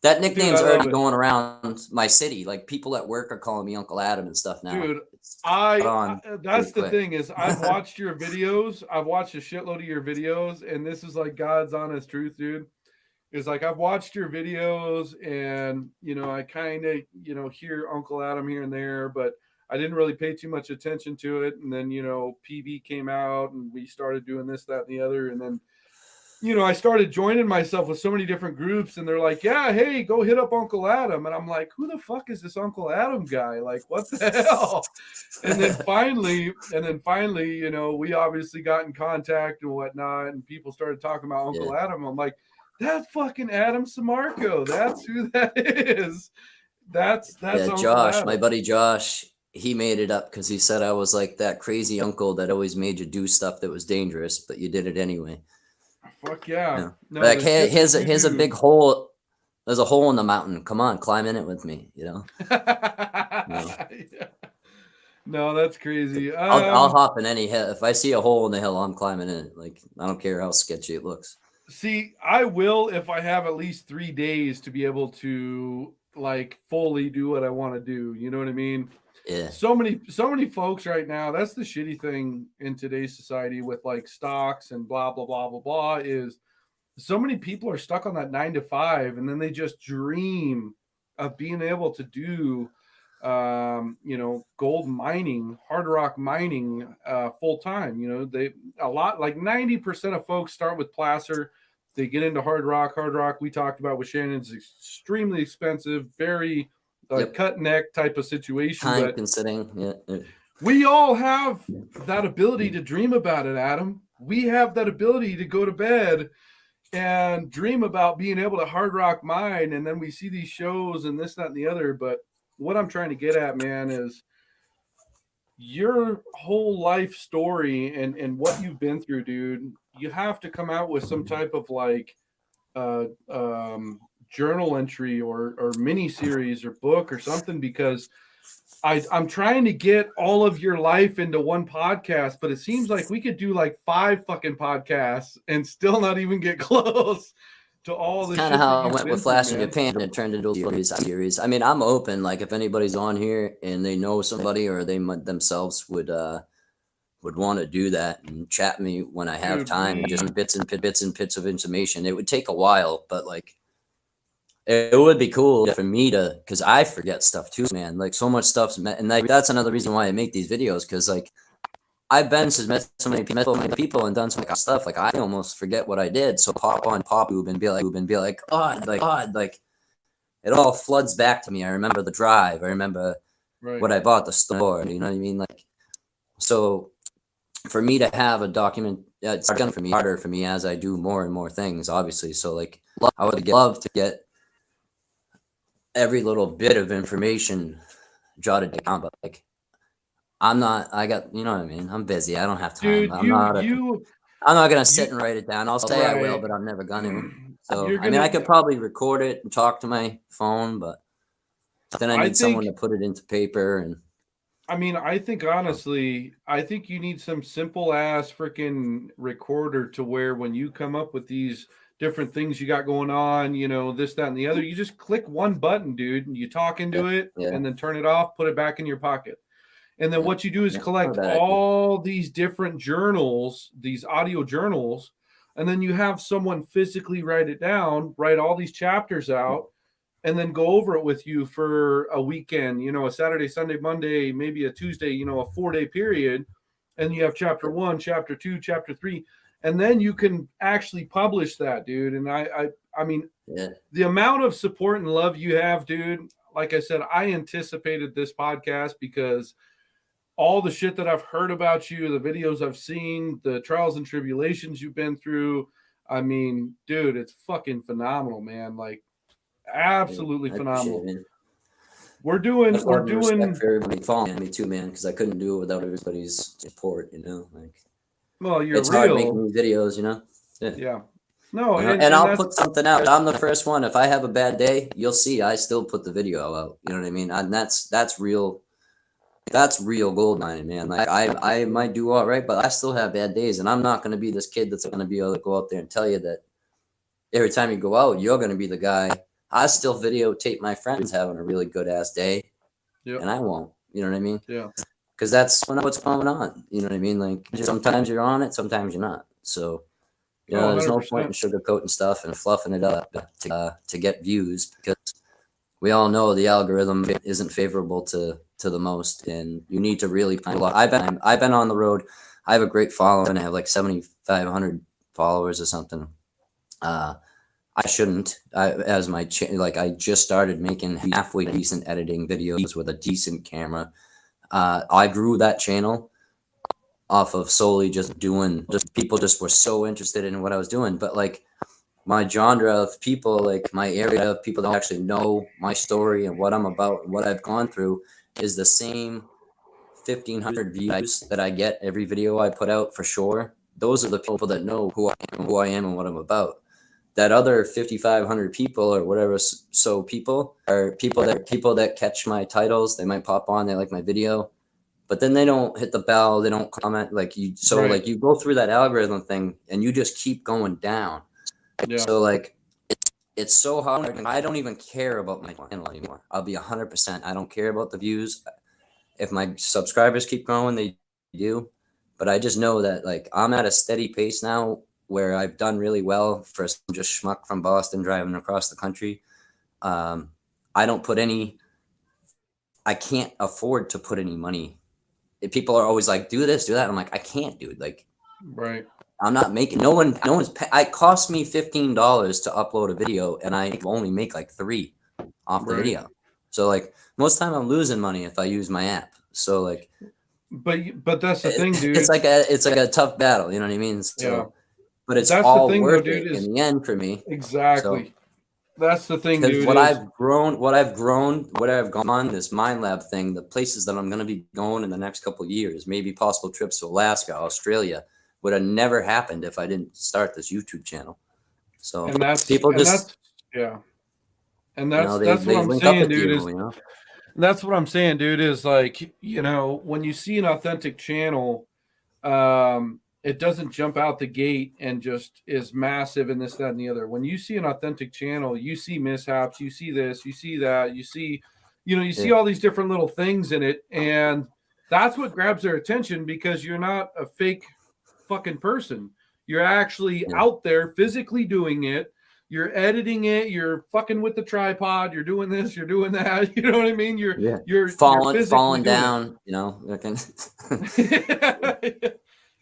[SPEAKER 2] That nickname's
[SPEAKER 1] Dude, I love
[SPEAKER 2] already
[SPEAKER 1] it.
[SPEAKER 2] going around my city. Like people at work are calling me Uncle Adam and stuff now.
[SPEAKER 1] Dude,
[SPEAKER 2] It's
[SPEAKER 1] that's the
[SPEAKER 2] quick.
[SPEAKER 1] thing is I've watched your videos. I've watched a shitload of your videos, and this is like God's honest truth, dude. Is like I've watched your videos, and I kind of hear Uncle Adam here and there, but I didn't really pay too much attention to it. And then PB came out, and we started doing this, that, and the other, and then I started joining myself with so many different groups, and they're like, yeah, hey, go hit up Uncle Adam. And I'm like, who the fuck is this Uncle Adam guy? Like, what the hell? And then finally, we obviously got in contact and whatnot, and people started talking about Uncle Adam. I'm like, that's fucking Adam Samarco. That's who that is. That's Uncle
[SPEAKER 2] Josh,
[SPEAKER 1] Adam.
[SPEAKER 2] my buddy Josh, he made it up because he said I was like that crazy uncle that always made you do stuff that was dangerous, but you did it anyway.
[SPEAKER 1] Fuck yeah. No,
[SPEAKER 2] like, hey, here's a big hole. There's a hole in the mountain. Come on, climb in it with me,
[SPEAKER 1] Yeah. No, that's crazy.
[SPEAKER 2] I'll hop in any hill. If I see a hole in the hill, I'm climbing in it. Like, I don't care how sketchy it looks.
[SPEAKER 1] See, I will if I have at least 3 days to be able to like fully do what I want to do. You know what I mean?
[SPEAKER 2] Yeah.
[SPEAKER 1] So many folks right now, that's the shitty thing in today's society with like stocks and blah blah blah blah blah, is so many people are stuck on that 9 to 5, and then they just dream of being able to do gold mining, hard rock mining full time. They a lot, like 90% of folks start with placer. They get into hard rock. We talked about with Shannon, it's extremely expensive, very cut neck type of situation.
[SPEAKER 2] Time consuming. Yeah.
[SPEAKER 1] We all have that ability to dream about it, Adam. We have that ability to go to bed and dream about being able to hard rock mine, and then we see these shows and this, that, and the other. But what I'm trying to get at, man, is your whole life story and what you've been through, dude. You have to come out with some type of like journal entry or mini series or book or something, because I'm trying to get all of your life into one podcast, but it seems like we could do like 5 fucking podcasts and still not even get close to all the shit.
[SPEAKER 2] Kind of how I went with Flash in Japan, and it turned into a series. I mean, I'm open. Like, if anybody's on here and they know somebody or they themselves would want to do that and chat me when I have time, just bits and bits of information. It would take a while, but like, it would be cool for me to, because I forget stuff too, man. Like, so much stuff's met, and like, that's another reason why I make these videos, because like, I've met so many people and done some stuff. Like, I almost forget what I did. So pop YouTube and be like, oh, like it all floods back to me. I remember the drive. I remember what I bought at the store. You know what I mean? Like, so for me to have a document, it's gonna be harder for me as I do more and more things, obviously. So like, I would love to get every little bit of information jotted down, but like, you know what I mean? I'm busy. I don't have time.
[SPEAKER 1] Dude,
[SPEAKER 2] I'm not going to sit and write it down. I'll say I will, but I'm never going to. So, I mean, I could probably record it and talk to my phone, but then I need someone to put it into paper. And
[SPEAKER 1] I mean, I think honestly, you need some simple ass freaking recorder to where when you come up with these different things you got going on, this, that, and the other, you just click one button, dude, and you talk into it and then turn it off, put it back in your pocket. And then what you do is collect all these different journals, these audio journals, and then you have someone physically write it down, write all these chapters out, and then go over it with you for a weekend, a Saturday, Sunday, Monday, maybe a Tuesday, a 4-day period. And you have chapter 1, chapter 2, chapter 3, and then you can actually publish that, dude. And I mean, the amount of support and love you have, dude, like I said, I anticipated this podcast because all the shit that I've heard about you, the videos I've seen, the trials and tribulations you've been through. I mean, dude, it's fucking phenomenal, man. Like, absolutely phenomenal. We're doing
[SPEAKER 2] for everybody following me too, man, because I couldn't do it without everybody's support, like,
[SPEAKER 1] well,
[SPEAKER 2] it's hard making videos,
[SPEAKER 1] Yeah. No,
[SPEAKER 2] and I'll put something out. I'm the first one. If I have a bad day, you'll see I still put the video out. You know what I mean? And that's real. That's real gold mining, man. Like, I might do all right, but I still have bad days, and I'm not going to be this kid that's going to be able to go out there and tell you that every time you go out, you're going to be the guy I still videotape my friends having a really good ass day,
[SPEAKER 1] Yep.
[SPEAKER 2] and I won't. You know what I mean?
[SPEAKER 1] Yeah.
[SPEAKER 2] Because that's what's going on. You know what I mean? Like sometimes you're on it, sometimes you're not. So you know, there's no point in
[SPEAKER 1] 100%.
[SPEAKER 2] sugarcoating stuff and fluffing it up to get views, because we all know the algorithm isn't favorable to the most, and you need to really find a lot. I've been on the road. I have a great following. I have like 7,500 followers or something. I shouldn't. As my like, I just started making halfway decent editing videos with a decent camera. I grew that channel off of solely just people just were so interested in what I was doing. But like my genre of people, like my area of people that actually know my story and what I'm about and what I've gone through, is the same 1,500 views that I get every video I put out, for sure. Those are the people that know who I am and what I'm about. That other 5,500 people or whatever, so people are people that catch my titles. They might pop on, they like my video, but then they don't hit the bell, they don't comment like you. So like you go through that algorithm thing and you just keep going down.
[SPEAKER 1] Yeah.
[SPEAKER 2] So like it's so hard. I don't even care about my channel anymore. I'll be 100%. I don't care about the views. If my subscribers keep growing, they do. But I just know that like I'm at a steady pace now where I've done really well for some just schmuck from Boston driving across the country. I don't put any. I can't afford to put any money. People are always like, do this, do that. I'm like, I can't, dude. Like,
[SPEAKER 1] Right.
[SPEAKER 2] I'm not making. No one's. It cost me $15 to upload a video, and I only make like $3 off the video. So like most time I'm losing money if I use my app. So like,
[SPEAKER 1] but that's the thing, dude.
[SPEAKER 2] It's like a tough battle. You know what I mean? So,
[SPEAKER 1] Yeah.
[SPEAKER 2] but it's
[SPEAKER 1] that's
[SPEAKER 2] all
[SPEAKER 1] the thing,
[SPEAKER 2] worth
[SPEAKER 1] though, dude,
[SPEAKER 2] it in the end for me.
[SPEAKER 1] Exactly.
[SPEAKER 2] So,
[SPEAKER 1] that's the thing,
[SPEAKER 2] because
[SPEAKER 1] dude.
[SPEAKER 2] what I've grown, what I've gone, this Mind Lab thing, the places that I'm going to be going in the next couple of years, maybe possible trips to Alaska, Australia, would have never happened if I didn't start this YouTube channel. So
[SPEAKER 1] and that's
[SPEAKER 2] people
[SPEAKER 1] that's and that's
[SPEAKER 2] they
[SPEAKER 1] what I'm
[SPEAKER 2] link
[SPEAKER 1] saying,
[SPEAKER 2] up with
[SPEAKER 1] dude.
[SPEAKER 2] you,
[SPEAKER 1] That's what I'm saying, dude. Is like, when you see an authentic channel, it doesn't jump out the gate and just is massive and this, that, and the other. When you see an authentic channel, you see mishaps, you see this, you see that, you see, you see all these different little things in it, and that's what grabs their attention, because you're not a fake fucking person. You're actually out there physically doing it. You're editing it. You're fucking with the tripod. You're doing this. You're doing that. You know what I mean? You're
[SPEAKER 2] falling down.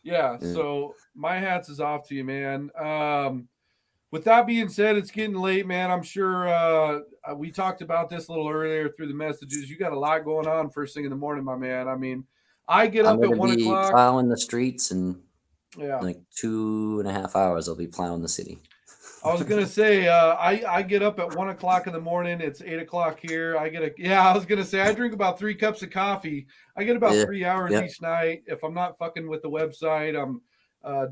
[SPEAKER 1] Yeah. So my hats is off to you, man. With that being said, it's getting late, man. I'm sure we talked about this a little earlier through the messages. You got a lot going on first thing in the morning, my man. I mean, I get up at 1 o'clock.
[SPEAKER 2] Plowing the streets, and like 2.5 hours I'll be plowing the city.
[SPEAKER 1] I was gonna say I get up at 1 o'clock in the morning. It's 8 o'clock here. I was gonna say I drink about 3 cups of coffee. I get about 3 hours each night. If I'm not fucking with the website, I'm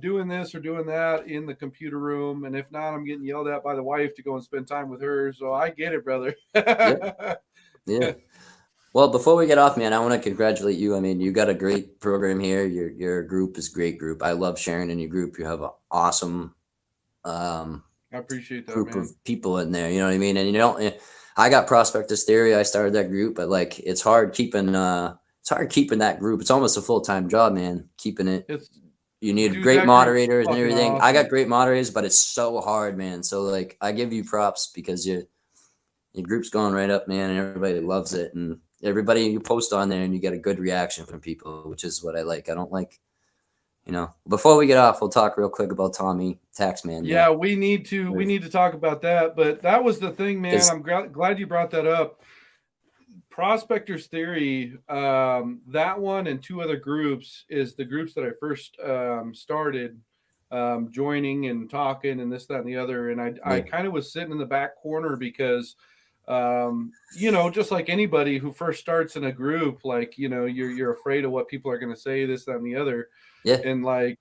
[SPEAKER 1] doing this or doing that in the computer room, and if not, I'm getting yelled at by the wife to go and spend time with her. So I get it, brother.
[SPEAKER 2] Yeah. Well, before we get off, man, I want to congratulate you. I mean, you got a great program here. Your group is a great group. I love sharing in your group. You have an awesome
[SPEAKER 1] I appreciate that,
[SPEAKER 2] group
[SPEAKER 1] man.
[SPEAKER 2] of people in there. You know what I mean? And I got Prospectus Theory. I started that group, but like it's hard keeping that group. It's almost a full-time job, man. Keeping it. You need great moderators and everything. Awesome. I got great moderators, but it's so hard, man. So like I give you props because your group's going right up, man, and everybody loves it, and everybody you post on there and you get a good reaction from people, which is what I like. I don't like, before we get off, we'll talk real quick about Tommy Taxman.
[SPEAKER 1] Yeah, we need to talk about that. But that was the thing, man. I'm glad you brought that up. Prospectors Theory, that one and 2 other groups is the groups that I first started joining and talking and this, that, and the other. And I kind of was sitting in the back corner because just like anybody who first starts in a group, like, you're afraid of what people are going to say, this, that, and the other.
[SPEAKER 2] Yeah.
[SPEAKER 1] And like,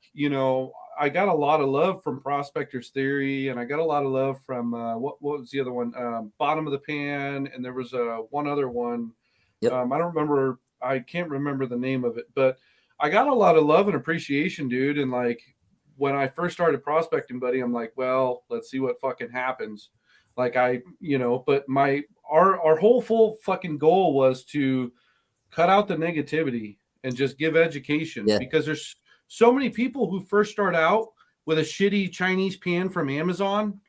[SPEAKER 1] I got a lot of love from Prospectors Theory, and I got a lot of love from what was the other one? Bottom of the Pan, and there was one other one.
[SPEAKER 2] Yep.
[SPEAKER 1] I can't remember the name of it, but I got a lot of love and appreciation, dude. And like when I first started prospecting, buddy, I'm like, well, let's see what fucking happens. Like but our whole full fucking goal was to cut out the negativity and just give education,
[SPEAKER 2] Yeah.
[SPEAKER 1] because there's so many people who first start out with a shitty Chinese pan from Amazon,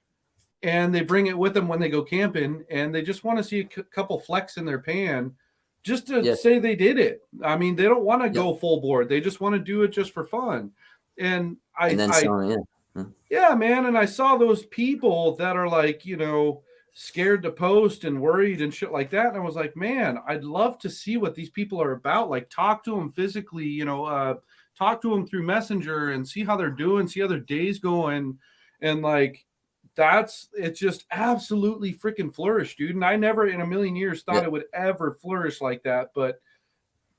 [SPEAKER 1] and they bring it with them when they go camping, and they just want to see a couple flecks in their pan just to say they did it. I mean, they don't want to go full board. They just want to do it just for fun. And yeah, man. And I saw those people that are like, scared to post and worried and shit like that. And I was like, man, I'd love to see what these people are about. Like, talk to them physically, talk to them through Messenger and see how they're doing, see how their day's going. And like, it's just absolutely freaking flourished, dude. And I never in a million years thought it would ever flourish like that. But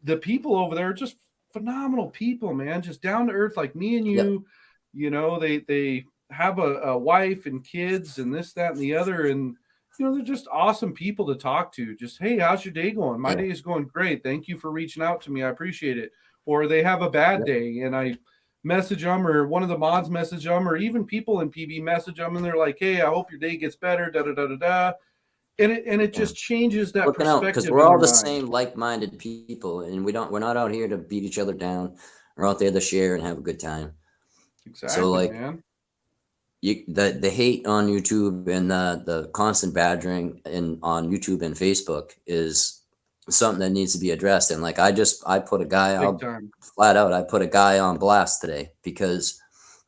[SPEAKER 1] the people over there are just phenomenal people, man. Just down to earth, like me and you. They have a wife and kids and this, that, and the other. And, they're just awesome people to talk to. Just, hey, how's your day going? My day is going great. Thank you for reaching out to me. I appreciate it. Or they have a bad day and I message them, or one of the mods message them, or even people in PB message them, and they're like, hey, I hope your day gets better, da-da-da-da-da. And it just changes that perspective.
[SPEAKER 2] Because we're all the same like-minded people, and we're not out here to beat each other down. We're out there to share and have a good time.
[SPEAKER 1] Exactly,
[SPEAKER 2] so like,
[SPEAKER 1] man.
[SPEAKER 2] The hate on YouTube and the constant badgering on YouTube and Facebook is something that needs to be addressed. And like, I put a guy out flat out. I put a guy on blast today because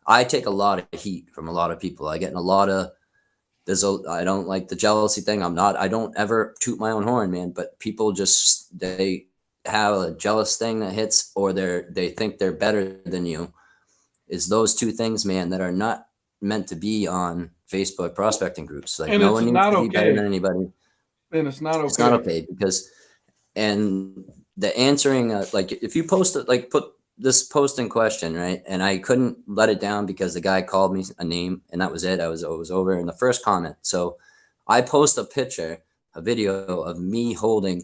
[SPEAKER 2] I take a lot of heat from a lot of people. I get in a lot of, I don't like the jealousy thing. I don't ever toot my own horn, man, but people they have a jealous thing that hits, or they think they're better than you. Is those two things, man, that are not meant to be on Facebook prospecting groups. Like, no one needs to be better than anybody.
[SPEAKER 1] And it's not okay.
[SPEAKER 2] It's not okay because, and the answering, like if you post it, like put this post in question, right? And I couldn't let it down because the guy called me a name and that was it. It was over in the first comment. So I post a video of me holding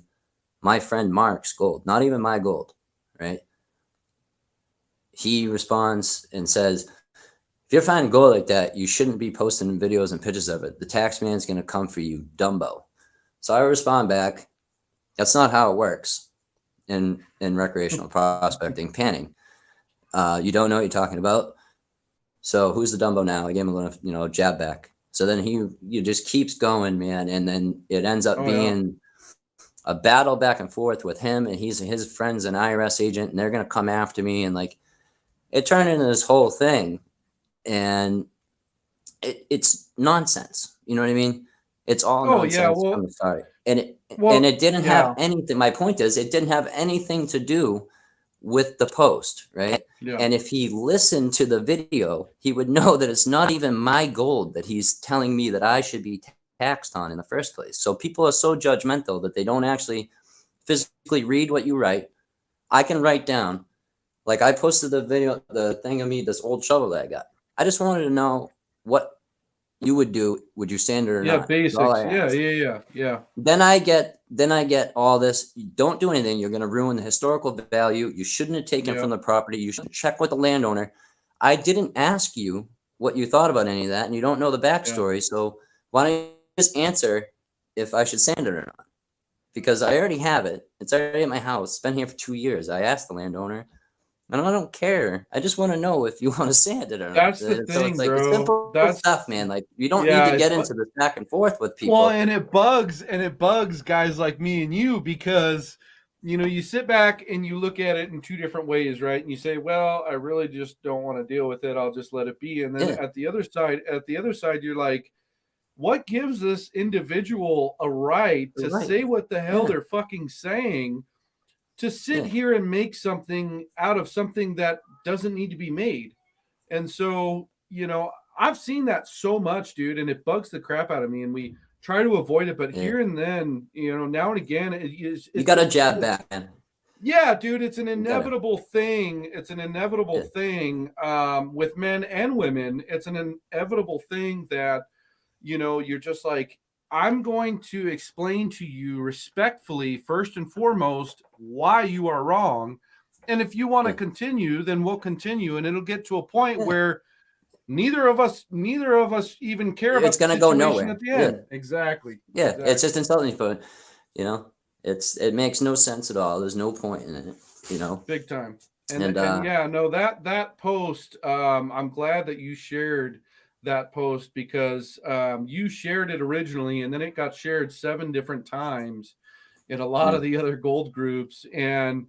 [SPEAKER 2] my friend Mark's gold, not even my gold, right? He responds and says, if you're finding gold like that, you shouldn't be posting videos and pictures of it. The tax man's going to come for you, Dumbo. So I respond back, that's not how it works in recreational prospecting, panning. You don't know what you're talking about. So who's the Dumbo now? I gave him a little, jab back. So then he just keeps going, man. And then it ends up being a battle back and forth with him, and his friend's an IRS agent, and they're going to come after me. And like, it turned into this whole thing. And it's nonsense. You know what I mean? It's all nonsense from the start. And it didn't have anything. My point is, it didn't have anything to do with the post, right? Yeah. And if he listened to the video, he would know that it's not even my gold that he's telling me that I should be taxed on in the first place. So people are so judgmental that they don't actually physically read what you write. I can write down, like I posted the video, the thing of me, this old shovel that I got. I just wanted to know what you would do. Would you sand it or not?
[SPEAKER 1] Yeah, basics. Yeah.
[SPEAKER 2] Then I get all this. You don't do anything. You're going to ruin the historical value. You shouldn't have taken from the property. You should check with the landowner. I didn't ask you what you thought about any of that, and you don't know the backstory. Yeah. So why don't you just answer if I should sand it or not? Because I already have it. It's already at my house. It's been here for 2 years. I asked the landowner. And I don't care. I just want to know if you want to sand it or not.
[SPEAKER 1] That's the thing,
[SPEAKER 2] it's like,
[SPEAKER 1] bro.
[SPEAKER 2] It's simple stuff, man. Like, you don't need to get into this back and forth with people.
[SPEAKER 1] Well, and it bugs guys like me and you because, you sit back and you look at it in two different ways, right? And you say, well, I really just don't want to deal with it. I'll just let it be. And then at the other side, you're like, what gives this individual a right to say what the hell they're fucking saying? To sit here and make something out of something that doesn't need to be made. And so, I've seen that so much, dude, and it bugs the crap out of me, and we try to avoid it. But here and then, now and again,
[SPEAKER 2] you got to jab back, man.
[SPEAKER 1] Yeah, dude, it's an inevitable thing. It's an inevitable thing with men and women. It's an inevitable thing that, you're just like, I'm going to explain to you respectfully, first and foremost, why you are wrong. And if you want to continue, then we'll continue. And it'll get to a point where neither of us even care about
[SPEAKER 2] It's going
[SPEAKER 1] the
[SPEAKER 2] to go
[SPEAKER 1] situation
[SPEAKER 2] nowhere.
[SPEAKER 1] at the end. Exactly.
[SPEAKER 2] Yeah.
[SPEAKER 1] Exactly.
[SPEAKER 2] It's just insulting, but it makes no sense at all. There's no point in it,
[SPEAKER 1] Big time. And yeah, no, that post, I'm glad that you shared that post because you shared it originally and then it got shared 7 different times in a lot of the other gold groups. And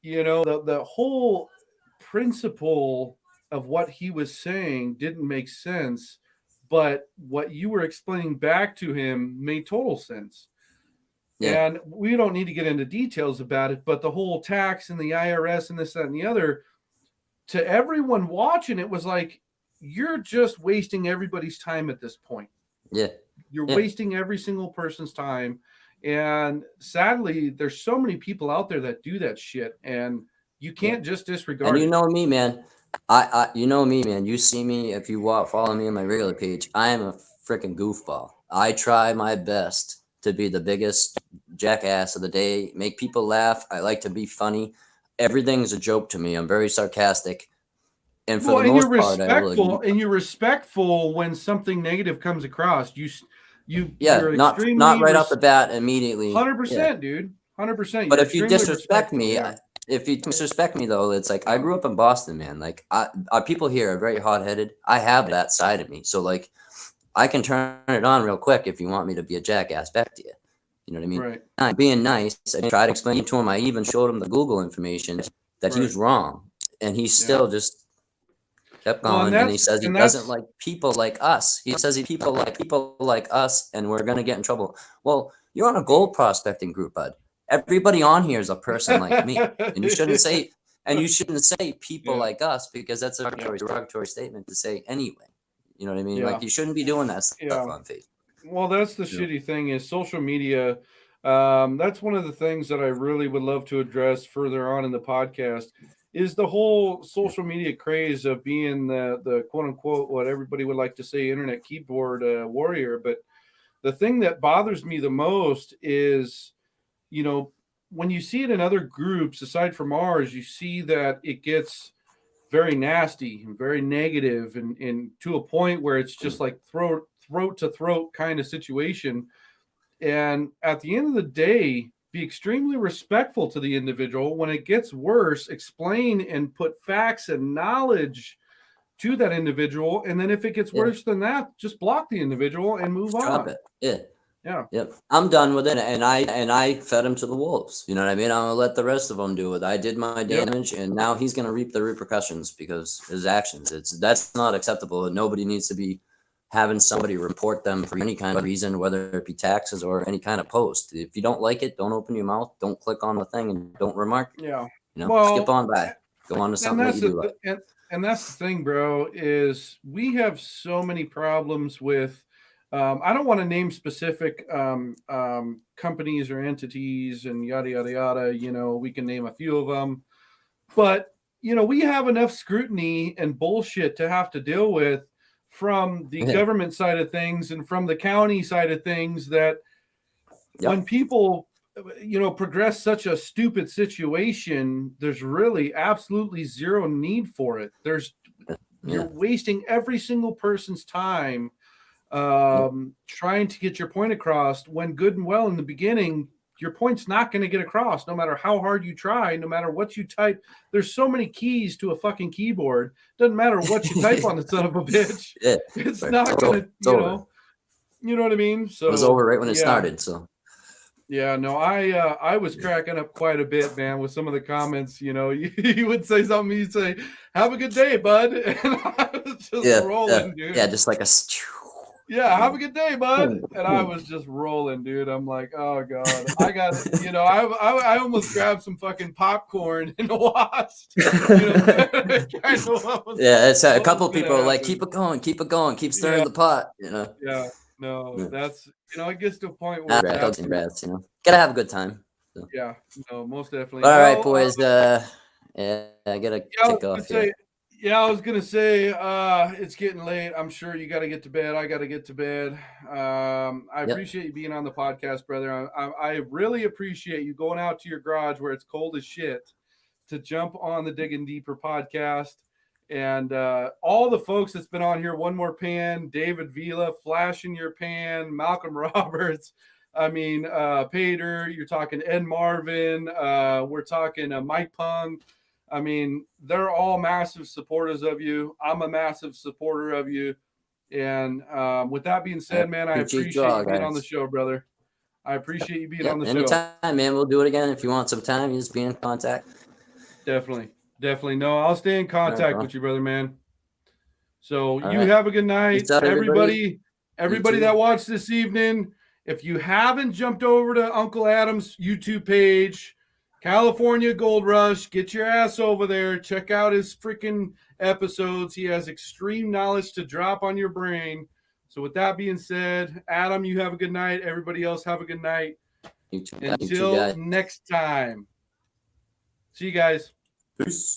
[SPEAKER 1] the whole principle of what he was saying didn't make sense, but what you were explaining back to him made total sense.
[SPEAKER 2] Yeah.
[SPEAKER 1] And we don't need to get into details about it, but the whole tax and the IRS and this, that, and the other, to everyone watching, it was like, you're just wasting everybody's time at this point.
[SPEAKER 2] Yeah.
[SPEAKER 1] You're wasting every single person's time. And sadly, there's so many people out there that do that shit, and you can't just disregard
[SPEAKER 2] And
[SPEAKER 1] it.
[SPEAKER 2] you know me, man. You know me, man. You see me if you follow me on my regular page. I am a freaking goofball. I try my best to be the biggest jackass of the day, make people laugh. I like to be funny. Everything's a joke to me. I'm very sarcastic, and for the most part, I will.
[SPEAKER 1] And you're respectful when something negative comes across. You're
[SPEAKER 2] not
[SPEAKER 1] extremely
[SPEAKER 2] right off the bat immediately.
[SPEAKER 1] 100%, dude. 100%.
[SPEAKER 2] But if you disrespect me, though, it's like I grew up in Boston, man. Like our people here are very hot-headed. I have that side of me, so like I can turn it on real quick if you want me to be a jackass back to you. You know what I mean?
[SPEAKER 1] Right.
[SPEAKER 2] I'm being nice. I tried to explain to him. I even showed him the Google information that he was wrong, and he still just kept going. And he says he doesn't like people like us. He says people like us, and we're gonna get in trouble. Well, you're on a gold prospecting group, bud. Everybody on here is a person like me, and you shouldn't say people like us because that's a derogatory statement to say anyway. You know what I mean? Like you shouldn't be doing that stuff on Facebook.
[SPEAKER 1] Well, that's the shitty thing is social media. That's one of the things that I really would love to address further on in the podcast is the whole social media craze of being the quote unquote, what everybody would like to say, internet keyboard warrior. But the thing that bothers me the most is, when you see it in other groups, aside from ours, you see that it gets very nasty and very negative and to a point where it's just like throat to throat kind of situation. And at the end of the day, be extremely respectful to the individual. When it gets worse, explain and put facts and knowledge to that individual. And then if it gets worse than that, just block the individual and move on.
[SPEAKER 2] Drop it. Yeah.
[SPEAKER 1] Yeah.
[SPEAKER 2] Yep. I'm done with it. And I fed him to the wolves. You know what I mean? I'm going to let the rest of them do it. I did my damage and now he's going to reap the repercussions because his actions. That's not acceptable. And nobody needs to be having somebody report them for any kind of reason, whether it be taxes or any kind of post. If you don't like it, don't open your mouth, don't click on the thing and don't remark.
[SPEAKER 1] Yeah.
[SPEAKER 2] Skip on by. Go on to something that you do like.
[SPEAKER 1] And that's the thing, bro, is we have so many problems with I don't want to name specific companies or entities and yada, yada, yada. We can name a few of them. But, we have enough scrutiny and bullshit to have to deal with from the government side of things and from the county side of things that when people, progress such a stupid situation, there's really absolutely zero need for it. You're wasting every single person's time trying to get your point across when good and well in the beginning, your point's not going to get across no matter how hard you try, no matter what you type. There's so many keys to a fucking keyboard. Doesn't matter what you type on the son of a bitch. It's not going to, you know what I mean? So
[SPEAKER 2] it was over right when it started. So
[SPEAKER 1] yeah, no, I was cracking up quite a bit, man, with some of the comments. You would say something, you'd say, "Have a good day, bud," and I was just rolling, dude.
[SPEAKER 2] Yeah, just like a.
[SPEAKER 1] Yeah, have a good day, bud. And I was just rolling, dude. I'm like, oh god, I got, I almost grabbed some fucking popcorn and watched.
[SPEAKER 2] It's a couple people like, keep it going, keep stirring the pot.
[SPEAKER 1] Yeah, no, that's it gets to a point where
[SPEAKER 2] gotta have a good time. So.
[SPEAKER 1] Yeah, no, most definitely.
[SPEAKER 2] All right, boys. I gotta kick off here.
[SPEAKER 1] Yeah, I was gonna say it's getting late. I'm sure you got to get to bed. I got to get to bed. I appreciate you being on the podcast, brother. I really appreciate you going out to your garage where it's cold as shit to jump on the Digging Deeper podcast And all the folks that's been on here, One More Pan, David Vila, Flash in Your Pan, Malcolm Roberts, I mean, Pater, you're talking Ed Marvin, we're talking Mike Pung. I mean, they're all massive supporters of you. I'm a massive supporter of you. And with that being said, man, I appreciate you being on the show, brother. I appreciate you being on the show.
[SPEAKER 2] Anytime, man. We'll do it again. If you want some time, you just be in contact.
[SPEAKER 1] Definitely. No, I'll stay in contact
[SPEAKER 2] Right,
[SPEAKER 1] with you, brother, man. So
[SPEAKER 2] all
[SPEAKER 1] you
[SPEAKER 2] right.
[SPEAKER 1] have a good night.
[SPEAKER 2] Peace out, everybody
[SPEAKER 1] That watched this evening. If you haven't jumped over to Uncle Adam's YouTube page, California Gold Rush, get your ass over there. Check out his freaking episodes. He has extreme knowledge to drop on your brain. So with that being said, Adam, you have a good night. Everybody else have a good night.
[SPEAKER 2] You too,
[SPEAKER 1] Until next time. See you guys.
[SPEAKER 2] Peace.